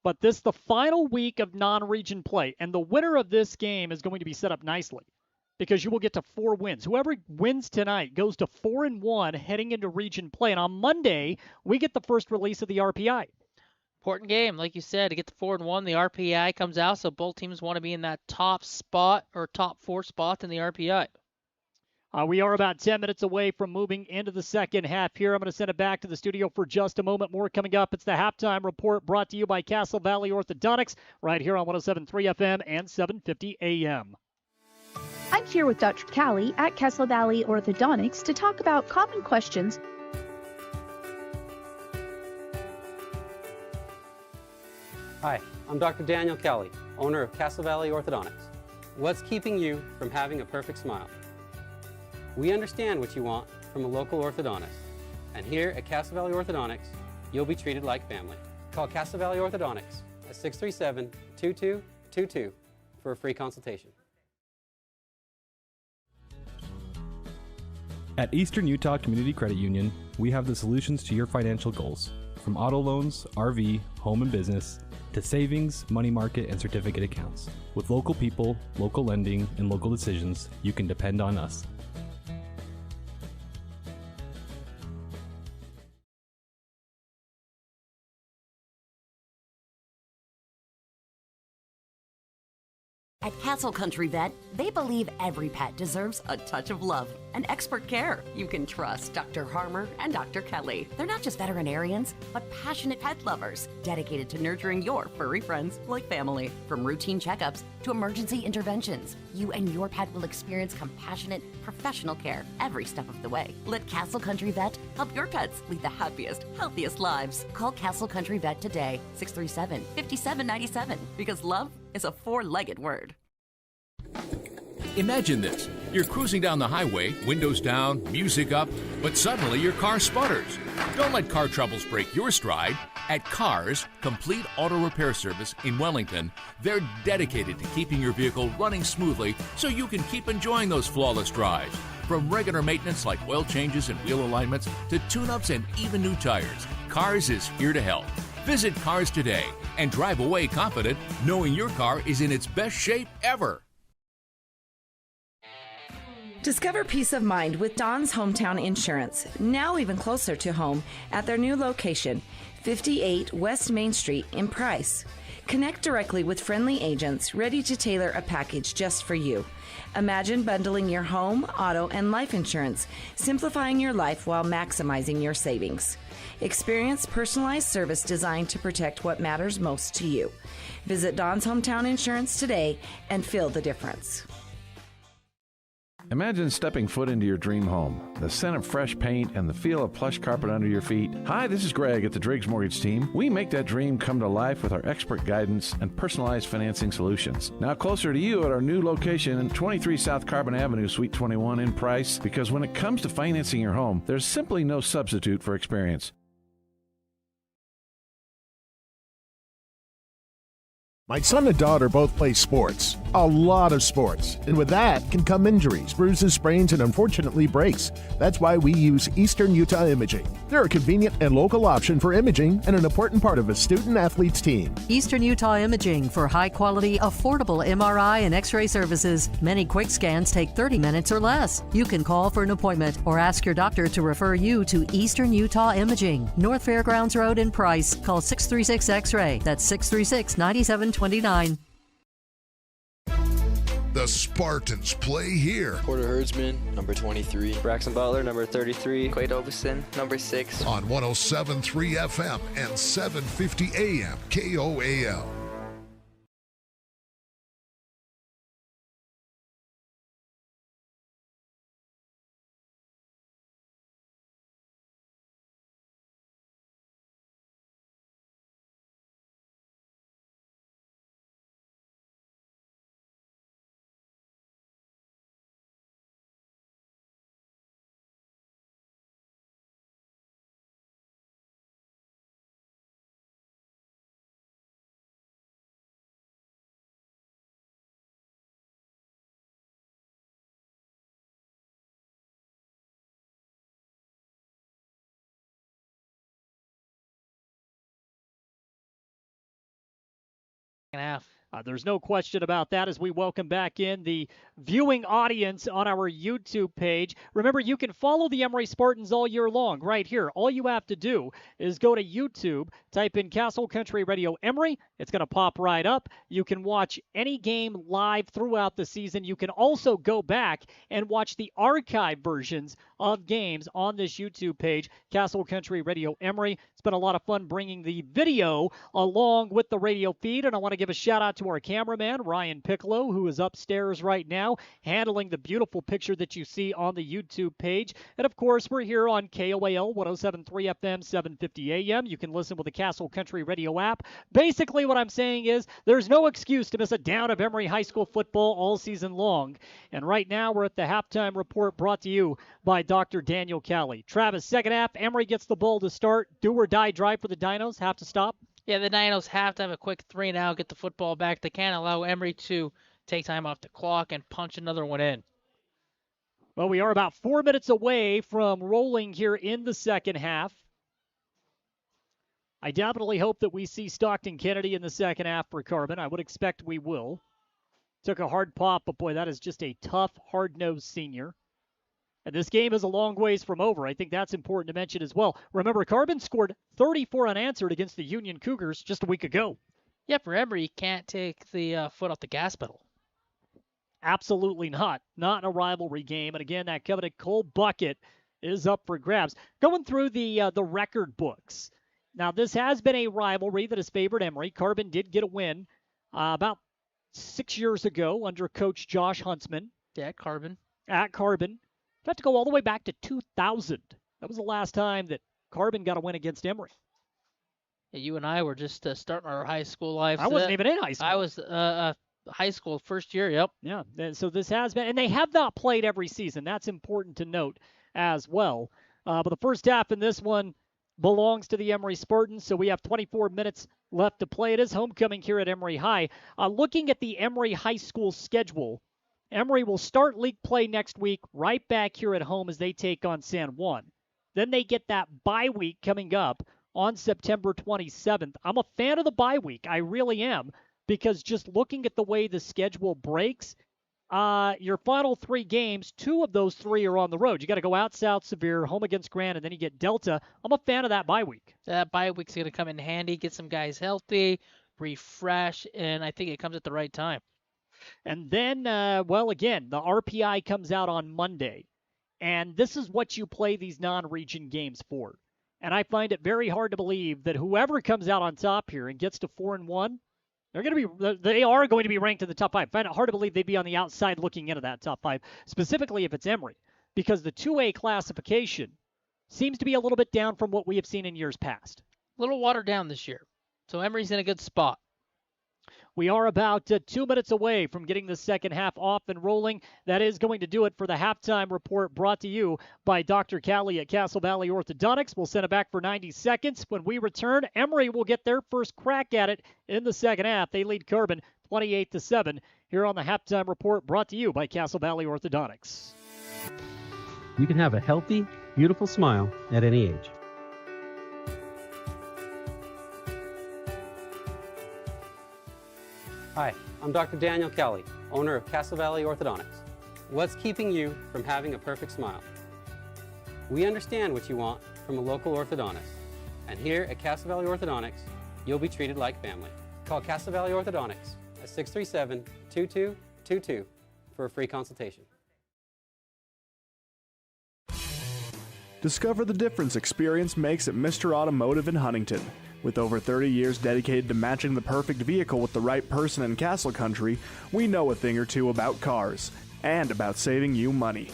but this is the final week of non-region play, and the winner of this game is going to be set up nicely because you will get to 4 wins. Whoever wins tonight goes to 4-1 heading into region play, and on Monday, we get the first release of the RPI. Important game, like you said, to get to 4-1. The RPI comes out, so both teams want to be in that top spot or top 4 spot in the RPI. We are about 10 minutes away from moving into the second half here. I'm going to send it back to the studio for just a moment. More coming up. It's the halftime report brought to you by Castle Valley Orthodontics right here on 107.3 FM and 750 AM. I'm here with Dr. Callie at Castle Valley Orthodontics to talk about common questions. Hi, I'm Dr. Daniel Kelly, owner of Castle Valley Orthodontics. What's keeping you from having a perfect smile? We understand what you want from a local orthodontist. And here at Castle Valley Orthodontics, you'll be treated like family. Call Castle Valley Orthodontics at 637-2222 for a free consultation. At Eastern Utah Community Credit Union, we have the solutions to your financial goals. From auto loans, RV, home and business, to savings, money market, and certificate accounts. With local people, local lending, and local decisions, you can depend on us. At Castle Country Vet, they believe every pet deserves a touch of love and expert care. You can trust Dr. Harmer and Dr. Kelly. They're not just veterinarians, but passionate pet lovers, dedicated to nurturing your furry friends like family. From routine checkups to emergency interventions, you and your pet will experience compassionate, professional care every step of the way. Let Castle Country Vet help your pets lead the happiest, healthiest lives. Call Castle Country Vet today, 637-5797, because love is a 4-legged word. Imagine this. You're cruising down the highway, windows down, music up, but suddenly your car sputters. Don't let car troubles break your stride. At Cars, Complete Auto Repair Service in Wellington, they're dedicated to keeping your vehicle running smoothly so you can keep enjoying those flawless drives. From regular maintenance like oil changes and wheel alignments to tune-ups and even new tires, Cars is here to help. Visit Cars today and drive away confident knowing your car is in its best shape ever. Discover peace of mind with Don's Hometown Insurance, now even closer to home at their new location, 58 West Main Street in Price. Connect directly with friendly agents ready to tailor a package just for you. Imagine bundling your home, auto, and life insurance, simplifying your life while maximizing your savings. Experience personalized service designed to protect what matters most to you. Visit Don's Hometown Insurance today and feel the difference. Imagine stepping foot into your dream home, the scent of fresh paint and the feel of plush carpet under your feet. Hi, this is Greg at the Driggs Mortgage Team. We make that dream come to life with our expert guidance and personalized financing solutions. Now closer to you at our new location in 23 South Carbon Avenue, Suite 21 in Price, because when it comes to financing your home, there's simply no substitute for experience. My son and daughter both play sports, a lot of sports, and with that can come injuries, bruises, sprains, and unfortunately breaks. That's why we use Eastern Utah Imaging. They're a convenient and local option for imaging and an important part of a student-athlete's team. Eastern Utah Imaging for high-quality, affordable MRI and X-ray services. Many quick scans take 30 minutes or less. You can call for an appointment or ask your doctor to refer you to Eastern Utah Imaging, North Fairgrounds Road in Price. Call 636 X-ray. That's 636-9729. The Spartans play here. Porter Herdsman, number 23. Braxton Butler, number 33. Quade Obeson, number 6. On 107.3 FM and 750 AM KOAL. second half. There's no question about that as we welcome back in the viewing audience on our YouTube page. Remember, you can follow the Emery Spartans all year long right here. All you have to do is go to YouTube, type in Castle Country Radio Emery. It's going to pop right up. You can watch any game live throughout the season. You can also go back and watch the archive versions of games on this YouTube page, Castle Country Radio Emery. It's been a lot of fun bringing the video along with the radio feed, and I want to give a shout out to our cameraman, Ryan Piccolo, who is upstairs right now, handling the beautiful picture that you see on the YouTube page. And, of course, we're here on KOAL 107.3 FM, 750 AM. You can listen with the Castle Country Radio app. Basically, what I'm saying is there's no excuse to miss a down of Emery High School football all season long. And right now, we're at the halftime report brought to you by Dr. Daniel Cali. Travis, second half, Emery gets the ball to start. Do or die drive for the Dinos. Have to stop. Yeah, the Dinos have to have a quick 3 and out, get the football back. They can't allow Emery to take time off the clock and punch another one in. Well, we are about 4 minutes away from rolling here in the second half. I definitely hope that we see Stockton Kennedy in the second half for Carbon. I would expect we will. Took a hard pop, but boy, that is just a tough, hard-nosed senior. And this game is a long ways from over. I think that's important to mention as well. Remember, Carbon scored 34 unanswered against the Union Cougars just a week ago. Yeah, for Emery, you can't take the foot off the gas pedal. Absolutely not. Not in a rivalry game. And again, that coveted Cole bucket is up for grabs. Going through the record books. Now, this has been a rivalry that has favored Emery. Carbon did get a win about 6 years ago under Coach Josh Huntsman. Yeah, Carbon. At Carbon. You have to go all the way back to 2000. That was the last time that Carbon got a win against Emery. Yeah, you and I were just starting our high school lives. I wasn't even in high school. I was high school first year, yep. Yeah, so this has been, and they have not played every season. That's important to note as well. But the first half in this one belongs to the Emery Spartans, so we have 24 minutes left to play. It is homecoming here at Emery High. Looking at the Emery High School schedule, Emery will start league play next week right back here at home as they take on San Juan. Then they get that bye week coming up on September 27th. I'm a fan of the bye week. I really am, because just looking at the way the schedule breaks, your final 3 games, 2 of those 3 are on the road. You got to go out South Severe, home against Grand, and then you get Delta. I'm a fan of that bye week. That bye week's going to come in handy, get some guys healthy, refresh, and I think it comes at the right time. And then, again, the RPI comes out on Monday. And this is what you play these non-region games for. And I find it very hard to believe that whoever comes out on top here and gets to 4-1, they are going to be ranked in the top 5. I find it hard to believe they'd be on the outside looking into that top 5, specifically if it's Emery, because the 2A classification seems to be a little bit down from what we have seen in years past. A little watered down this year. So Emery's in a good spot. We are about 2 minutes away from getting the second half off and rolling. That is going to do it for the halftime report brought to you by Dr. Cali at Castle Valley Orthodontics. We'll send it back for 90 seconds. When we return, Emery will get their first crack at it in the second half. They lead Carbon 28-7 here on the halftime report brought to you by Castle Valley Orthodontics. You can have a healthy, beautiful smile at any age. Hi, I'm Dr. Daniel Cali, owner of Castle Valley Orthodontics. What's keeping you from having a perfect smile? We understand what you want from a local orthodontist. And here at Castle Valley Orthodontics, you'll be treated like family. Call Castle Valley Orthodontics at 637-2222 for a free consultation. Discover the difference experience makes at Mr. Automotive in Huntington. With over 30 years dedicated to matching the perfect vehicle with the right person in Castle Country, we know a thing or two about cars and about saving you money.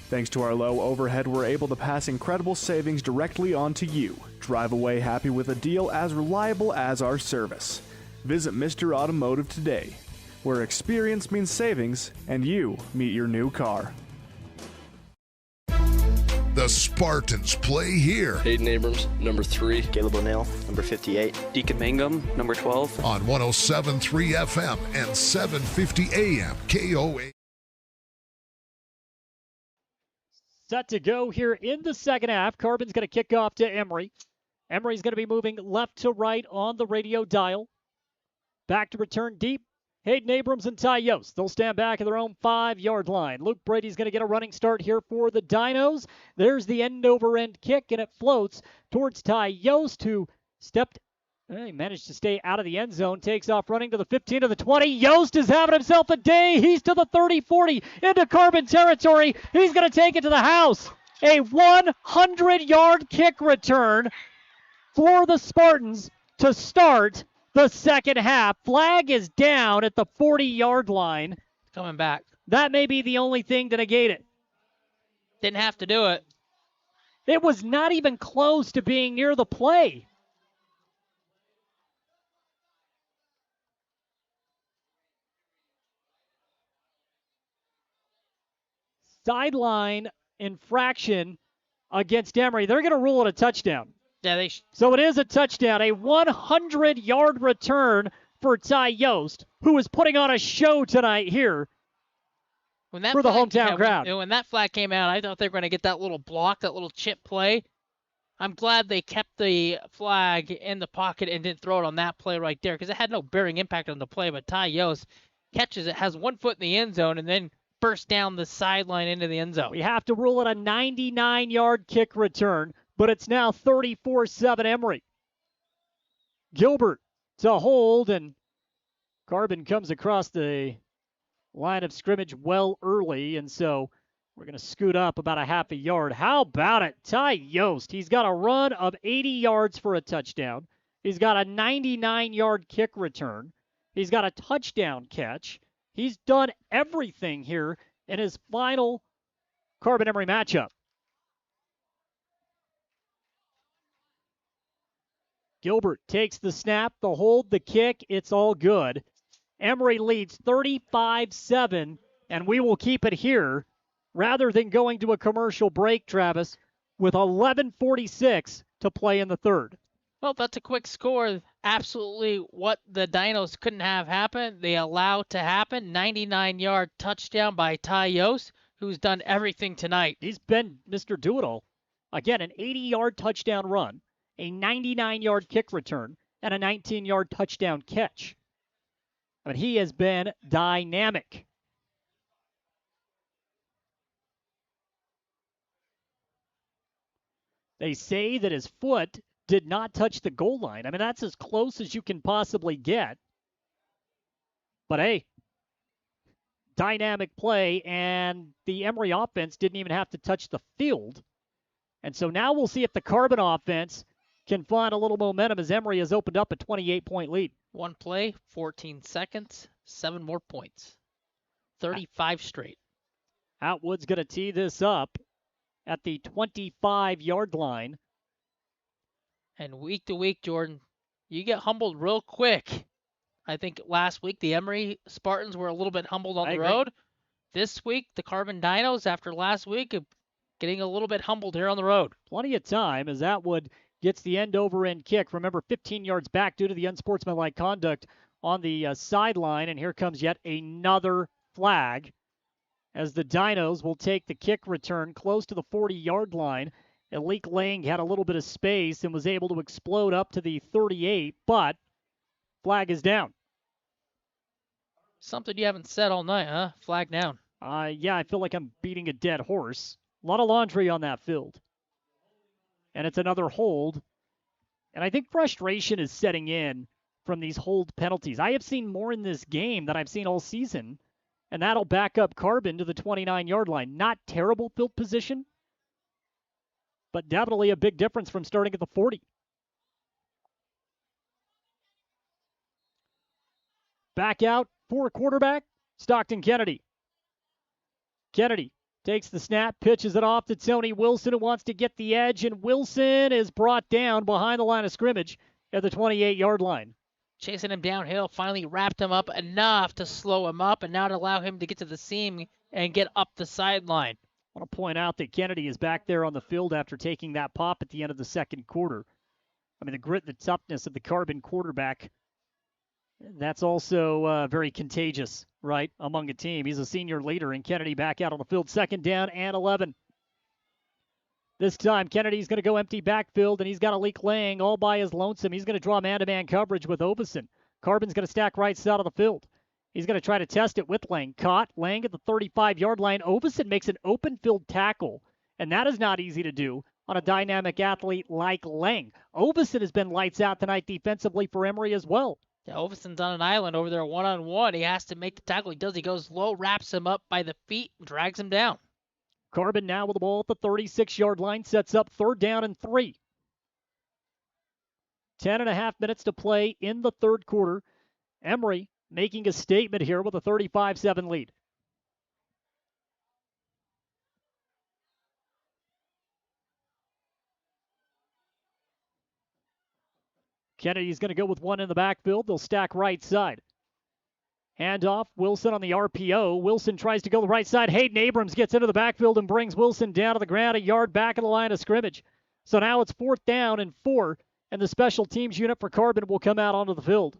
Thanks to our low overhead, we're able to pass incredible savings directly on to you. Drive away happy with a deal as reliable as our service. Visit Mr. Automotive today, where experience means savings and you meet your new car. The Spartans play here. Hayden Abrams, number 3. Caleb O'Neill, number 58. Deacon Mangum, number 12. On 107.3 FM and 750 AM KOA. Set to go here in the second half. Carbon's going to kick off to Emery. Emery's going to be moving left to right on the radio dial. Back to return deep. Hayden Abrams and Ty Yost. They'll stand back at their own 5-yard line. Luke Brady's going to get a running start here for the Dinos. There's the end-over-end kick, and it floats towards Ty Yost, who stepped. He managed to stay out of the end zone. Takes off running to the 15 to the 20. Yost is having himself a day. He's to the 30-40 into Carbon territory. He's going to take it to the house. A 100-yard kick return for the Spartans to start the second half. Flag is down at the 40-yard line. Coming back. That may be the only thing to negate it. Didn't have to do it. It was not even close to being near the play. Sideline infraction against Emery. They're going to rule it a touchdown. Yeah, So it is a touchdown, a 100-yard return for Ty Yost, who is putting on a show tonight here for the hometown crowd. When that flag came out, I thought they were going to get that little block, that little chip play. I'm glad they kept the flag in the pocket and didn't throw it on that play right there because it had no bearing impact on the play. But Ty Yost catches it, has 1 foot in the end zone, and then bursts down the sideline into the end zone. We have to rule it a 99-yard kick return, but it's now 34-7 Emery. Gilbert to hold, and Carbon comes across the line of scrimmage well early, and so we're going to scoot up about a half a yard. How about it? Ty Yost, he's got a run of 80 yards for a touchdown. He's got a 99-yard kick return. He's got a touchdown catch. He's done everything here in his final Carbon-Emery matchup. Gilbert takes the snap, the hold, the kick. It's all good. Emery leads 35-7, and we will keep it here rather than going to a commercial break, Travis, with 11:46 to play in the third. Well, that's a quick score. Absolutely what the Dinos couldn't have happen, they allowed to happen. 99-yard touchdown by Ty Yost, who's done everything tonight. He's been Mr. Do-It-All. Again, an 80-yard touchdown run, a 99-yard kick return, and a 19-yard touchdown catch. I mean, he has been dynamic. They say that his foot did not touch the goal line. I mean, that's as close as you can possibly get. But hey, dynamic play, and the Emery offense didn't even have to touch the field. And so now we'll see if the Carbon offense can find a little momentum as Emery has opened up a 28-point lead. One play, 14 seconds, 7 more points. 35 straight. Atwood's going to tee this up at the 25-yard line. And week to week, Jordan, you get humbled real quick. I think last week the Emery Spartans were a little bit humbled on the road. This week, the Carbon Dinos, after last week, getting a little bit humbled here on the road. Plenty of time as Atwood gets the end-over-end kick. Remember, 15 yards back due to the unsportsmanlike conduct on the sideline. And here comes yet another flag as the Dinos will take the kick return close to the 40-yard line. Alik Lang had a little bit of space and was able to explode up to the 38, but flag is down. Something you haven't said all night, huh? Flag down. Yeah, I feel like I'm beating a dead horse. A lot of laundry on that field. And it's another hold. And I think frustration is setting in from these hold penalties. I have seen more in this game than I've seen all season, and that'll back up Carbon to the 29-yard line. Not terrible field position, but definitely a big difference from starting at the 40. Back out for quarterback, Stockton Kennedy. Kennedy takes the snap, pitches it off to Tony Wilson, who wants to get the edge, and Wilson is brought down behind the line of scrimmage at the 28-yard line. Chasing him downhill, finally wrapped him up enough to slow him up and now to allow him to get to the seam and get up the sideline. I want to point out that Kennedy is back there on the field after taking that pop at the end of the second quarter. I mean, the grit and the toughness of the Carbon quarterback, that's also very contagious, right, among a team. He's a senior leader, and Kennedy back out on the field. Second down and 11. This time, Kennedy's going to go empty backfield, and he's got Alik Lang all by his lonesome. He's going to draw man-to-man coverage with Oveson. Carbon's going to stack right side of the field. He's going to try to test it with Lang. Caught. Lang at the 35-yard line. Ovison makes an open field tackle, and that is not easy to do on a dynamic athlete like Lang. Ovison has been lights out tonight defensively for Emery as well. Yeah, Oveson's on an island over there one-on-one. He has to make the tackle. He does. He goes low, wraps him up by the feet, drags him down. Carbon now with the ball at the 36-yard line, sets up 3rd down and 3. 10.5 minutes to play in the third quarter. Emery making a statement here with a 35-7 lead. Kennedy's going to go with one in the backfield. They'll stack right side. Handoff, Wilson on the RPO. Wilson tries to go the right side. Hayden Abrams gets into the backfield and brings Wilson down to the ground, a yard back of the line of scrimmage. So now it's 4th down and 4, and the special teams unit for Carbon will come out onto the field.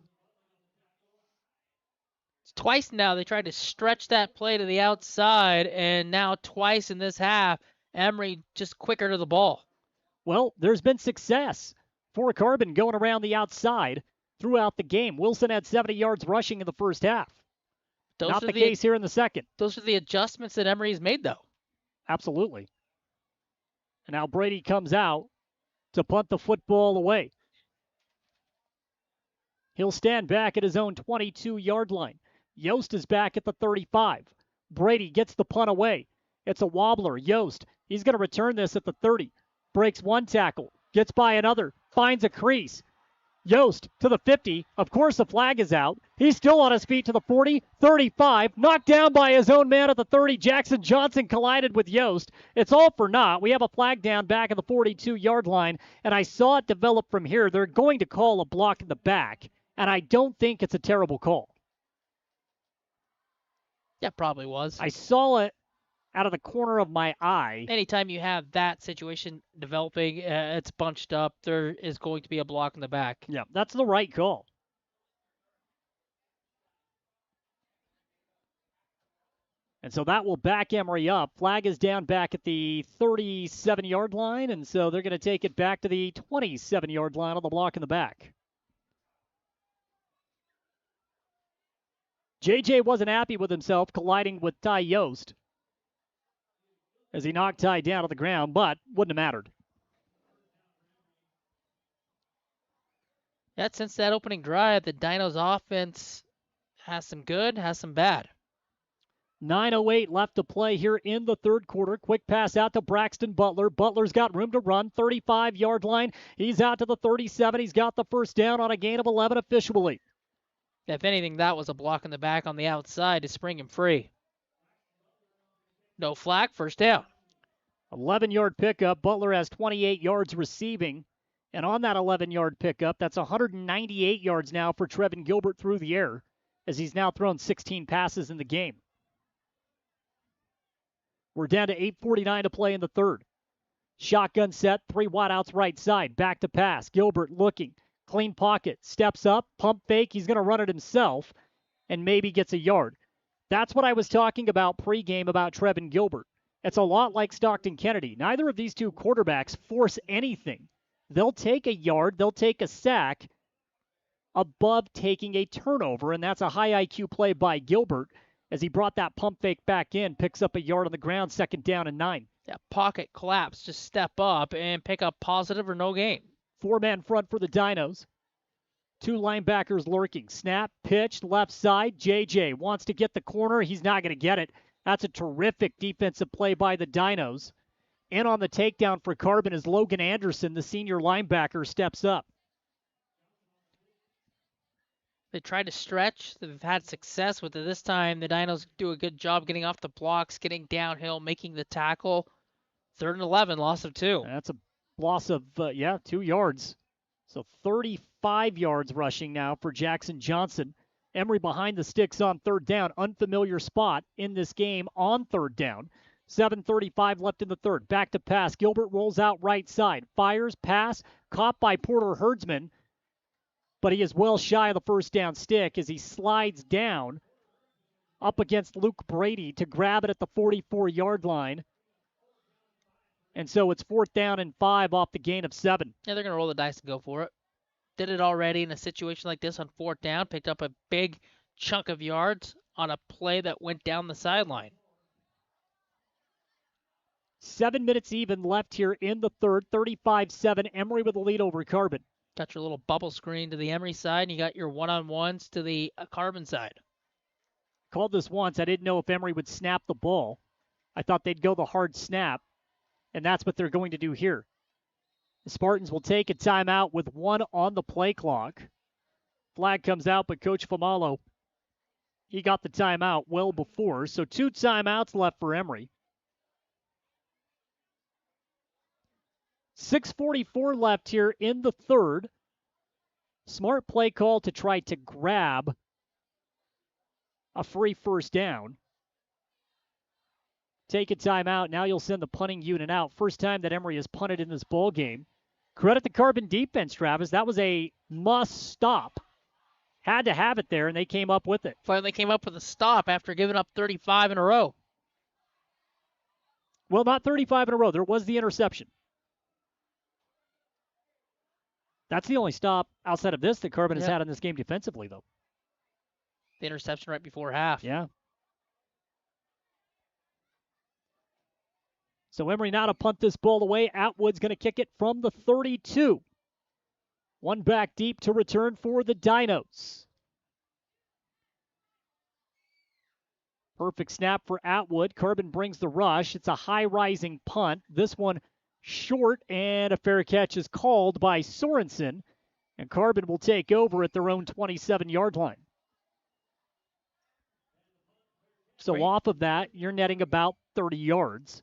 Twice now they tried to stretch that play to the outside, and now twice in this half, Emery just quicker to the ball. Well, there's been success for Carbon going around the outside throughout the game. Wilson had 70 yards rushing in the first half. Not the case here in the second. Those are the adjustments that Emery's made, though. Absolutely. And now Brady comes out to punt the football away. He'll stand back at his own 22-yard line. Yost is back at the 35. Brady gets the punt away. It's a wobbler. Yost, he's going to return this at the 30. Breaks one tackle. Gets by another. Finds a crease. Yost to the 50. Of course, the flag is out. He's still on his feet to the 40, 35. Knocked down by his own man at the 30. Jackson Johnson collided with Yost. It's all for naught. We have a flag down back at the 42-yard line, and I saw it develop from here. They're going to call a block in the back, and I don't think it's a terrible call. Yeah, probably was. I saw it out of the corner of my eye. Anytime you have that situation developing, it's bunched up, there is going to be a block in the back. Yeah, that's the right call. And so that will back Emery up. Flag is down back at the 37-yard line, and so they're going to take it back to the 27-yard line on the block in the back. JJ wasn't happy with himself colliding with Ty Yost as he knocked Ty down to the ground, but wouldn't have mattered. Yeah, since that opening drive, the Dinos offense has some good, has some bad. 9:08 left to play here in the third quarter. Quick pass out to Braxton Butler. Butler's got room to run, 35-yard line. He's out to the 37. He's got the first down on a gain of 11 officially. If anything, that was a block in the back on the outside to spring him free. No flag, first down. 11-yard pickup. Butler has 28 yards receiving. And on that 11-yard pickup, that's 198 yards now for Trevin Gilbert through the air, as he's now thrown 16 passes in the game. We're down to 8:49 to play in the third. Shotgun set, 3 wideouts right side. Back to pass. Gilbert looking. Clean pocket. Steps up. Pump fake. He's going to run it himself and maybe gets a yard. That's what I was talking about pregame about Trevin Gilbert. It's a lot like Stockton Kennedy. Neither of these two quarterbacks force anything. They'll take a yard. They'll take a sack above taking a turnover, and that's a high IQ play by Gilbert as he brought that pump fake back in, picks up a yard on the ground, 2nd down and 9. Yeah, pocket collapse. Just step up and pick up positive or no gain. 4-man front for the Dinos. 2 linebackers lurking. Snap, pitch, left side. JJ wants to get the corner. He's not going to get it. That's a terrific defensive play by the Dinos. In on the takedown for Carbon as Logan Anderson, the senior linebacker, steps up. They tried to stretch. They've had success with it this time. The Dinos do a good job getting off the blocks, getting downhill, making the tackle. 3rd and 11, loss of 2. That's a loss of, 2 yards. So 35 yards rushing now for Jackson Johnson. Emery behind the sticks on 3rd down. Unfamiliar spot in this game on 3rd down. 7:35 left in the third. Back to pass. Gilbert rolls out right side. Fires, pass, caught by Porter Herdsman. But he is well shy of the first down stick as he slides down up against Luke Brady to grab it at the 44-yard line. And so it's 4th down and 5 off the gain of 7. Yeah, they're going to roll the dice and go for it. did it already in a situation like this on 4th down, picked up a big chunk of yards on a play that went down the sideline. 7 minutes even left here in the third. 35-7. Emery with the lead over Carbon. Got your little bubble screen to the Emery side, and you got your one-on-ones to the Carbon side. Called this once. I didn't know if Emery would snap the ball. I thought they'd go the hard snap, and that's what they're going to do here. The Spartans will take a timeout with 1 on the play clock. Flag comes out, but Coach Famalo, he got the timeout well before, so 2 timeouts left for Emery. 6:44 left here in the third. Smart play call to try to grab a free first down. Take a timeout. Now you'll send the punting unit out. First time that Emery has punted in this ball game. Credit the Carbon defense, Travis. That was a must stop. Had to have it there, and they came up with it. Finally came up with a stop after giving up 35 in a row. Well, not 35 in a row. There was the interception. That's the only stop outside of this that Carbon has had in this game defensively, though. The interception right before half. Yeah. So Emery now to punt this ball away. Atwood's going to kick it from the 32. 1 back deep to return for the Dinos. Perfect snap for Atwood. Carbon brings the rush. It's a high-rising punt. This one short, and a fair catch is called by Sorensen. And Carbon will take over at their own 27-yard line. So off of that, you're netting about 30 yards.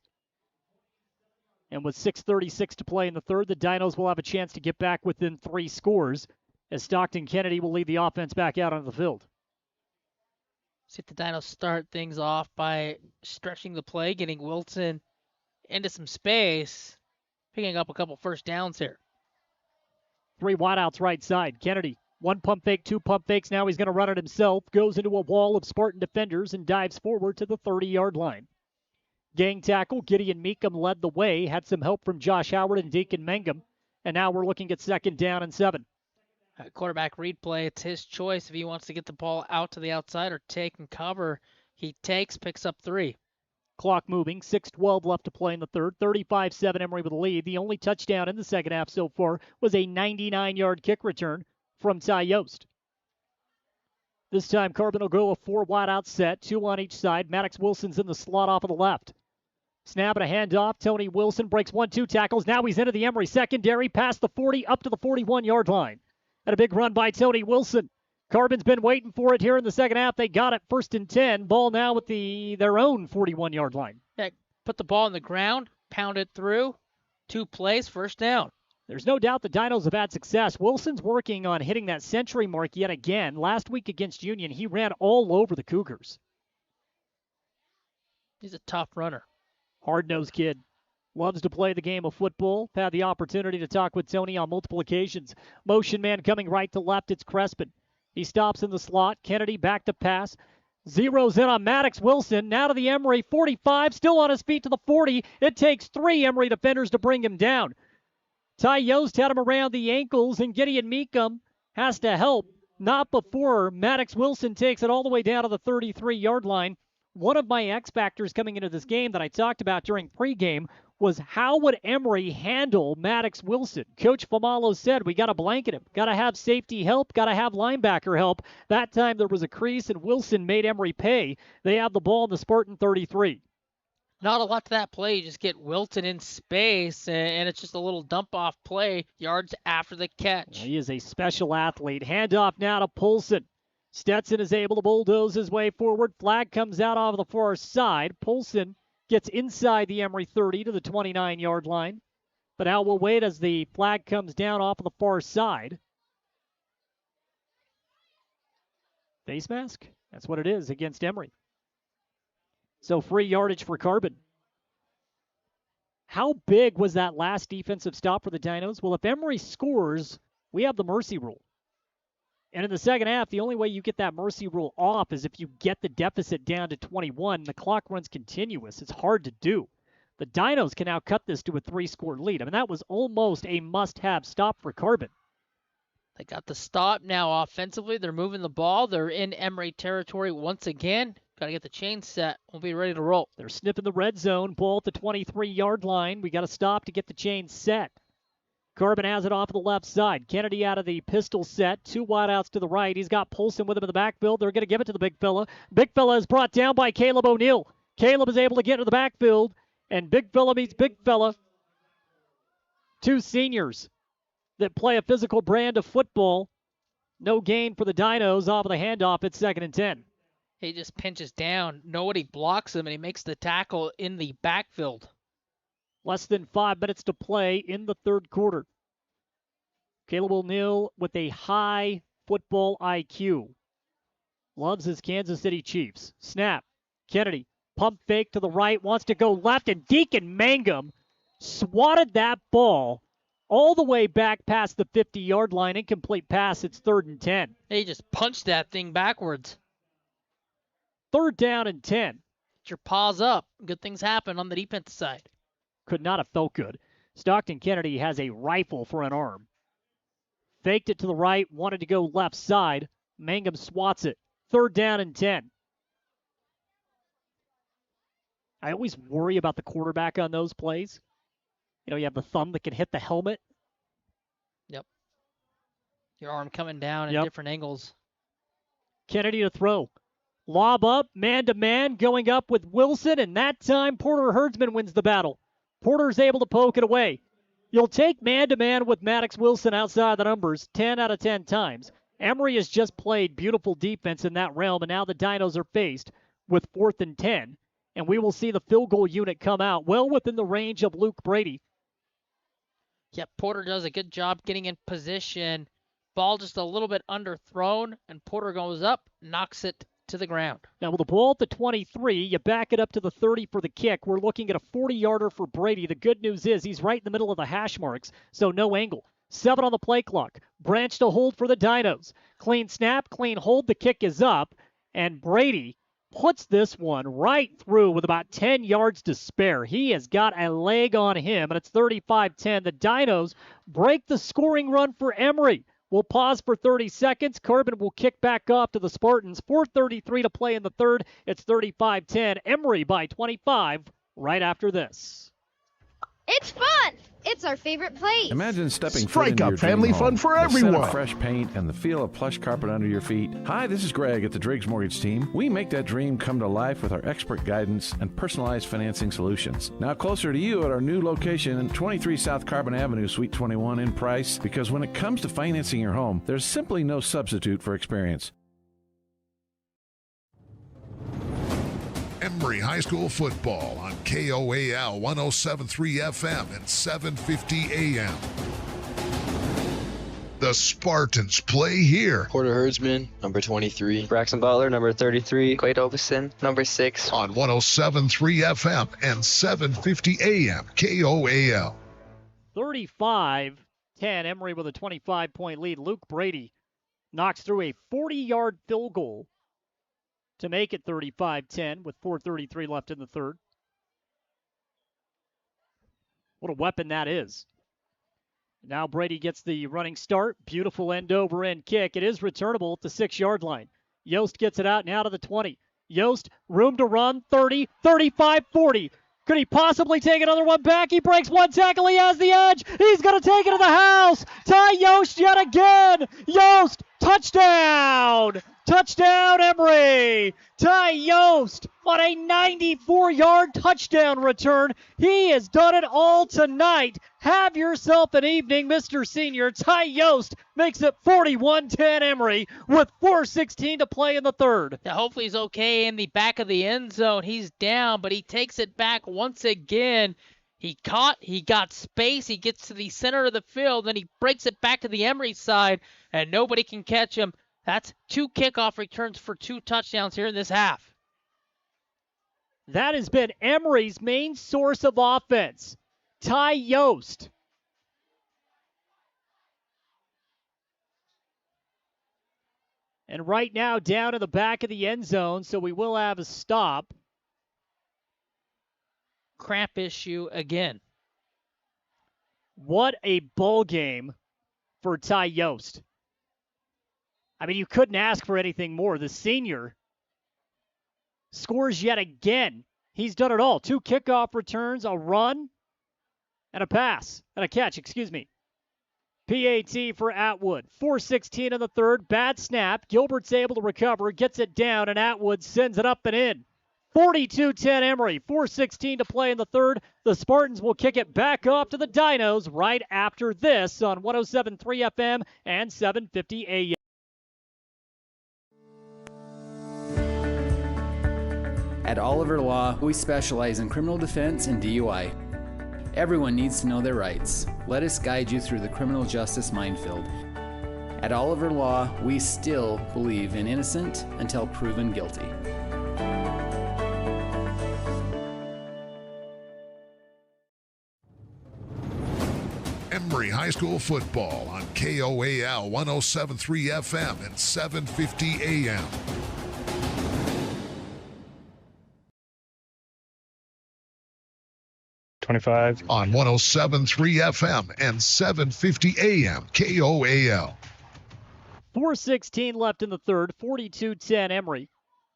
And with 6:36 to play in the third, the Dinos will have a chance to get back within 3 scores as Stockton Kennedy will lead the offense back out onto the field. See if the Dinos start things off by stretching the play, getting Wilson into some space, picking up a couple first downs here. 3 wideouts right side. Kennedy, 1 pump fake, 2 pump fakes. Now he's going to run it himself. Goes into a wall of Spartan defenders and dives forward to the 30-yard line. Gang tackle, Gideon Meekum led the way. Had some help from Josh Howard and Deacon Mangum. And now we're looking at 2nd down and 7. Quarterback read play. It's his choice if he wants to get the ball out to the outside or take and cover. He takes, picks up 3. Clock moving. 6:12 left to play in the third. 35-7 Emery with the lead. The only touchdown in the second half so far was a 99-yard kick return from Ty Yost. This time Carbon will go a 4 wideout set, 2 on each side. Maddox Wilson's in the slot off of the left. Snap and a handoff. Tony Wilson breaks 1-2 tackles. Now he's into the Emery secondary, past the 40, up to the 41-yard line. And a big run by Tony Wilson. Carbon's been waiting for it here in the second half. They got it 1st and 10. Ball now at their own 41-yard line. Yeah, put the ball on the ground, pound it through. 2 plays, first down. There's no doubt the Dinos have had success. Wilson's working on hitting that century mark yet again. Last week against Union, he ran all over the Cougars. He's a tough runner. Hard-nosed kid. Loves to play the game of football. Had the opportunity to talk with Tony on multiple occasions. Motion man coming right to left. It's Crespin. He stops in the slot. Kennedy back to pass. Zeroes in on Maddox Wilson. Now to the Emery 45. Still on his feet to the 40. It takes 3 Emery defenders to bring him down. Ty Yost had him around the ankles, and Gideon Meekum has to help. Not before Maddox Wilson takes it all the way down to the 33-yard line. One of my X factors coming into this game that I talked about during pregame was how would Emery handle Maddox Wilson? Coach Famalo said, we got to blanket him. Got to have safety help. Got to have linebacker help. That time there was a crease, and Wilson made Emery pay. They have the ball in the Spartan 33. Not a lot to that play. You just get Wilton in space, and it's just a little dump-off play, yards after the catch. He is a special athlete. Handoff now to Poulsen. Stetson is able to bulldoze his way forward. Flag comes out off the far side. Poulsen gets inside the Emery 30 to the 29-yard line. But now we'll wait as the flag comes down off of the far side. Face mask? That's what it is against Emery. So free yardage for Carbon. How big was that last defensive stop for the Dinos? Well, if Emery scores, we have the mercy rule. And in the second half, the only way you get that mercy rule off is if you get the deficit down to 21. The clock runs continuous. It's hard to do. The Dinos can now cut this to a 3-score lead. I mean, that was almost a must-have stop for Carbon. They got the stop now offensively. They're moving the ball. They're in Emery territory once again. Got to get the chain set. We'll be ready to roll. They're snipping the red zone. Ball at the 23-yard line. We got to stop to get the chain set. Carbon has it off the left side. Kennedy out of the pistol set. 2 wideouts to the right. He's got Polson with him in the backfield. They're going to give it to the big fella. Big fella is brought down by Caleb O'Neill. Caleb is able to get into the backfield, and big fella meets big fella. 2 seniors that play a physical brand of football. No gain for the Dinos off of the handoff. It's 2nd and 10. He just pinches down. Nobody blocks him, and he makes the tackle in the backfield. Less than 5 minutes to play in the third quarter. Caleb O'Neill with a high football IQ. Loves his Kansas City Chiefs. Snap. Kennedy. Pump fake to the right. Wants to go left. And Deacon Mangum swatted that ball all the way back past the 50-yard line. Incomplete pass. It's 3rd and 10. He just punched that thing backwards. 3rd down and 10. Get your paws up. Good things happen on the defensive side. Could not have felt good. Stockton Kennedy has a rifle for an arm. Faked it to the right, wanted to go left side. Mangum swats it. 3rd down and 10. I always worry about the quarterback on those plays. You know, you have the thumb that can hit the helmet. Yep. Your arm coming down at different angles. Kennedy to throw. Lob up, man-to-man, going up with Wilson, and that time Porter Herdsman wins the battle. Porter's able to poke it away. You'll take man-to-man with Maddox Wilson outside the numbers 10 out of 10 times. Emery has just played beautiful defense in that realm, and now the Dinos are faced with 4th and 10. And we will see the field goal unit come out well within the range of Luke Brady. Yep, Porter does a good job getting in position. Ball just a little bit underthrown, and Porter goes up, knocks it to the ground. Now with the ball at the 23, you back it up to the 30 for the kick. We're looking at a 40-yarder for Brady. The good news is he's right in the middle of the hash marks, so no angle. 7 on the play clock. Branch to hold for the Dinos. Clean snap, clean hold. The kick is up, and Brady puts this one right through with about 10 yards to spare. He has got a leg on him, and it's 35-10. The Dinos break the scoring run for Emery. We'll pause for 30 seconds. Carbon will kick back off to the Spartans. 4:33 to play in the third. It's 35-10. Emery by 25 right after this. It's fun! It's our favorite place. Imagine stepping foot Strike into up your family dream fun home. for The scent everyone. of fresh paint and the feel of plush carpet under your feet. Hi, this is Greg at the Driggs Mortgage Team. We make that dream come to life with our expert guidance and personalized financing solutions. Now closer to you at our new location in 23 South Carbon Avenue, Suite 21 in Price, because when it comes to financing your home, there's simply no substitute for experience. Emery High School football on KOAL 107.3 FM and 750 AM. The Spartans play here. Porter Herdsman, number 23. Braxton Butler, number 33. Quade Oveson, number 6. On 107.3 FM and 750 AM KOAL. 35-10. Emery with a 25-point lead. Luke Brady knocks through a 40-yard field goal to make it 35-10 with 4:33 left in the third. What a weapon that is. Now Brady gets the running start. Beautiful end-over-end kick. It is returnable at the 6-yard line. Yost gets it out and out of the 20. Yost, room to run, 30, 35, 40. Could he possibly take another one back? He breaks one tackle. He has the edge. He's going to take it to the house. Ty Yost yet again. Yost, touchdown. Touchdown, Emery. Ty Yost on a 94-yard touchdown return. He has done it all tonight. Have yourself an evening, Mr. Senior. Ty Yost makes it 41-10 Emery with 4:16 to play in the third. Now, hopefully he's okay in the back of the end zone. He's down, but he takes it back once again. He got space, he gets to the center of the field, then he breaks it back to the Emery side, and nobody can catch him. That's 2 kickoff returns for 2 touchdowns here in this half. That has been Emery's main source of offense. Ty Yost. And right now down in the back of the end zone, so we will have a stop. Cramp issue again. What a ball game for Ty Yost. I mean, you couldn't ask for anything more. The senior scores yet again. He's done it all. 2 kickoff returns, a run, and a pass. And a catch, excuse me. PAT for Atwood. 4:16 in the third. Bad snap. Gilbert's able to recover, gets it down, and Atwood sends it up and in. 42-10 Emery. 4:16 to play in the third. The Spartans will kick it back off to the Dinos right after this on 107.3 FM and 750 AM. At Oliver Law, we specialize in criminal defense and DUI. Everyone needs to know their rights. Let us guide you through the criminal justice minefield. At Oliver Law, we still believe in innocent until proven guilty. Emery High School football on KOAL 107.3 FM and 750 AM. On 107.3 FM and 750 AM KOAL. 4:16 left in the third. 42-10 Emery.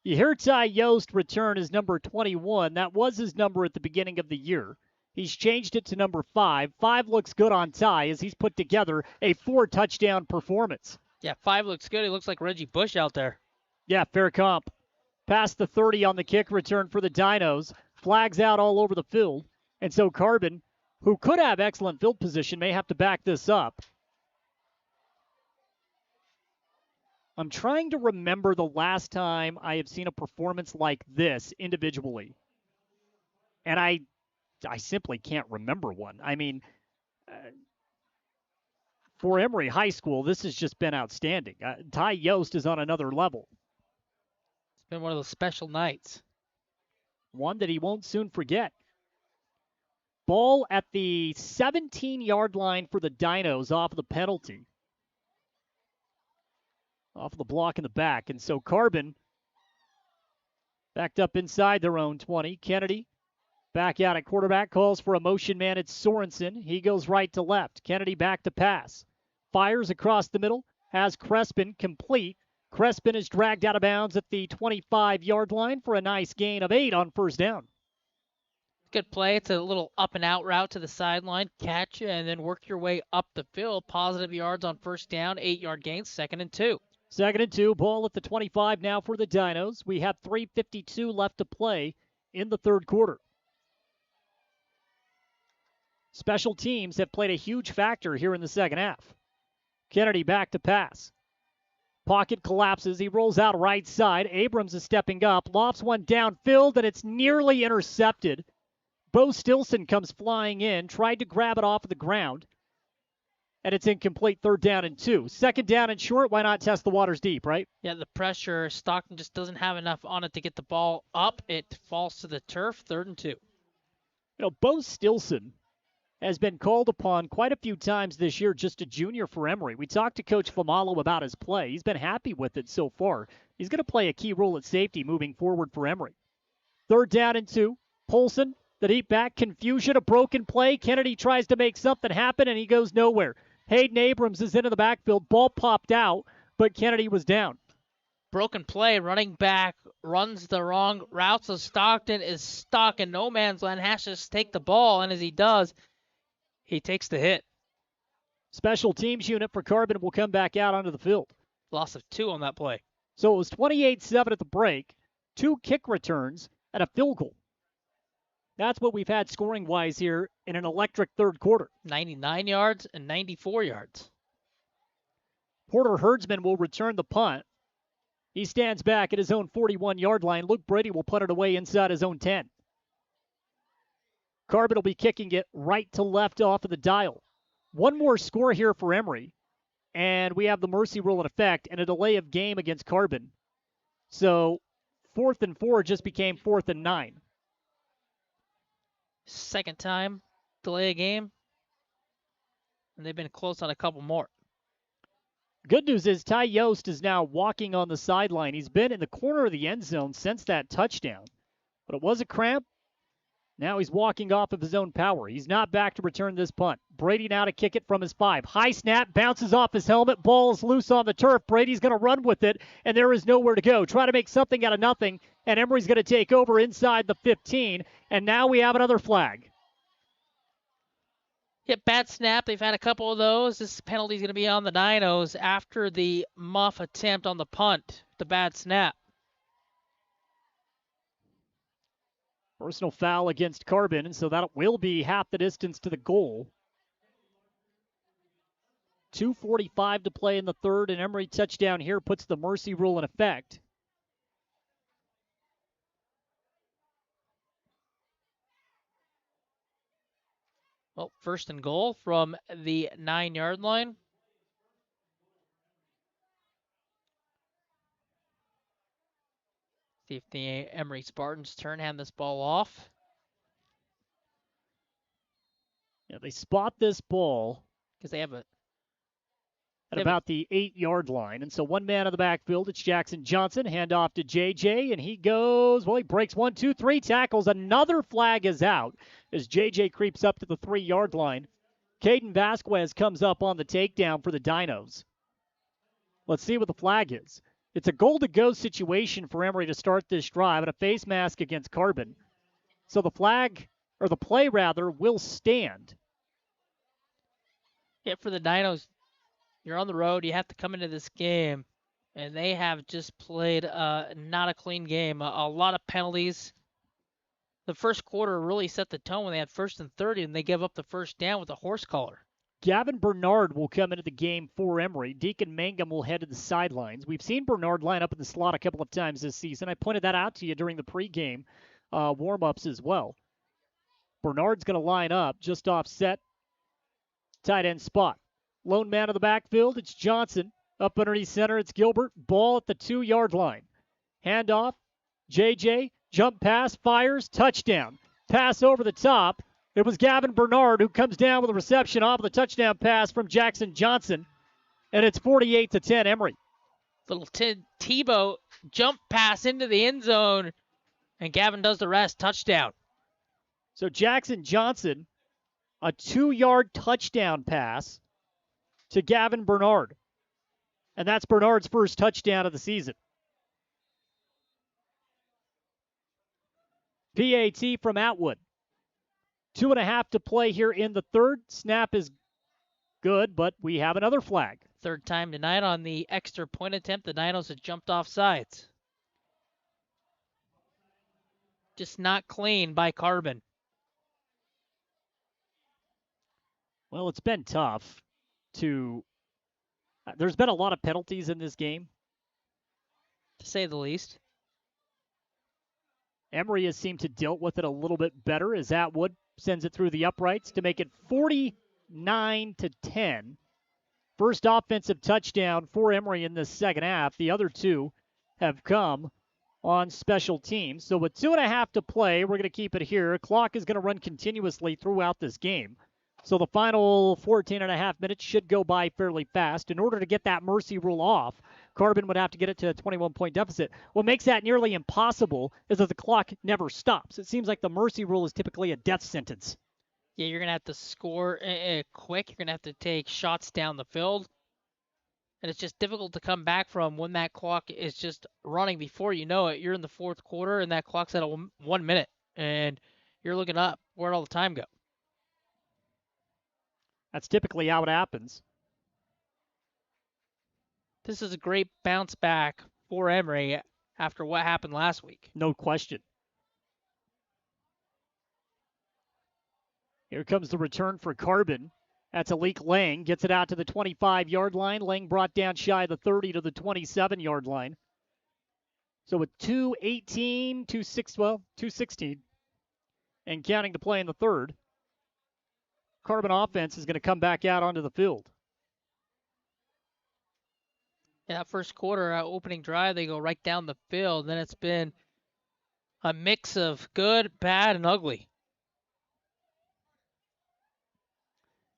You hear Ty Yost return as number 21. That was his number at the beginning of the year. He's changed it to number 5. 5 looks good on Ty as he's put together a 4-touchdown performance. Yeah, 5 looks good. He looks like Reggie Bush out there. Yeah, fair comp. Past the 30 on the kick return for the Dinos. Flags out all over the field. And so Carbon, who could have excellent field position, may have to back this up. I'm trying to remember the last time I have seen a performance like this individually. And I simply can't remember one. I mean, for Emery High School, this has just been outstanding. Ty Yost is on another level. It's been one of those special nights. One that he won't soon forget. Ball at the 17-yard line for the Dinos off of the penalty. Off of the block in the back. And so Carbon backed up inside their own 20. Kennedy back out at quarterback, calls for a motion man. It's Sorensen. He goes right to left. Kennedy back to pass. Fires across the middle. Has Crespin complete. Crespin is dragged out of bounds at the 25-yard line for a nice gain of 8 on first down. Good play. It's a little up and out route to the sideline. Catch and then work your way up the field. Positive yards on first down. 8-yard gains. 2nd and 2. 2nd and 2. Ball at the 25 now for the Dinos. We have 3:52 left to play in the third quarter. Special teams have played a huge factor here in the second half. Kennedy back to pass. Pocket collapses. He rolls out right side. Abrams is stepping up. Lofts one downfield, and it's nearly intercepted. Bo Stilson comes flying in, tried to grab it off of the ground, and it's incomplete. 3rd down and 2. 2nd down and short. Why not test the waters deep, right? Yeah, the pressure. Stockton just doesn't have enough on it to get the ball up. It falls to the turf. 3rd and 2. You know, Bo Stilson has been called upon quite a few times this year, just a junior for Emery. We talked to Coach Famalo about his play. He's been happy with it so far. He's going to play a key role at safety moving forward for Emery. 3rd down and 2. Polson, the deep back, confusion, a broken play. Kennedy tries to make something happen, and he goes nowhere. Hayden Abrams is into the backfield. Ball popped out, but Kennedy was down. Broken play. Running back runs the wrong route, so Stockton is stuck in no man's land. Has to take the ball, and as he does, he takes the hit. Special teams unit for Carbon will come back out onto the field. Loss of 2 on that play. So it was 28-7 at the break, 2 kick returns, and a field goal. That's what we've had scoring-wise here in an electric third quarter. 99 yards and 94 yards. Porter Herdsman will return the punt. He stands back at his own 41-yard line. Luke Brady will punt it away inside his own 10. Carbon will be kicking it right to left off of the dial. One more score here for Emery, and we have the mercy rule in effect and a delay of game against Carbon. So 4th and 4 just became 4th and 9. Second time delay a game, and they've been close on a couple more. Good news is Ty Yost is now walking on the sideline. He's been in the corner of the end zone since that touchdown, but it was a cramp. Now he's walking off of his own power. He's not back to return this punt. Brady now to kick it from his 5. High snap, bounces off his helmet, ball is loose on the turf. Brady's going to run with it, and there is nowhere to go. Try to make something out of nothing, and Emery's going to take over inside the 15, and now we have another flag. Yeah, bad snap. They've had a couple of those. This penalty is going to be on the Dinos after the muff attempt on the punt, the bad snap. Personal foul against Carbon, and so that will be half the distance to the goal. 2:45 to play in the third, and Emery touchdown here puts the mercy rule in effect. Well, first and goal from the 9-yard line. See if the Emery Spartans hand this ball off. Yeah, they spot this ball because they have at about the 8-yard line. And so one man in the backfield, it's Jackson Johnson. Hand off to JJ, and he goes, well, he breaks 1, 2, 3 tackles. Another flag is out as JJ creeps up to the 3-yard line. Caden Vasquez comes up on the takedown for the Dinos. Let's see what the flag is. It's a goal-to-go situation for Emery to start this drive and a face mask against Carbon. So the flag, or the play rather, will stand. Yeah, for the Dinos, you're on the road. You have to come into this game, and they have just played not a clean game. A lot of penalties. The first quarter really set the tone when they had 1st and 30, and they gave up the first down with a horse collar. Gavin Bernard will come into the game for Emery. Deacon Mangum will head to the sidelines. We've seen Bernard line up in the slot a couple of times this season. I pointed that out to you during the pregame warm-ups as well. Bernard's going to line up just off Sept, tight end spot. Lone man of the backfield, it's Johnson. Up underneath center, it's Gilbert. Ball at the 2-yard line. Handoff, JJ, jump pass, fires, touchdown. Pass over the top. It was Gavin Bernard who comes down with a reception off of the touchdown pass from Jackson Johnson. And it's 48-10 Emery. Little Tebow jump pass into the end zone, and Gavin does the rest. Touchdown. So Jackson Johnson, a 2-yard touchdown pass to Gavin Bernard. And that's Bernard's first touchdown of the season. PAT from Atwood. 2.5 to play here in the third. Snap is good, but we have another flag. Third time tonight on the extra point attempt. The Dinos have jumped off sides. Just not clean by Carbon. Well, it's been tough to... There's been a lot of penalties in this game, to say the least. Emery has seemed to deal with it a little bit better as Atwood sends it through the uprights to make it 49-10. First offensive touchdown for Emery in this second half. The other two have come on special teams. So with 2.5 to play, we're going to keep it here. Clock is going to run continuously throughout this game. So the final 14.5 minutes should go by fairly fast. In order to get that mercy rule off, Carbon would have to get it to a 21-point deficit. What makes that nearly impossible is that the clock never stops. It seems like the mercy rule is typically a death sentence. Yeah, you're going to have to score quick. You're going to have to take shots down the field. And it's just difficult to come back from when that clock is just running. Before you know it, you're in the fourth quarter, and that clock's at 1 minute. And you're looking up. Where'd all the time go? That's typically how it happens. This is a great bounce back for Emery after what happened last week. No question. Here comes the return for Carbon. That's Alik Lang. Gets it out to the 25-yard line. Lang brought down shy of the 30 to the 27-yard line. So with 2:16, and counting to play in the third, Carbon offense is going to come back out onto the field. Yeah, that first quarter, opening drive, they go right down the field. Then it's been a mix of good, bad, and ugly.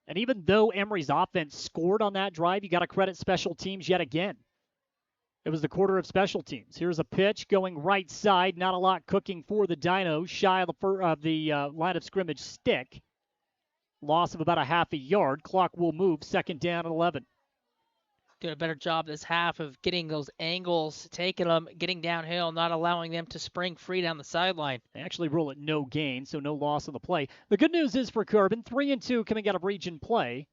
And even though Emery's offense scored on that drive, you got to credit special teams yet again. It was the quarter of special teams. Here's a pitch going right side. Not a lot cooking for the Dinos. Shy of the line of scrimmage stick. Loss of about a half a yard. Clock will move. Second down and 11. Doing a better job this half of getting those angles, taking them, getting downhill, not allowing them to spring free down the sideline. They actually rule it no gain, so no loss on the play. The good news is for Carbon, 3-2 coming out of region play,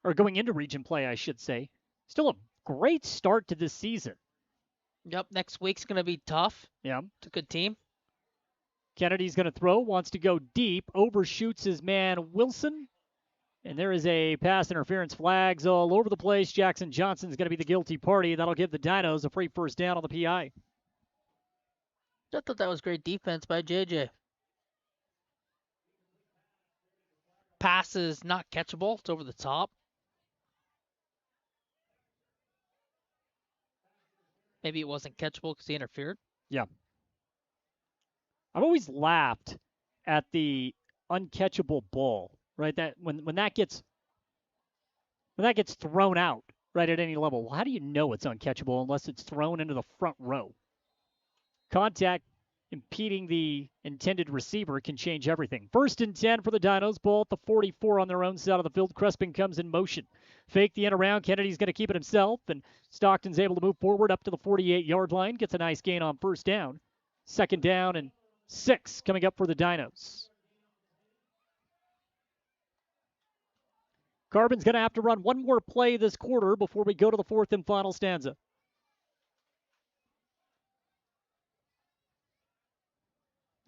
or going into region play, I should say. Still a great start to this season. Yep, next week's going to be tough. Yeah. It's a good team. Kennedy's going to throw, wants to go deep, overshoots his man Wilson. And there is a pass interference, flags all over the place. Jackson Johnson's going to be the guilty party. That'll give the Dinos a free first down on the PI. I thought that was great defense by JJ. Pass is not catchable. It's over the top. Maybe it wasn't catchable because he interfered. Yeah. I've always laughed at the uncatchable ball, right? That when that gets thrown out, right, at any level. Well, how do you know it's uncatchable unless it's thrown into the front row? Contact impeding the intended receiver can change everything. 1st and 10 for the Dinos. Ball at the 44 on their own side of the field. Crespin comes in motion. Fake the end around. Kennedy's going to keep it himself, and Stockton's able to move forward up to the 48-yard line. Gets a nice gain on first down. 2nd down and 6 coming up for the Dinos. Carbon's going to have to run one more play this quarter before we go to the 4th and final stanza.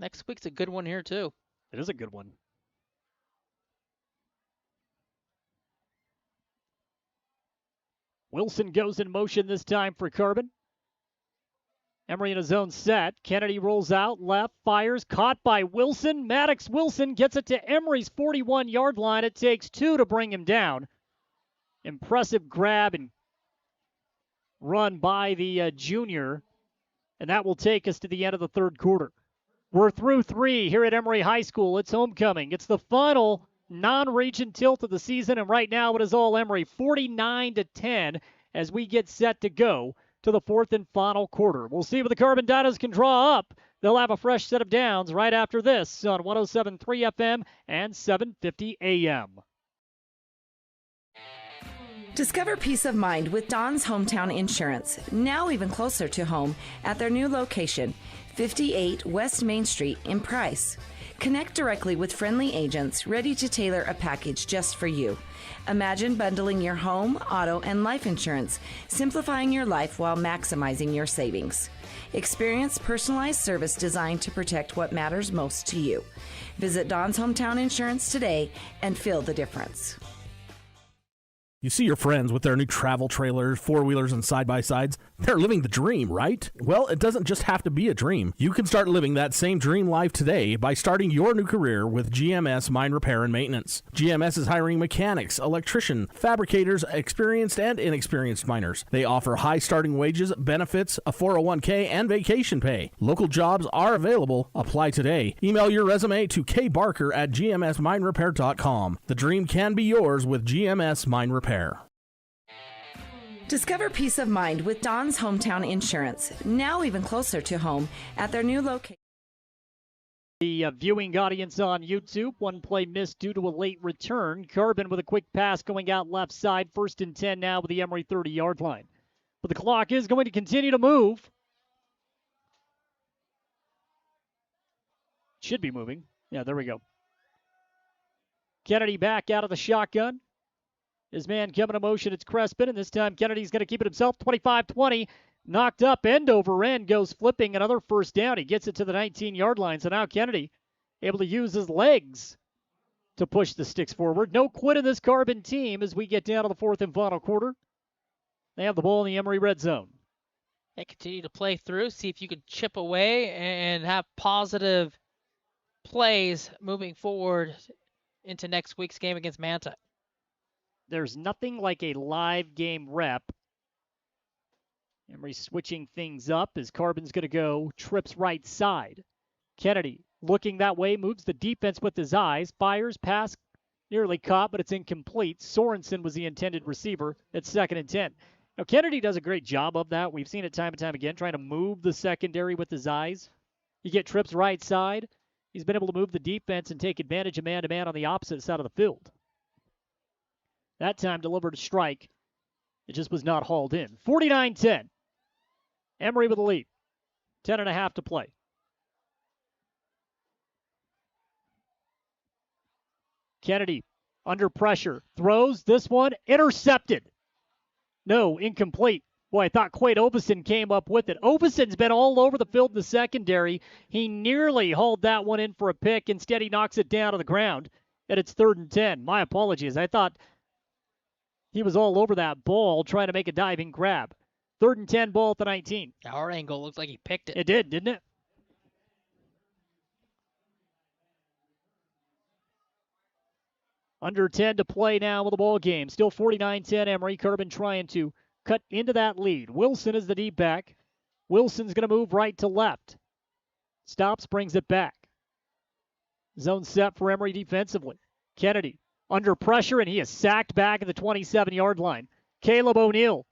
Next week's a good one here, too. It is a good one. Wilson goes in motion this time for Carbon. Emery in his own set. Kennedy rolls out, left, fires, caught by Wilson. Maddox Wilson gets it to Emery's 41-yard line. It takes 2 to bring him down. Impressive grab and run by the junior. And that will take us to the end of the 3rd quarter. We're through 3 here at Emery High School. It's homecoming. It's the final non-region tilt of the season, and right now it is all Emery, 49-10, as we get set to go to the 4th and final quarter. We'll see what the Carbon Dinos can draw up. They'll have a fresh set of downs right after this on 107.3 FM and 750 AM. Discover peace of mind with Don's Hometown Insurance, now even closer to home at their new location, 58 West Main Street in Price. Connect directly with friendly agents ready to tailor a package just for you. Imagine bundling your home, auto, and life insurance, simplifying your life while maximizing your savings. Experience personalized service designed to protect what matters most to you. Visit Don's Hometown Insurance today and feel the difference. You see your friends with their new travel trailers, four-wheelers, and side-by-sides. They're living the dream, right? Well, it doesn't just have to be a dream. You can start living that same dream life today by starting your new career with GMS Mine Repair and Maintenance. GMS is hiring mechanics, electricians, fabricators, experienced and inexperienced miners. They offer high starting wages, benefits, a 401k, and vacation pay. Local jobs are available. Apply today. Email your resume to kbarker@gmsminerepair.com. The dream can be yours with GMS Mine Repair. Discover peace of mind with Don's Hometown Insurance, now even closer to home at their new location. The viewing audience on YouTube, one play missed due to a late return. Carbon with a quick pass going out left side, 1st and 10 now with the Emery 30-yard line. But the clock is going to continue to move. Should be moving. Yeah, there we go. Kennedy back out of the shotgun. His man coming to motion, it's Crespin, and this time Kennedy's going to keep it himself. 25-20, knocked up, end over end, goes flipping, another first down. He gets it to the 19-yard line, so now Kennedy able to use his legs to push the sticks forward. No quit in this Carbon team as we get down to the 4th and final quarter. They have the ball in the Emery red zone. They continue to play through, see if you can chip away and have positive plays moving forward into next week's game against Manta. There's nothing like a live game rep. Emery switching things up as Carbon's going to go trips right side. Kennedy looking that way, moves the defense with his eyes, fires, pass nearly caught, but it's incomplete. Sorensen was the intended receiver at 2nd and 10. Now, Kennedy does a great job of that. We've seen it time and time again, trying to move the secondary with his eyes. You get trips right side. He's been able to move the defense and take advantage of man-to-man on the opposite side of the field. That time delivered a strike. It just was not hauled in. 49-10. Emery with the lead. 10.5 to play. Kennedy under pressure. Throws. This one intercepted. No, incomplete. Boy, I thought Quade Obeson came up with it. Obeson's been all over the field in the secondary. He nearly hauled that one in for a pick. Instead, he knocks it down to the ground. And it's 3rd and 10. My apologies. I thought he was all over that ball trying to make a diving grab. 3rd and 10, ball at the 19. Our angle looks like he picked it. It did, didn't it? Under 10 to play now with the ball game. Still 49-10. Emery. Carbon trying to cut into that lead. Wilson is the deep back. Wilson's going to move right to left. Stops, brings it back. Zone set for Emery defensively. Kennedy under pressure, and he is sacked back at the 27-yard line. Caleb O'Neill.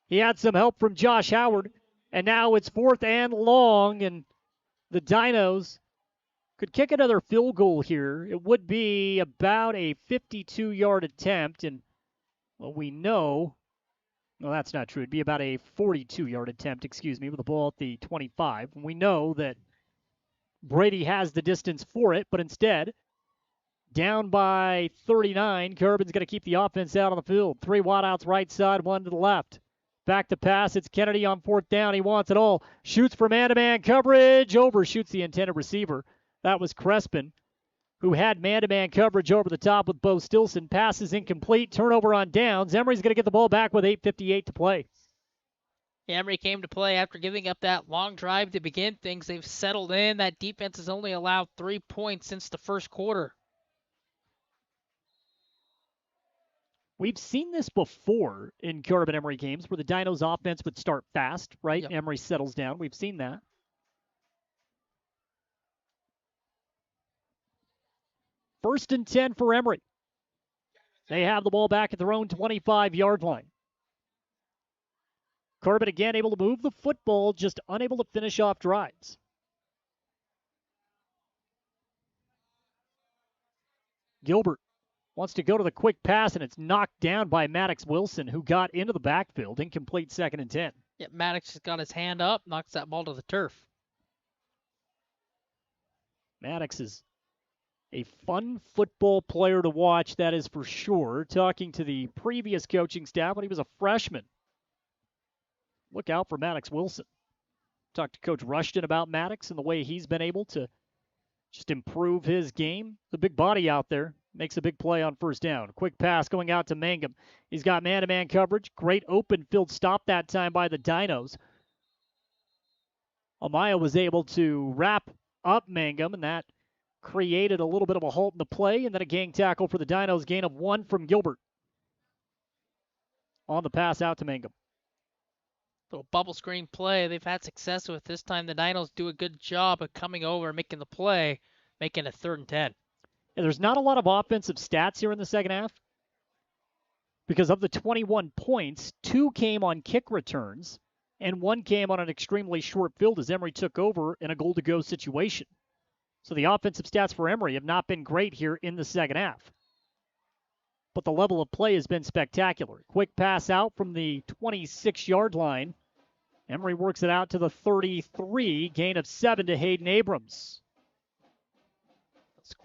He had some help from Josh Howard, and now it's 4th and long, and the Dinos could kick another field goal here. It would be about a 52-yard attempt, and well, we know, well, that's not true. It'd be about a 42-yard attempt, with the ball at the 25. And we know that Brady has the distance for it, but instead, down by 39, Carbon's going to keep the offense out on the field. 3 wideouts right side, 1 to the left. Back to pass. It's Kennedy on 4th down. He wants it all. Shoots for man-to-man coverage. Overshoots the intended receiver. That was Crespin, who had man-to-man coverage over the top with Bo Stilson. Passes incomplete. Turnover on downs. Emery's going to get the ball back with 8:58 to play. Emery came to play after giving up that long drive to begin things. They've settled in. That defense has only allowed 3 points since the first quarter. We've seen this before in Carbon Emery games where the Dinos offense would start fast, right? Yep. Emery settles down. We've seen that. First and 10 for Emery. They have the ball back at their own 25-yard line. Carbon again able to move the football, just unable to finish off drives. Gilbert wants to go to the quick pass, and it's knocked down by Maddox Wilson, who got into the backfield. Incomplete, 2nd and 10. Yep, Maddox has got his hand up, knocks that ball to the turf. Maddox is a fun football player to watch, that is for sure. Talking to the previous coaching staff when he was a freshman. Look out for Maddox Wilson. Talked to Coach Rushton about Maddox and the way he's been able to just improve his game. The big body out there. Makes a big play on 1st down. Quick pass going out to Mangum. He's got man-to-man coverage. Great open field stop that time by the Dinos. Amaya was able to wrap up Mangum, and that created a little bit of a halt in the play, and then a gang tackle for the Dinos. Gain of 1 from Gilbert. On the pass out to Mangum. Little bubble screen play they've had success with. This time the Dinos do a good job of coming over and making the play, making it 3rd and 10. Yeah, there's not a lot of offensive stats here in the second half because of the 21 points, 2 came on kick returns and 1 came on an extremely short field as Emery took over in a goal-to-go situation. So the offensive stats for Emery have not been great here in the second half. But the level of play has been spectacular. Quick pass out from the 26-yard line. Emery works it out to the 33, gain of 7 to Hayden Abrams.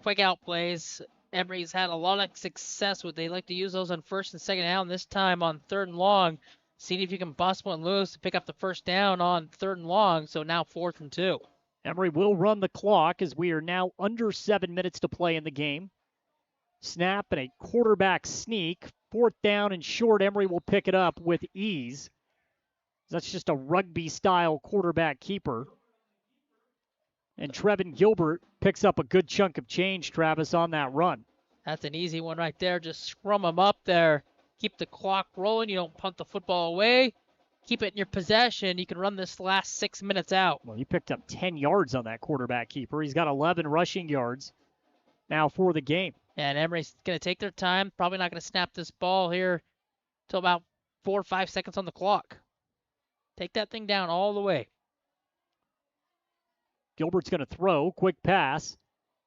Quick out plays. Emery's had a lot of success with. They like to use those on 1st and 2nd down. This time on 3rd and long. See if you can bust one loose to pick up the 1st down on 3rd and long. So now 4th and 2. Emery will run the clock as we are now under 7 minutes to play in the game. Snap and a quarterback sneak. 4th down and short. Emery will pick it up with ease. That's just a rugby-style quarterback keeper. And Trevin Gilbert picks up a good chunk of change, Travis, on that run. That's an easy one right there. Just scrum them up there. Keep the clock rolling. You don't punt the football away. Keep it in your possession. You can run this last 6 minutes out. Well, he picked up 10 yards on that quarterback keeper. He's got 11 rushing yards now for the game. And Emery's going to take their time. Probably not going to snap this ball here till about 4 or 5 seconds on the clock. Take that thing down all the way. Gilbert's going to throw. Quick pass.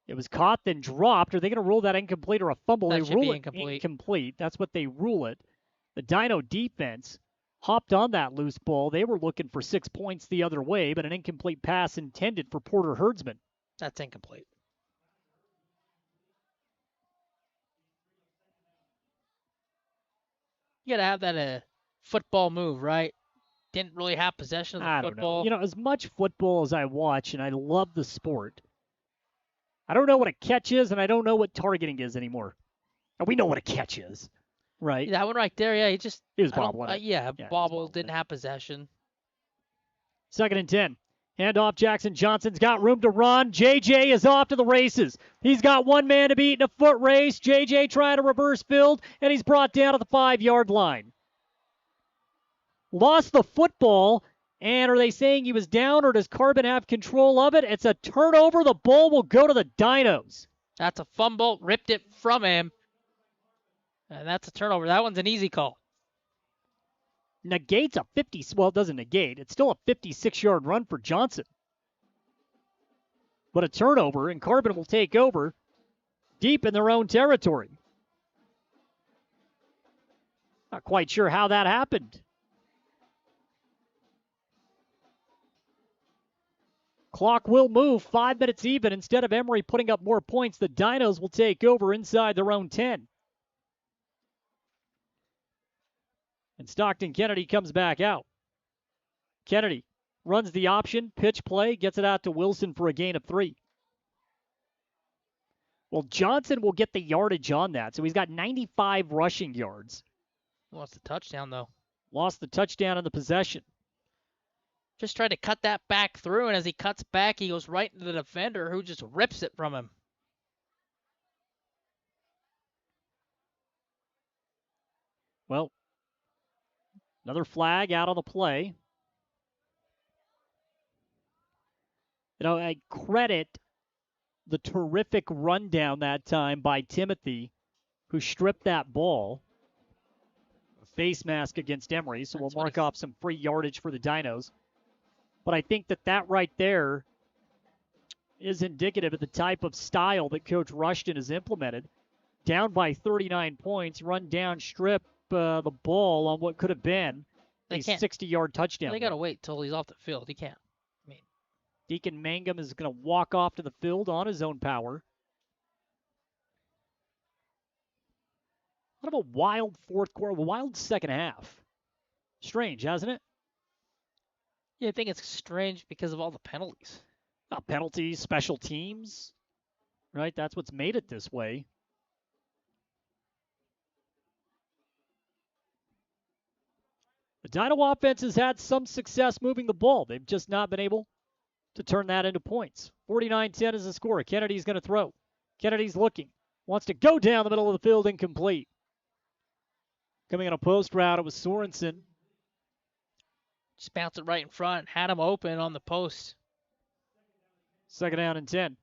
It was caught, then dropped. Are they going to rule that incomplete or a fumble? That They should rule be it incomplete. That's what they rule it. The Dino defense hopped on that loose ball. They were looking for 6 points the other way, but an incomplete pass intended for Porter Herdsman. That's incomplete. You got to have that football move, right? Didn't really have possession of the football. I don't know. As much football as I watch, and I love the sport, I don't know what a catch is, and I don't know what targeting is anymore. And we know what a catch is, right? That one right there, yeah, he was bobbling. Bobble, didn't have possession. 2nd and 10. Handoff, Jackson Johnson's got room to run. JJ is off to the races. He's got one man to beat in a foot race. JJ trying to reverse field, and he's brought down to the 5-yard line. Lost the football, and are they saying he was down, or does Carbon have control of it? It's a turnover. The ball will go to the Dinos. That's a fumble. Ripped it from him. And that's a turnover. That one's an easy call. Negates a 50. Well, it doesn't negate. It's still a 56-yard run for Johnson. But a turnover, and Carbon will take over deep in their own territory. Not quite sure how that happened. Clock will move. 5 minutes even. Instead of Emery putting up more points, the Dinos will take over inside their own 10. And Stockton Kennedy comes back out. Kennedy runs the option, pitch play, gets it out to Wilson for a gain of 3. Well, Johnson will get the yardage on that, so he's got 95 rushing yards. Lost the touchdown, though. Lost the touchdown in the possession. Just tried to cut that back through, and as he cuts back, he goes right into the defender, who just rips it from him. Well, another flag out on the play. I credit the terrific rundown that time by Timothy, who stripped that ball. A face mask against Emery, so we'll mark off some free yardage for the Dinos. But I think that right there is indicative of the type of style that Coach Rushton has implemented. Down by 39 points, run down, strip the ball on what could have been a 60-yard touchdown. They got to wait till he's off the field. He can't. Deacon Mangum is going to walk off to the field on his own power. Kind of a wild fourth quarter, a wild second half. Strange, hasn't it? Yeah, I think it's strange because of all the penalties. Penalties, special teams, right? That's what's made it this way. The Dino offense has had some success moving the ball. They've just not been able to turn that into points. 49-10 is the score. Kennedy's going to throw. Kennedy's looking. Wants to go down the middle of the field, incomplete. Coming on a post route, it was Sorensen. Just bounced it right in front. Had him open on the post. 2nd down and 10.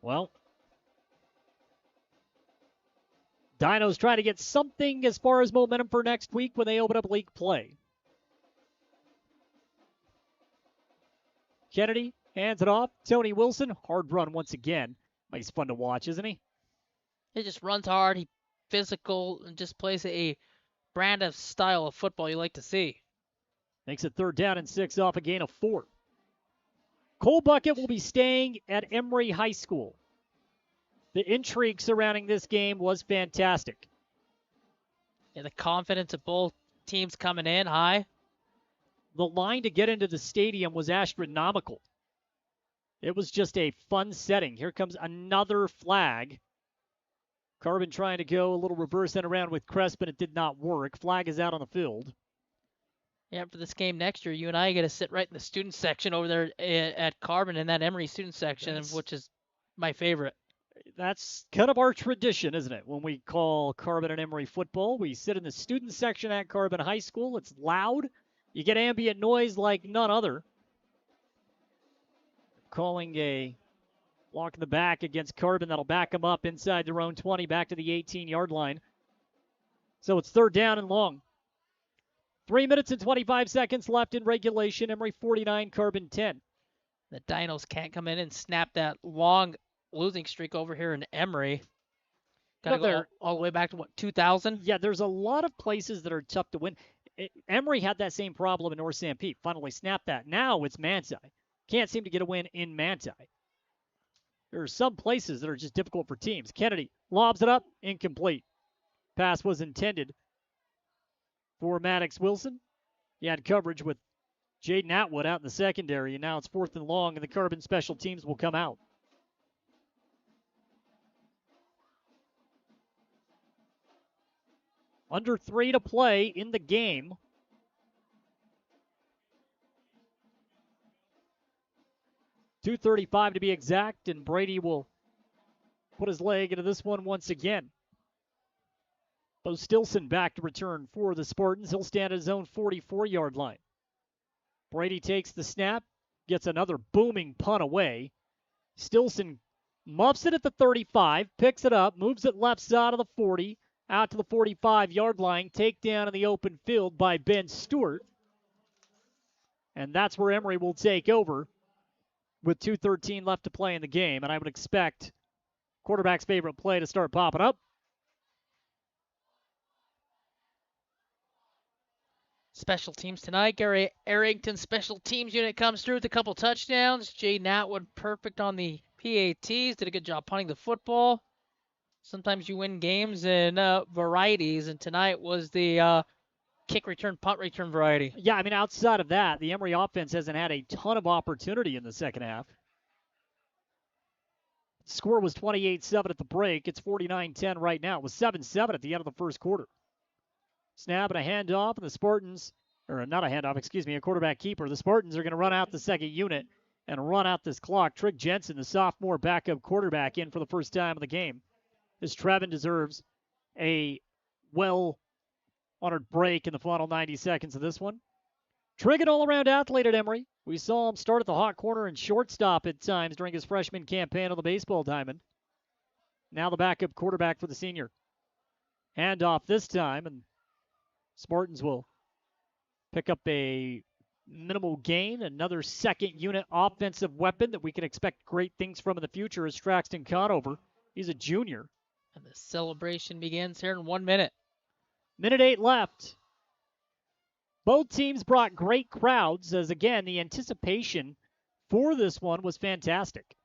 Well, Dinos try to get something as far as momentum for next week when they open up league play. Kennedy hands it off. Tony Wilson, hard run once again. He's fun to watch, isn't he? He just runs hard. He's physical and just plays a brand of style of football you like to see. Makes it 3rd down and 6 off a gain of 4. Cole Bucket will be staying at Emery High School. The intrigue surrounding this game was fantastic. Yeah, the confidence of both teams coming in high. The line to get into the stadium was astronomical. It was just a fun setting. Here comes another flag. Carbon trying to go a little reverse and around with Crespin. It did not work. Flag is out on the field. Yeah, for this game next year, you and I get to sit right in the student section over there at Carbon in that Emery student section, which is my favorite. That's kind of our tradition, isn't it? When we call Carbon and Emery football, we sit in the student section at Carbon High School. It's loud. You get ambient noise like none other. Calling a Block in the back against Carbon. That'll back them up inside their own 20, back to the 18-yard line. So it's 3rd down and long. 3 minutes and 25 seconds left in regulation. Emery 49, Carbon 10. The Dinos can't come in and snap that long losing streak over here in Emery. Got to go all the way back to, 2000? Yeah, there's a lot of places that are tough to win. Emery had that same problem in North St. Pete. Finally snapped that. Now it's Manti. Can't seem to get a win in Manti. There are some places that are just difficult for teams. Kennedy lobs it up, incomplete. Pass was intended for Maddox Wilson. He had coverage with Jaden Atwood out in the secondary, and now it's 4th and long, and the Carbon special teams will come out. Under 3 to play in the game. .235 to be exact, and Brady will put his leg into this one once again. Bo Stilson back to return for the Spartans. He'll stand at his own 44-yard line. Brady takes the snap, gets another booming punt away. Stilson muffs it at the 35, picks it up, moves it left side of the 40, out to the 45-yard line, takedown in the open field by Ben Stewart. And that's where Emery will take over with 2:13 left to play in the game. And I would expect quarterback's favorite play to start popping up. Special teams tonight. Gary Arrington's special teams unit comes through with a couple touchdowns. Jaden Atwood perfect on the PATs. Did a good job punting the football. Sometimes you win games in varieties, and tonight was the kick return, punt return variety. Yeah, I mean, outside of that, the Emery offense hasn't had a ton of opportunity in the second half. The score was 28-7 at the break. It's 49-10 right now. It was 7-7 at the end of the first quarter. Snap and a handoff, and the Spartans, or not a handoff, excuse me, a quarterback keeper. The Spartans are going to run out the second unit and run out this clock. Trig Jensen, the sophomore backup quarterback, in for the first time in the game. As Trevin deserves a well-honored break in the final 90 seconds of this one. Trig, an all-around athlete at Emery. We saw him start at the hot corner and shortstop at times during his freshman campaign on the baseball diamond. Now the backup quarterback for the senior. Handoff this time, and Spartans will pick up a minimal gain. Another second unit offensive weapon that we can expect great things from in the future is Traxton Conover. He's a junior. And the celebration begins here in 1 minute. Minute 8 left. Both teams brought great crowds, as again, the anticipation for this one was fantastic.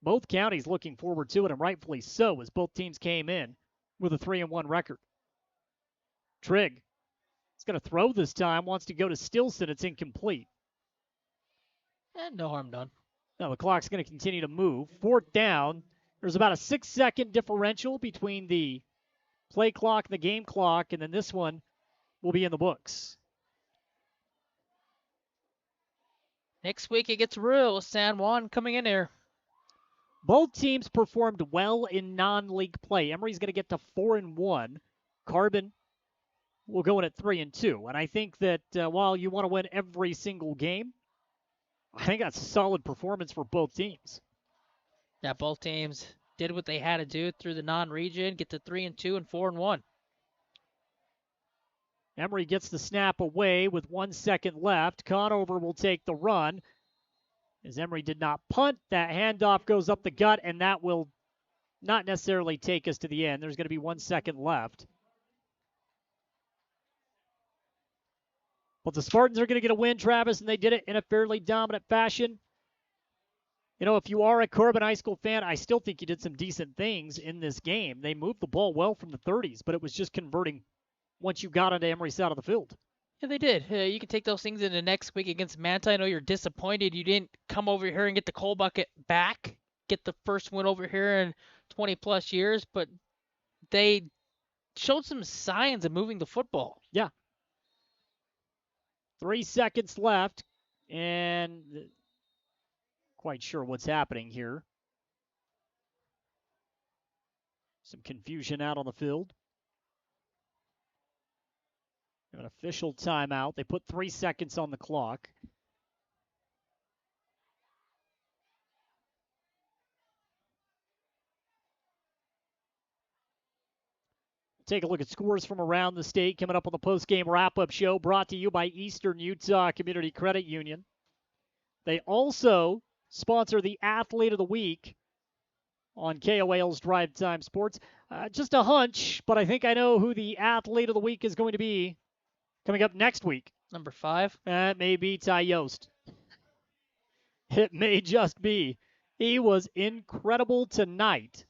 Both counties looking forward to it, and rightfully so, as both teams came in with a 3-1 record. Trigg is going to throw this time, wants to go to Stilson. It's incomplete. And no harm done. Now the clock's going to continue to move. 4th down. There's about a 6-second differential between the play clock and the game clock, and then this one will be in the books. Next week it gets real with San Juan coming in here. Both teams performed well in non-league play. Emery's going to get to 4-1. Carbon will go in at 3-2. And I think that while you want to win every single game, I think that's a solid performance for both teams. Yeah, both teams did what they had to do through the non-region, get to 3-2 and 4-1. Emery gets the snap away with 1 second left. Conover will take the run. As Emery did not punt, that handoff goes up the gut, and that will not necessarily take us to the end. There's going to be 1 second left. But the Spartans are going to get a win, Travis, and they did it in a fairly dominant fashion. You know, if you are a Carbon High School fan, I still think you did some decent things in this game. They moved the ball well from the 30s, but it was just converting once you got onto Emery's side of the field. Yeah, they did. You can take those things into next week against Manti. I know you're disappointed you didn't come over here and get the coal bucket back, get the first win over here in 20-plus years, but they showed some signs of moving the football. Yeah. 3 seconds left, and quite sure what's happening here. Some confusion out on the field. An official timeout. They put 3 seconds on the clock. Take a look at scores from around the state coming up on the postgame wrap-up show brought to you by Eastern Utah Community Credit Union. They also sponsor the Athlete of the Week on KOAL's Drive Time Sports. Just a hunch, but I think I know who the Athlete of the Week is going to be coming up next week. Number 5? That may be Ty Yost. It may just be. He was incredible tonight.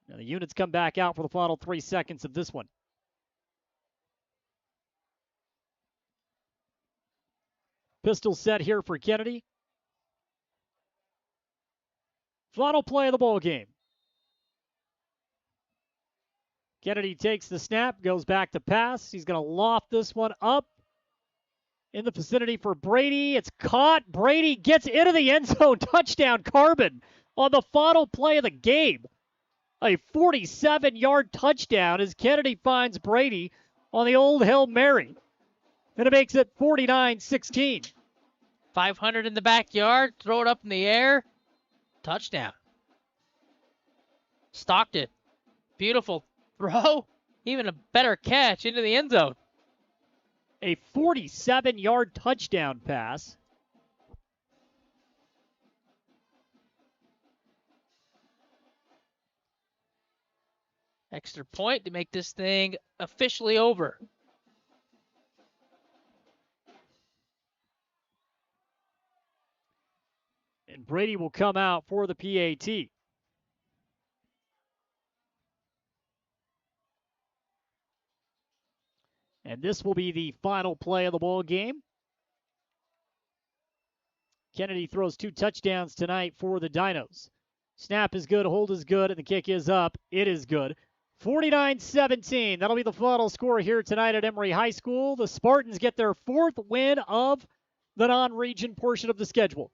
Now the units come back out for the final 3 seconds of this one. Pistol set here for Kennedy. Final play of the ball game. Kennedy takes the snap, goes back to pass. He's going to loft this one up in the vicinity for Brady. It's caught. Brady gets into the end zone. Touchdown, Carbon, on the final play of the game. A 47-yard touchdown as Kennedy finds Brady on the old Hail Mary. And it makes it 49-16. 500 in the backyard. Throw it up in the air. Touchdown. Stalked it. Beautiful throw. Even a better catch into the end zone. A 47-yard touchdown pass. Extra point to make this thing officially over. And Brady will come out for the PAT. And this will be the final play of the ball game. Kennedy throws 2 touchdowns tonight for the Dinos. Snap is good, hold is good, and the kick is up. It is good. 49-17. That'll be the final score here tonight at Emery High School. The Spartans get their 4th win of the non-region portion of the schedule.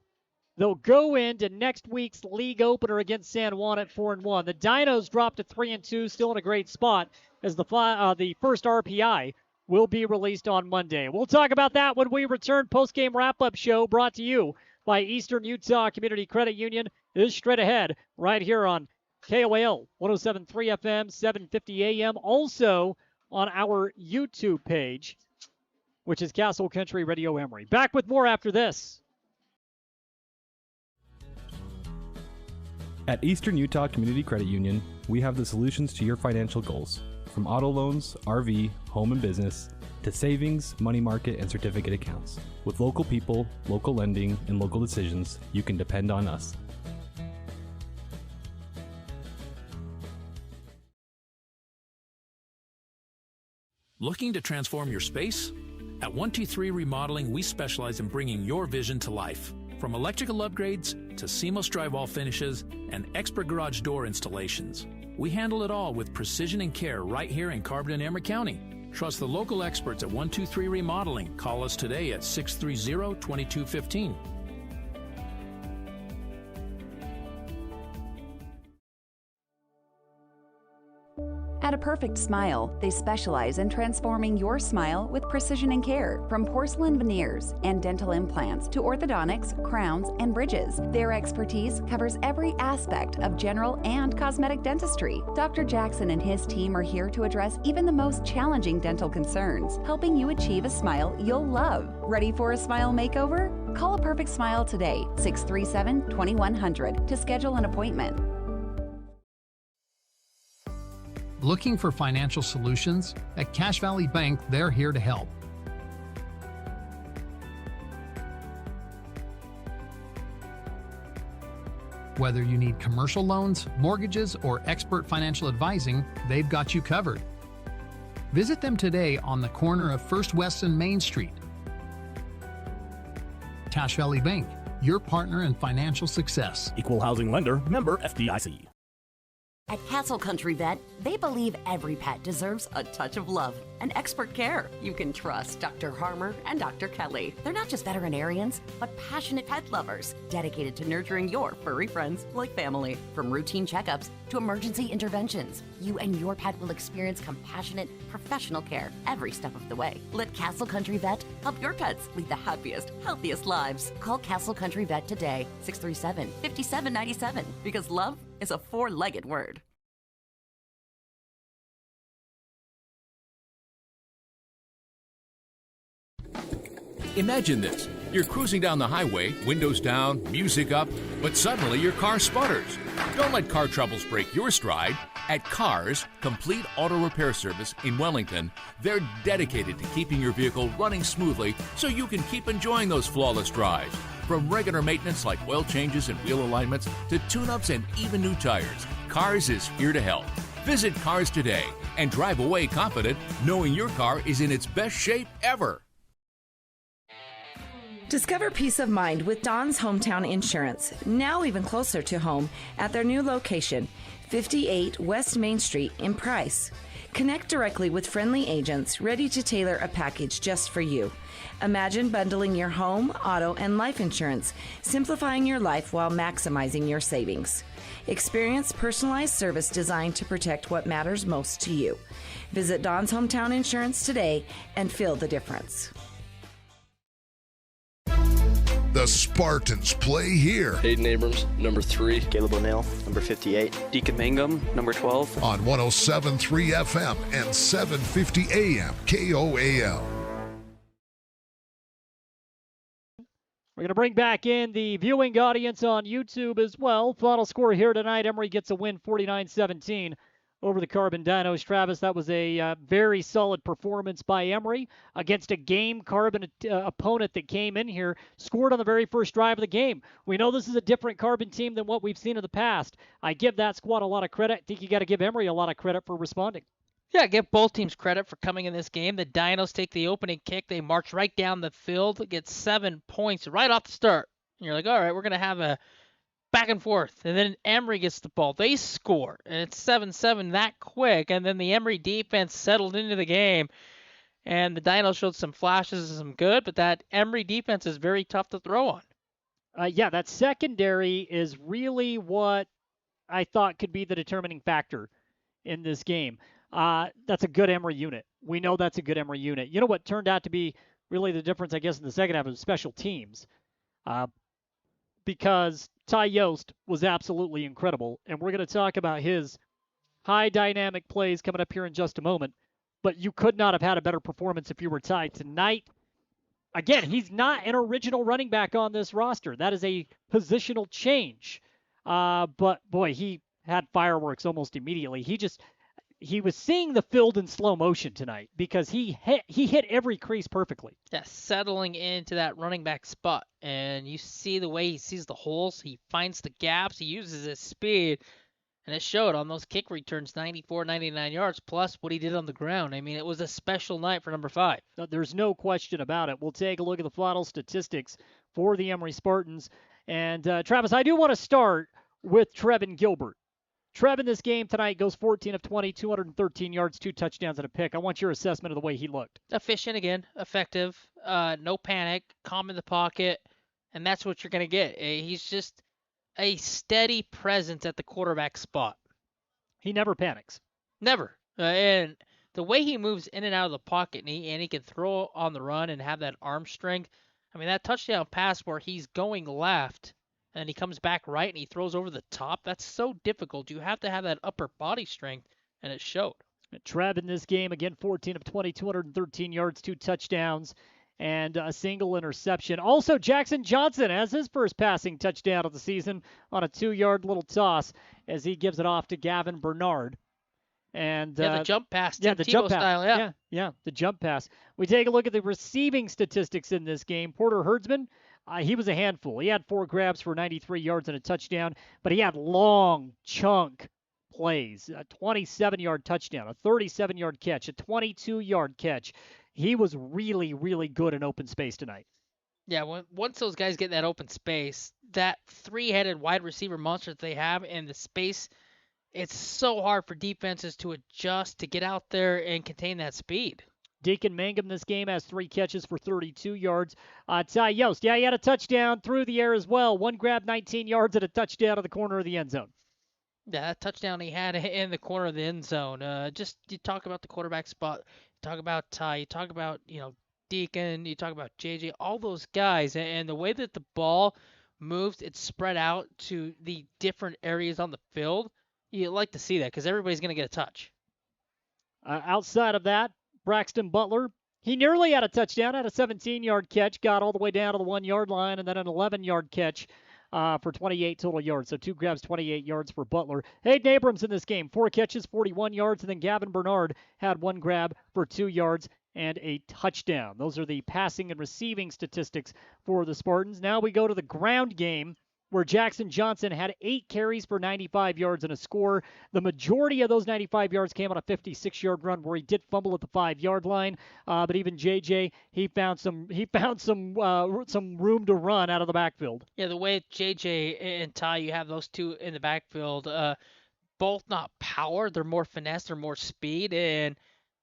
They'll go into next week's league opener against San Juan at 4-1. The Dinos dropped to 3-2, still in a great spot as the first RPI will be released on Monday. We'll talk about that when we return. Post-game wrap-up show brought to you by Eastern Utah Community Credit Union is straight ahead right here on KOAL 107.3 FM, 750 AM. Also on our YouTube page, which is Castle Country Radio Emery. Back with more after this. At Eastern Utah Community Credit Union, we have the solutions to your financial goals. From auto loans, RV, home and business, to savings, money market, and certificate accounts. With local people, local lending, and local decisions, you can depend on us. Looking to transform your space? At 123 Remodeling, we specialize in bringing your vision to life. From electrical upgrades to seamless drywall finishes and expert garage door installations. We handle it all with precision and care right here in Carbon and Emery County. Trust the local experts at 123 Remodeling. Call us today at 630-2215. At A Perfect Smile, they specialize in transforming your smile with precision and care. From porcelain veneers and dental implants to orthodontics, crowns, and bridges, their expertise covers every aspect of general and cosmetic dentistry. Dr. Jackson and his team are here to address even the most challenging dental concerns, helping you achieve a smile you'll love. Ready for a smile makeover? Call A Perfect Smile today, 637-2100, to schedule an appointment. Looking for financial solutions? At Cache Valley Bank, they're here to help. Whether you need commercial loans, mortgages, or expert financial advising, they've got you covered. Visit them today on the corner of First West and Main Street. Cache Valley Bank, your partner in financial success. Equal housing lender, member FDIC. At Castle Country Vet, they believe every pet deserves a touch of love and expert care. You can trust Dr. Harmer and Dr. Kelly. They're not just veterinarians, but passionate pet lovers, dedicated to nurturing your furry friends like family. From routine checkups to emergency interventions, you and your pet will experience compassionate, professional care every step of the way. Let Castle Country Vet help your pets lead the happiest, healthiest lives. Call Castle Country Vet today, 637-5797, because love is a 4-legged word. Imagine this. You're cruising down the highway, windows down, music up, but suddenly your car sputters. Don't let car troubles break your stride. At Cars, Complete Auto Repair Service in Wellington, they're dedicated to keeping your vehicle running smoothly so you can keep enjoying those flawless drives. From regular maintenance like oil changes and wheel alignments to tune-ups and even new tires, Cars is here to help. Visit Cars today and drive away confident knowing your car is in its best shape ever. Discover peace of mind with Don's Hometown Insurance, now even closer to home at their new location, 58 West Main Street in Price. Connect directly with friendly agents ready to tailor a package just for you. Imagine bundling your home, auto, and life insurance, simplifying your life while maximizing your savings. Experience personalized service designed to protect what matters most to you. Visit Don's Hometown Insurance today and feel the difference. The Spartans play here. Hayden Abrams, number 3. Caleb O'Neill, number 58. Deacon Mangum, number 12. On 107.3 FM and 750 AM KOAL. We're going to bring back in the viewing audience on YouTube as well. Final score here tonight, Emery gets a win 49-17 over the Carbon Dinos. Travis, that was a very solid performance by Emery against a game Carbon opponent that came in here, scored on the very first drive of the game. We know this is a different Carbon team than what we've seen in the past. I give that squad a lot of credit. I think you got to give Emery a lot of credit for responding. Yeah, give both teams credit for coming in this game. The Dinos take the opening kick. They march right down the field, get 7 points right off the start. And you're like, all right, we're going to have a back and forth. And then Emery gets the ball. They score. And it's 7-7 that quick. And then the Emery defense settled into the game. And the Dinos showed some flashes and some good, but that Emery defense is very tough to throw on. Yeah, that secondary is really what I thought could be the determining factor in this game. That's a good Emery unit. We know that's a good Emery unit. You know what turned out to be really the difference, I guess, in the second half of special teams? Because Ty Yost was absolutely incredible, and we're going to talk about his high dynamic plays coming up here in just a moment. But you could not have had a better performance if you were Ty tonight. Again, he's not an original running back on this roster. That is a positional change. But, boy, he had fireworks almost immediately. He was seeing the field in slow motion tonight because he hit every crease perfectly. Yeah, settling into that running back spot. And you see the way he sees the holes. He finds the gaps. He uses his speed. And it showed on those kick returns, 94, 99 yards, plus what he did on the ground. I mean, it was a special night for number 5. There's no question about it. We'll take a look at the final statistics for the Emery Spartans. And, Travis, I do want to start with Trevin Gilbert. Trev in this game tonight goes 14 of 20, 213 yards, 2 touchdowns and a pick. I want your assessment of the way he looked. Efficient again, effective, no panic, calm in the pocket, and that's what you're going to get. He's just a steady presence at the quarterback spot. He never panics. Never. And the way he moves in and out of the pocket, and he can throw on the run and have that arm strength. I mean, that touchdown pass where he's going left, and he comes back right and he throws over the top. That's so difficult. You have to have that upper body strength, and it showed. Trev in this game, again, 14 of 20, 213 yards, 2 touchdowns, and a single interception. Also, Jackson Johnson has his first passing touchdown of the season on a 2-yard little toss as he gives it off to Gavin Bernard. And the jump pass. Yeah, the jump pass. Style, yeah, the jump pass. We take a look at the receiving statistics in this game. Porter Herdsman, he was a handful. He had 4 grabs for 93 yards and a touchdown, but he had long chunk plays. A 27-yard touchdown, a 37-yard catch, a 22-yard catch. He was really, really good in open space tonight. Yeah, once those guys get in that open space, that 3-headed wide receiver monster that they have in the space, it's so hard for defenses to adjust to get out there and contain that speed. Deacon Mangum this game has 3 catches for 32 yards. Ty Yost, he had a touchdown through the air as well. 1 grab, 19 yards, and a touchdown to the corner of the end zone. Yeah, that touchdown he had in the corner of the end zone. Just you talk about the quarterback spot, you talk about Ty, you talk about Deacon, you talk about JJ, all those guys, and the way that the ball moves, it's spread out to the different areas on the field. You like to see that because everybody's going to get a touch. Outside of that, Braxton Butler, He nearly had a touchdown, had a 17-yard catch, got all the way down to the 1-yard line, and then an 11-yard catch for 28 total yards. So 2 grabs, 28 yards for Butler. Hayden Abrams in this game, 4 catches, 41 yards, and then Gavin Bernard had 1 grab for 2 yards and a touchdown. Those are the passing and receiving statistics for the Spartans. Now we go to the ground game, where Jackson Johnson had 8 carries for 95 yards and a score. The majority of those 95 yards came on a 56-yard run where he did fumble at the 5-yard line. But even JJ, he found some room to run out of the backfield. Yeah, the way JJ and Ty, you have those two in the backfield, both not power. They're more finesse. They're more speed. And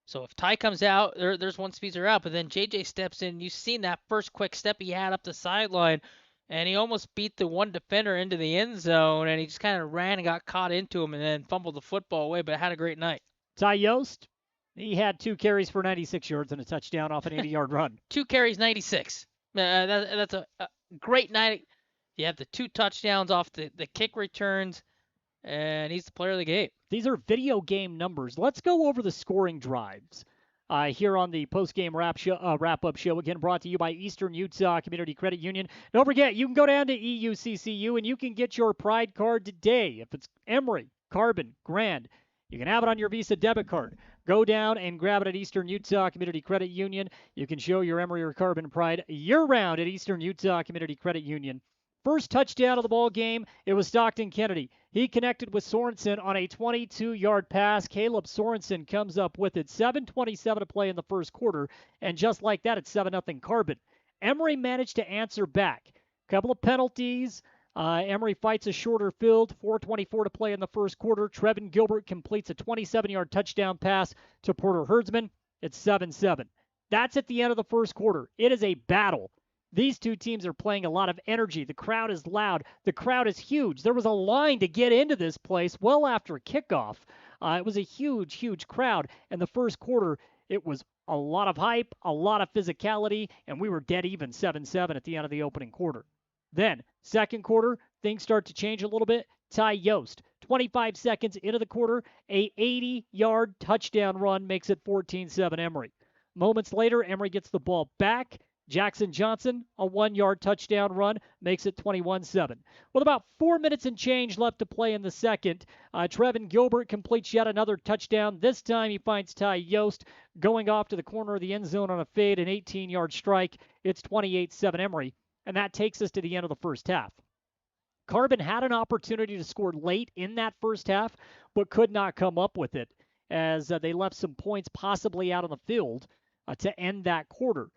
so if Ty comes out, there's one speedster out. But then JJ steps in. You've seen that first quick step he had up the sideline. And he almost beat the one defender into the end zone, and he just kind of ran and got caught into him and then fumbled the football away, but had a great night. Ty Yost, he had 2 carries for 96 yards and a touchdown off an 80-yard run. 2 carries, 96. That's a great night. You have the 2 touchdowns off the kick returns, and he's the player of the game. These are video game numbers. Let's go over the scoring drives. Here on the post-game wrap-up show, again brought to you by Eastern Utah Community Credit Union. Don't forget, you can go down to EUCCU and you can get your Pride card today. If it's Emery, Carbon, Grand, you can have it on your Visa debit card. Go down and grab it at Eastern Utah Community Credit Union. You can show your Emery or Carbon Pride year-round at Eastern Utah Community Credit Union. First touchdown of the ball game, it was Stockton Kennedy. He connected with Sorensen on a 22-yard pass. Caleb Sorensen comes up with it. 7:27 to play in the first quarter, and just like that, it's 7-0 Carbon. Emery managed to answer back. Couple of penalties. Emery fights a shorter field. 4:24 to play in the first quarter. Trevin Gilbert completes a 27-yard touchdown pass to Porter Herdsman. It's 7-7. That's at the end of the first quarter. It is a battle. These two teams are playing a lot of energy. The crowd is loud. The crowd is huge. There was a line to get into this place well after kickoff. It was a huge, huge crowd. And the first quarter, it was a lot of hype, a lot of physicality, and we were dead even 7-7 at the end of the opening quarter. Then, second quarter, things start to change a little bit. Ty Yost, 25 seconds into the quarter, a 80-yard touchdown run makes it 14-7 Emery. Moments later, Emery gets the ball back. Jackson Johnson, a 1-yard touchdown run, makes it 21-7. With about 4 minutes and change left to play in the second, Trevin Gilbert completes yet another touchdown. This time he finds Ty Yost going off to the corner of the end zone on a fade, an 18-yard strike. It's 28-7 Emery, and that takes us to the end of the first half. Carbon had an opportunity to score late in that first half, but could not come up with it as they left some points possibly out on the field to end that quarter.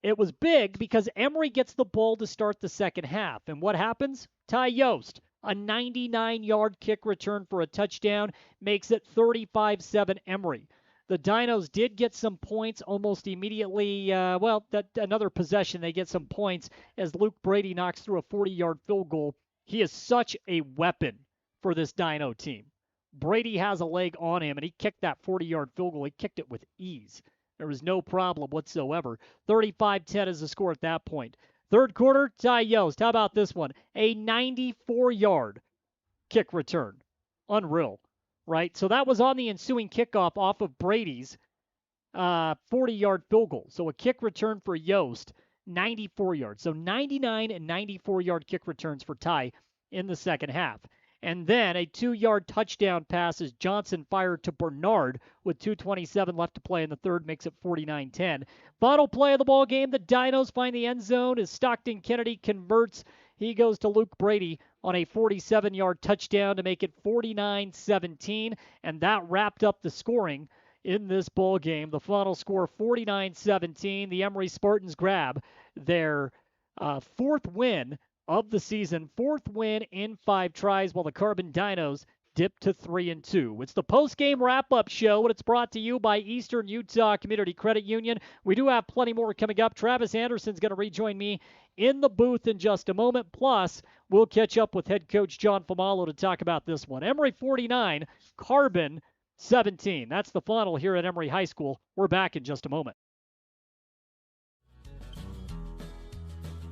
It was big because Emery gets the ball to start the second half. And what happens? Ty Yost, a 99-yard kick return for a touchdown, makes it 35-7 Emery. The Dinos did get some points almost immediately. Another possession, they get some points as Luke Brady knocks through a 40-yard field goal. He is such a weapon for this Dino team. Brady has a leg on him, and he kicked that 40-yard field goal. He kicked it with ease. There was no problem whatsoever. 35-10 is the score at that point. Third quarter, Ty Yost. How about this one? A 94-yard kick return. Unreal, right? So that was on the ensuing kickoff off of Brady's 40-yard field goal. So a kick return for Yost, 94 yards. So 99 and 94-yard kick returns for Ty in the second half. And then a 2-yard touchdown pass as Johnson fired to Bernard with 2:27 left to play in the third, makes it 49-10. Final play of the ball game, the Dinos find the end zone as Stockton Kennedy converts. He goes to Luke Brady on a 47-yard touchdown to make it 49-17, and that wrapped up the scoring in this ball game. The final score, 49-17. The Emery Spartans grab their fourth win of the season, fourth win in 5 tries, while the Carbon Dinos dip to 3-2. It's the post-game wrap-up show, and it's brought to you by Eastern Utah Community Credit Union. We do have plenty more coming up. Travis Anderson's going to rejoin me in the booth in just a moment. Plus, we'll catch up with head coach John Famalo to talk about this one. Emery 49, Carbon 17. That's the final here at Emery High School. We're back in just a moment.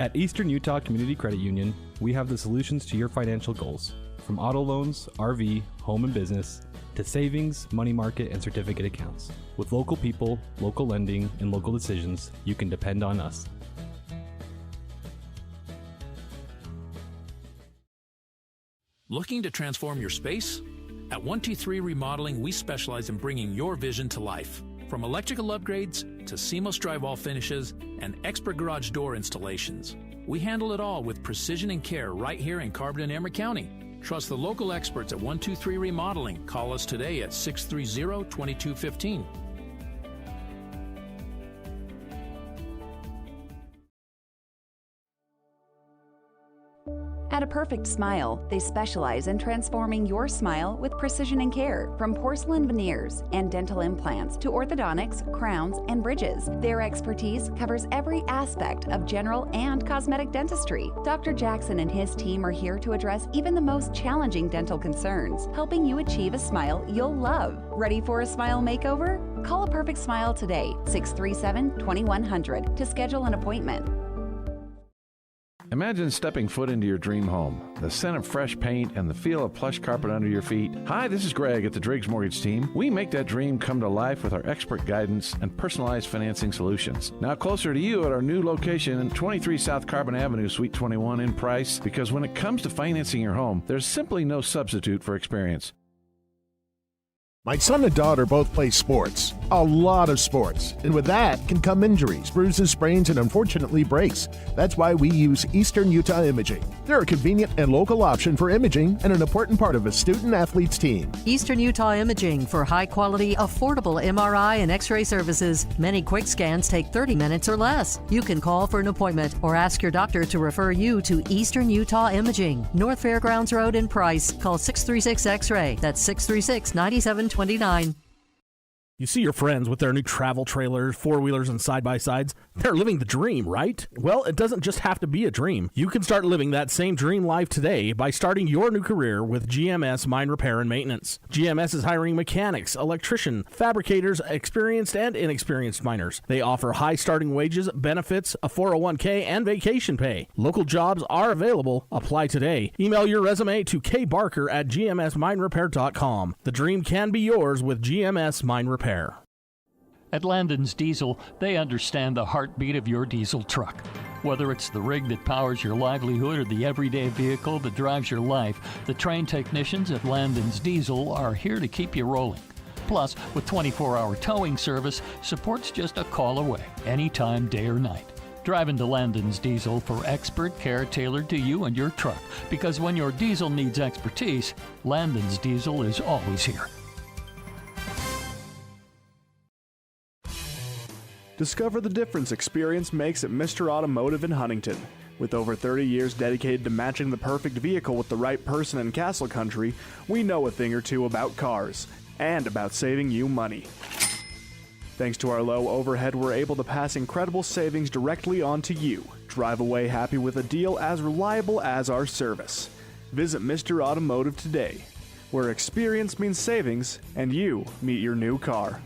At Eastern Utah Community Credit Union, we have the solutions to your financial goals. From auto loans, RV, home and business, to savings, money market, and certificate accounts. With local people, local lending, and local decisions, you can depend on us. Looking to transform your space? At 123 Remodeling, we specialize in bringing your vision to life. From electrical upgrades to seamless drywall finishes and expert garage door installations, we handle it all with precision and care right here in Carbon and Emery County. Trust the local experts at 123 Remodeling. Call us today at 630-2215. At A Perfect Smile, they specialize in transforming your smile with precision and care. From porcelain veneers and dental implants to orthodontics, crowns, and bridges, their expertise covers every aspect of general and cosmetic dentistry. Dr. Jackson and his team are here to address even the most challenging dental concerns, helping you achieve a smile you'll love. Ready for a smile makeover? Call A Perfect Smile today, 637-2100, to schedule an appointment. Imagine stepping foot into your dream home. The scent of fresh paint and the feel of plush carpet under your feet. Hi, this is Greg at the Driggs Mortgage Team. We make that dream come to life with our expert guidance and personalized financing solutions. Now closer to you at our new location in 23 South Carbon Avenue, Suite 21 in Price, because when it comes to financing your home, there's simply no substitute for experience. My son and daughter both play sports, a lot of sports, and with that can come injuries, bruises, sprains, and unfortunately breaks. That's why we use Eastern Utah Imaging. They're a convenient and local option for imaging and an important part of a student-athlete's team. Eastern Utah Imaging for high-quality, affordable MRI and X-ray services. Many quick scans take 30 minutes or less. You can call for an appointment or ask your doctor to refer you to Eastern Utah Imaging, North Fairgrounds Road in Price. Call 636-X-ray. That's 636-9729. You see your friends with their new travel trailers, four-wheelers, and side-by-sides. They're living the dream, right? Well, it doesn't just have to be a dream. You can start living that same dream life today by starting your new career with GMS Mine Repair and Maintenance. GMS is hiring mechanics, electricians, fabricators, experienced and inexperienced miners. They offer high starting wages, benefits, a 401k, and vacation pay. Local jobs are available. Apply today. Email your resume to kbarker@gmsminerepair.com. The dream can be yours with GMS Mine Repair. At Landon's Diesel, they understand the heartbeat of your diesel truck. Whether it's the rig that powers your livelihood or the everyday vehicle that drives your life, the trained technicians at Landon's Diesel are here to keep you rolling. Plus, with 24-hour towing service, support's just a call away, anytime, day or night. Drive into Landon's Diesel for expert care tailored to you and your truck, because when your diesel needs expertise, Landon's Diesel is always here. Discover the difference experience makes at Mr. Automotive in Huntington. With over 30 years dedicated to matching the perfect vehicle with the right person in Castle Country, we know a thing or two about cars and about saving you money. Thanks to our low overhead, we're able to pass incredible savings directly on to you. Drive away happy with a deal as reliable as our service. Visit Mr. Automotive today, where experience means savings and you meet your new car.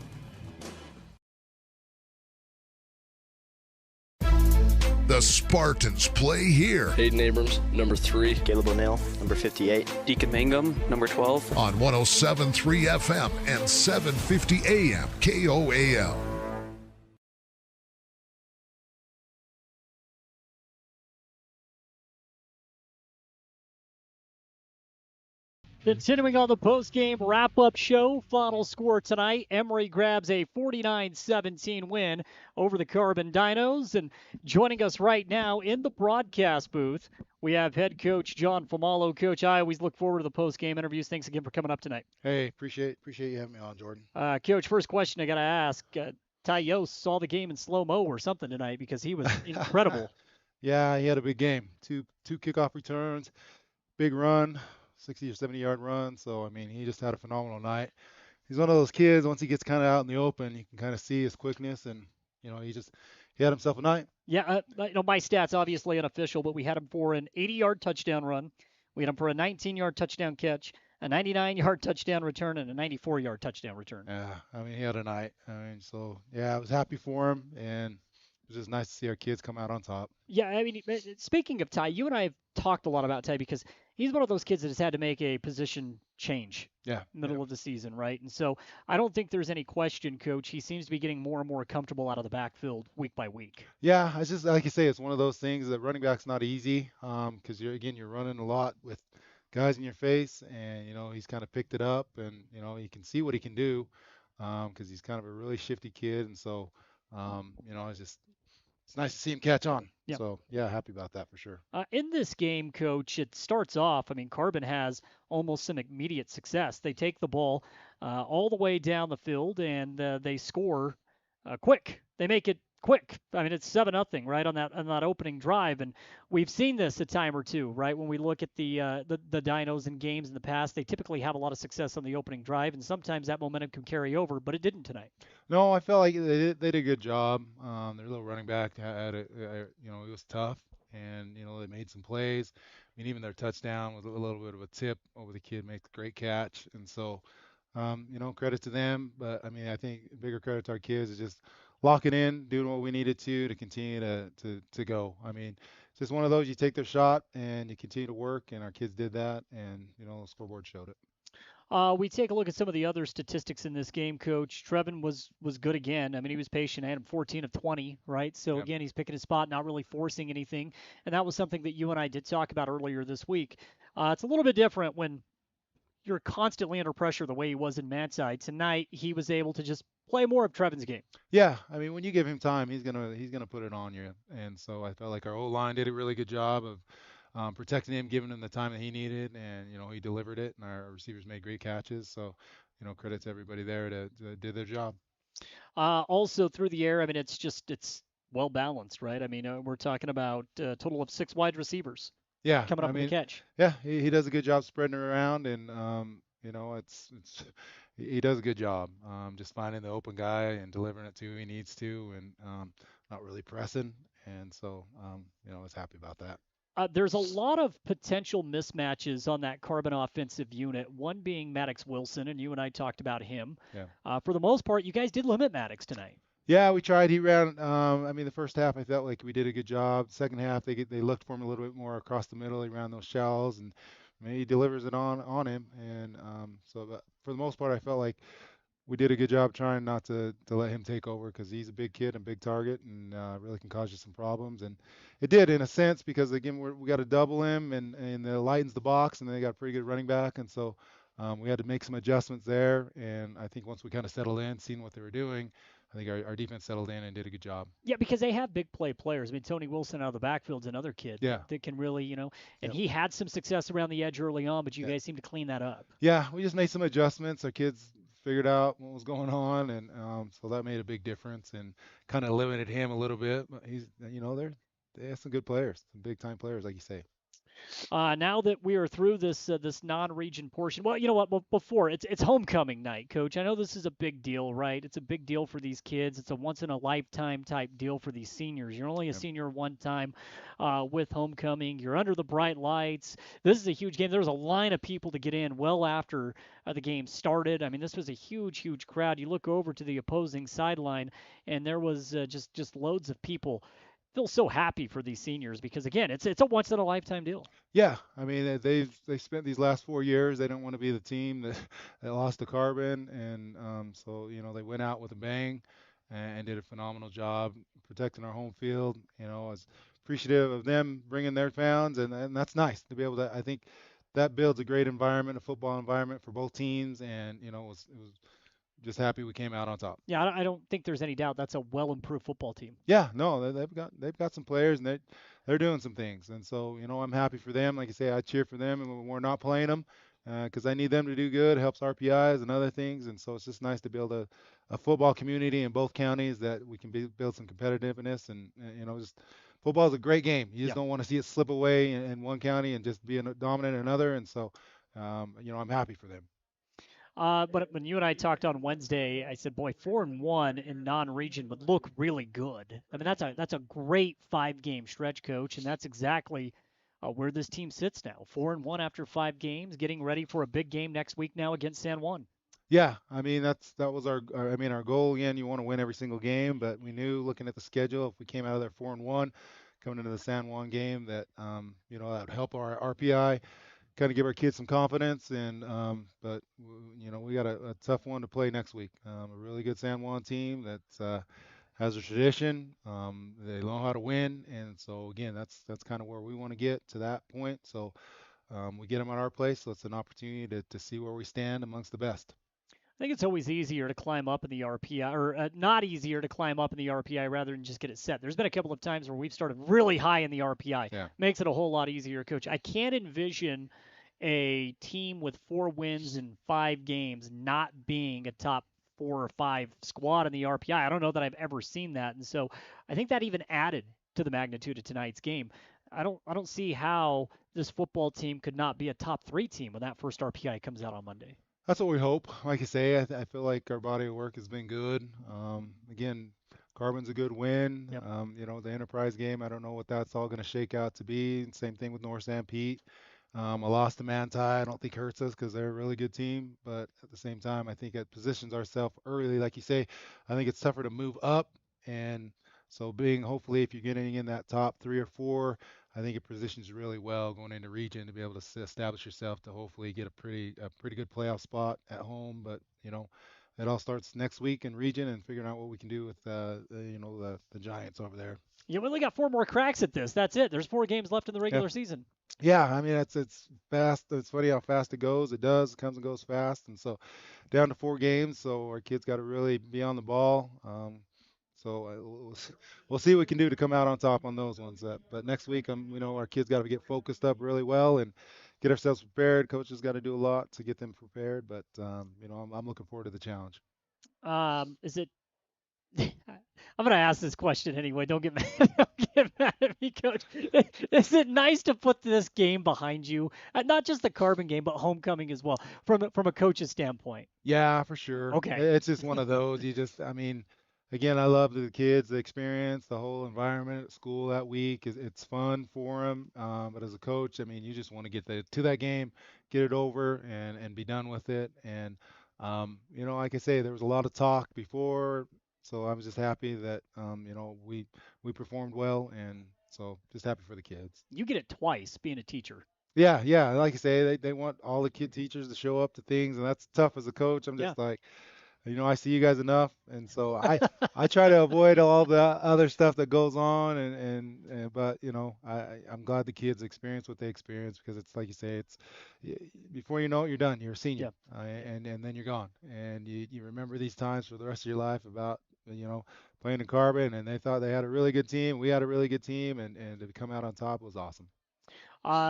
The Spartans play here. Hayden Abrams, number 3. Caleb O'Neill, number 58. Deacon Mangum, number 12. On 107.3 FM and 750 AM KOAL. Continuing on the post-game wrap-up show, final score tonight, Emery grabs a 49-17 win over the Carbon Dinos. And joining us right now in the broadcast booth, we have head coach John Famalo. Coach, I always look forward to the post-game interviews. Thanks again for coming up tonight. Hey, appreciate you having me on, Jordan. Coach, first question I got to ask, Ty Yost saw the game in slow-mo or something tonight because he was incredible. Yeah, he had a big game. Two kickoff returns, big run. 60 or 70-yard run. So, I mean, he just had a phenomenal night. He's one of those kids, once he gets kind of out in the open, you can kind of see his quickness, and, you know, he had himself a night. Yeah, my stats obviously unofficial, but we had him for an 80-yard touchdown run. We had him for a 19-yard touchdown catch, a 99-yard touchdown return, and a 94-yard touchdown return. Yeah, I mean, he had a night. I mean, so, yeah, I was happy for him, and it was just nice to see our kids come out on top. Yeah, I mean, speaking of Ty, you and I have talked a lot about Ty because he's one of those kids that has had to make a position change middle of the season, right? And so I don't think there's any question, Coach. He seems to be getting more and more comfortable out of the backfield week by week. Yeah, it's just like you say, it's one of those things that running back's not easy because you're running a lot with guys in your face, and he's kind of picked it up, and you can see what he can do because he's kind of a really shifty kid, and so it's nice to see him catch on. Yep. So, yeah, happy about that for sure. In this game, Coach, it starts off, Carbon has almost some immediate success. They take the ball all the way down the field, and they score quick. They make it quick. It's 7-0, right, on that opening drive. And we've seen this a time or two, right? When we look at the Dinos in games in the past, they typically have a lot of success on the opening drive, and sometimes that momentum can carry over, but it didn't tonight. No, I felt like they did a good job. Their little running back had it was tough, and they made some plays. Even their touchdown was a little bit of a tip over the kid, make a great catch, and so credit to them. But I think bigger credit to our kids is just locking in, doing what we needed to continue to go. It's just one of those, you take their shot and you continue to work, and our kids did that, and the scoreboard showed it. We take a look at some of the other statistics in this game, Coach. Trevin was good again. He was patient. I had him 14 of 20, right? So, Again, he's picking his spot, not really forcing anything. And that was something that you and I did talk about earlier this week. It's a little bit different when you're constantly under pressure the way he was in Manside. Tonight, he was able to just play more of Trevin's game. Yeah, when you give him time, he's gonna put it on you. And so I felt like our O-line did a really good job of protecting him, giving him the time that he needed, and he delivered it, and our receivers made great catches. So, credit to everybody there to did their job. Also through the air, it's well balanced, right? We're talking about a total of 6 wide receivers. Yeah, coming up with the catch. Yeah, he does a good job spreading it around, and he does a good job just finding the open guy and delivering it to who he needs to, and not really pressing. And so, I was happy about that. There's a lot of potential mismatches on that Carbon offensive unit, one being Maddox Wilson, and you and I talked about him. Yeah. For the most part, you guys did limit Maddox tonight. Yeah, we tried. He ran. The first half I felt like we did a good job. Second half they looked for him a little bit more across the middle. He ran those shallows, and he delivers it on him. And but for the most part, I felt like we did a good job trying not to let him take over, because he's a big kid and big target, and really can cause you some problems. And it did in a sense, because again we got to double him, and it lightens the box, and they got a pretty good running back, and so we had to make some adjustments there. And I think once we kind of settled in, seeing what they were doing, I think our defense settled in and did a good job. Yeah, because they have big play players. Tony Wilson out of the backfield's another kid that can really, and he had some success around the edge early on, but you guys seem to clean that up. Yeah, we just made some adjustments. Our kids figured out what was going on, and so that made a big difference and kind of limited him a little bit. But he's, they have some good players, some big time players, like you say. Now that we are through this non-region portion, well, you know what? Before it's homecoming night, Coach. I know this is a big deal, right? It's a big deal for these kids. It's a once-in-a-lifetime type deal for these seniors. You're only a senior one time with homecoming. You're under the bright lights. This is a huge game. There was a line of people to get in well after the game started. This was a huge, huge crowd. You look over to the opposing sideline, and there was just loads of people. Feel so happy for these seniors, because again, it's a once in a lifetime deal. Yeah, they spent these last 4 years. They don't want to be the team that lost to Carbon, and so they went out with a bang and did a phenomenal job protecting our home field. I was appreciative of them bringing their fans, and that's nice to be able to. I think that builds a great environment, a football environment for both teams, and it was just happy we came out on top. Yeah, I don't think there's any doubt that's a well-improved football team. Yeah, no, they've got some players, and they're doing some things, and so I'm happy for them. Like I say, I cheer for them, and when we're not playing them, because I need them to do good. It helps RPIs and other things, and so it's just nice to build a football community in both counties that we can build some competitiveness, and just football is a great game. You just don't want to see it slip away in one county and just be dominant in another, and so I'm happy for them. But when you and I talked on Wednesday, I said, boy, 4-1 in non-region would look really good. That's a great 5-game stretch, Coach, and that's exactly where this team sits now. 4-1 after 5 games, getting ready for a big game next week now against San Juan. Yeah, that was our goal. Again, you want to win every single game, but we knew, looking at the schedule, if we came out of there 4-1, coming into the San Juan game, that that would help our RPI kind of give our kids some confidence. And but we got a tough one to play next week. A really good San Juan team that has a tradition. They know how to win, and so again, that's kind of where we want to get to that point. So we get them at our place, so it's an opportunity to see where we stand amongst the best. I think it's always easier to climb up in the RPI, or not easier to climb up in the RPI rather than just get it set. There's been a couple of times where we've started really high in the RPI. Yeah. Makes it a whole lot easier, Coach. I can't envision a team with 4 wins in 5 games not being a top 4 or 5 squad in the RPI. I don't know that I've ever seen that, and so I think that even added to the magnitude of tonight's game. I don't see how this football team could not be a top 3 team when that first RPI comes out on Monday. That's what we hope. Like I say, I feel like our body of work has been good. Again, Carbon's a good win. Yep. The Enterprise game, I don't know what that's all going to shake out to be. Same thing with North San Pete. A loss to Manti, I don't think hurts us because they're a really good team. But at the same time, I think it positions ourselves early. Like you say, I think it's tougher to move up. And so hopefully if you're getting in that top 3 or 4, I think it positions you really well going into region to be able to establish yourself to hopefully get a pretty good playoff spot at home. But it all starts next week in region and figuring out what we can do with the Giants over there. Yeah, we only got 4 more cracks at this. That's it. There's 4 games left in the regular season. Yeah, I mean it's fast. It's funny how fast it goes. It comes and goes fast, and so down to 4 games. So our kids got to really be on the ball. So we'll see what we can do to come out on top on those ones. But next week, our kids got to get focused up really well and get ourselves prepared. Coaches got to do a lot to get them prepared. But I'm looking forward to the challenge. Is it? I'm going to ask this question anyway. Don't get mad. Don't get mad at me, Coach. Is it nice to put this game behind you? Not just the Carbon game, but homecoming as well, from a coach's standpoint. Yeah, for sure. Okay. It's just one of those. Again, I love the kids, the experience, the whole environment at school that week. It's fun for them. But as a coach, you just want to get to that game, get it over, and be done with it. And, like I say, there was a lot of talk before, so I was just happy that, we performed well. And so just happy for the kids. You get it twice being a teacher. Yeah. Like I say, they want all the kid teachers to show up to things, and that's tough as a coach. I'm just like, I see you guys enough, and so I try to avoid all the other stuff that goes on, but I'm glad the kids experience what they experience, because it's like you say, it's before you know it, you're done. You're a senior, and then you're gone, and you remember these times for the rest of your life about playing in Carbon, and they thought they had a really good team. We had a really good team, and to come out on top was awesome.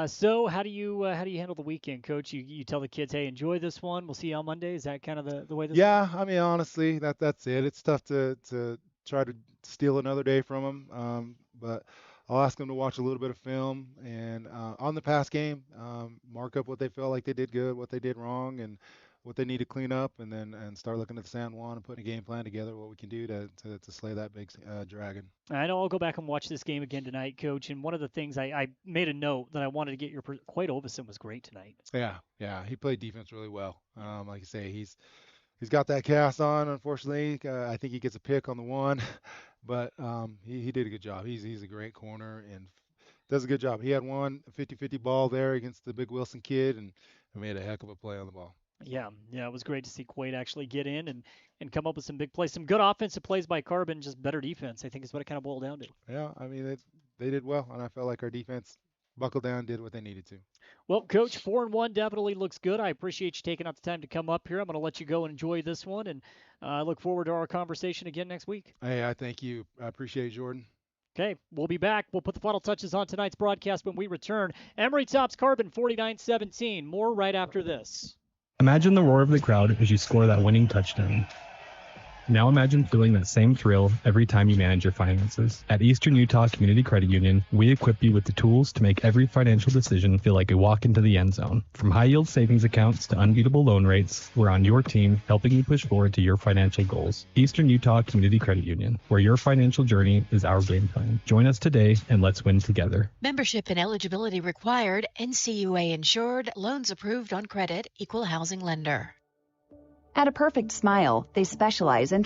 So how do you handle the weekend, Coach? You tell the kids, hey, enjoy this one. We'll see you on Monday. Is that kind of the way this? Yeah, honestly, that's it. It's tough to try to steal another day from them, but I'll ask them to watch a little bit of film and on the past game, mark up what they felt like they did good, what they did wrong, and what they need to clean up, and then start looking at the San Juan and putting a game plan together, what we can do to slay that big dragon. I know I'll go back and watch this game again tonight, Coach. And one of the things I made a note that I wanted to get your Quade Ovison was great tonight. Yeah, he played defense really well. Like I say, he's got that cast on. Unfortunately, I think he gets a pick on the one, but he did a good job. He's a great corner and does a good job. He had one 50-50 ball there against the big Wilson kid and made a heck of a play on the ball. Yeah, it was great to see Quade actually get in and come up with some big plays. Some good offensive plays by Carbon, just better defense, I think is what it kind of boiled down to. Yeah, they did well, and I felt like our defense buckled down, did what they needed to. Well, Coach, 4-1 definitely looks good. I appreciate you taking out the time to come up here. I'm going to let you go and enjoy this one, and I look forward to our conversation again next week. Hey, I thank you. I appreciate it, Jordan. Okay, we'll be back. We'll put the final touches on tonight's broadcast when we return. Emery tops Carbon 49-17. More right after this. Imagine the roar of the crowd as you score that winning touchdown. Now imagine feeling that same thrill every time you manage your finances. At Eastern Utah Community Credit Union, we equip you with the tools to make every financial decision feel like a walk into the end zone. From high-yield savings accounts to unbeatable loan rates, we're on your team helping you push forward to your financial goals. Eastern Utah Community Credit Union, where your financial journey is our game plan. Join us today and let's win together. Membership and eligibility required. NCUA insured. Loans approved on credit. Equal housing lender. At A Perfect Smile, they specialize in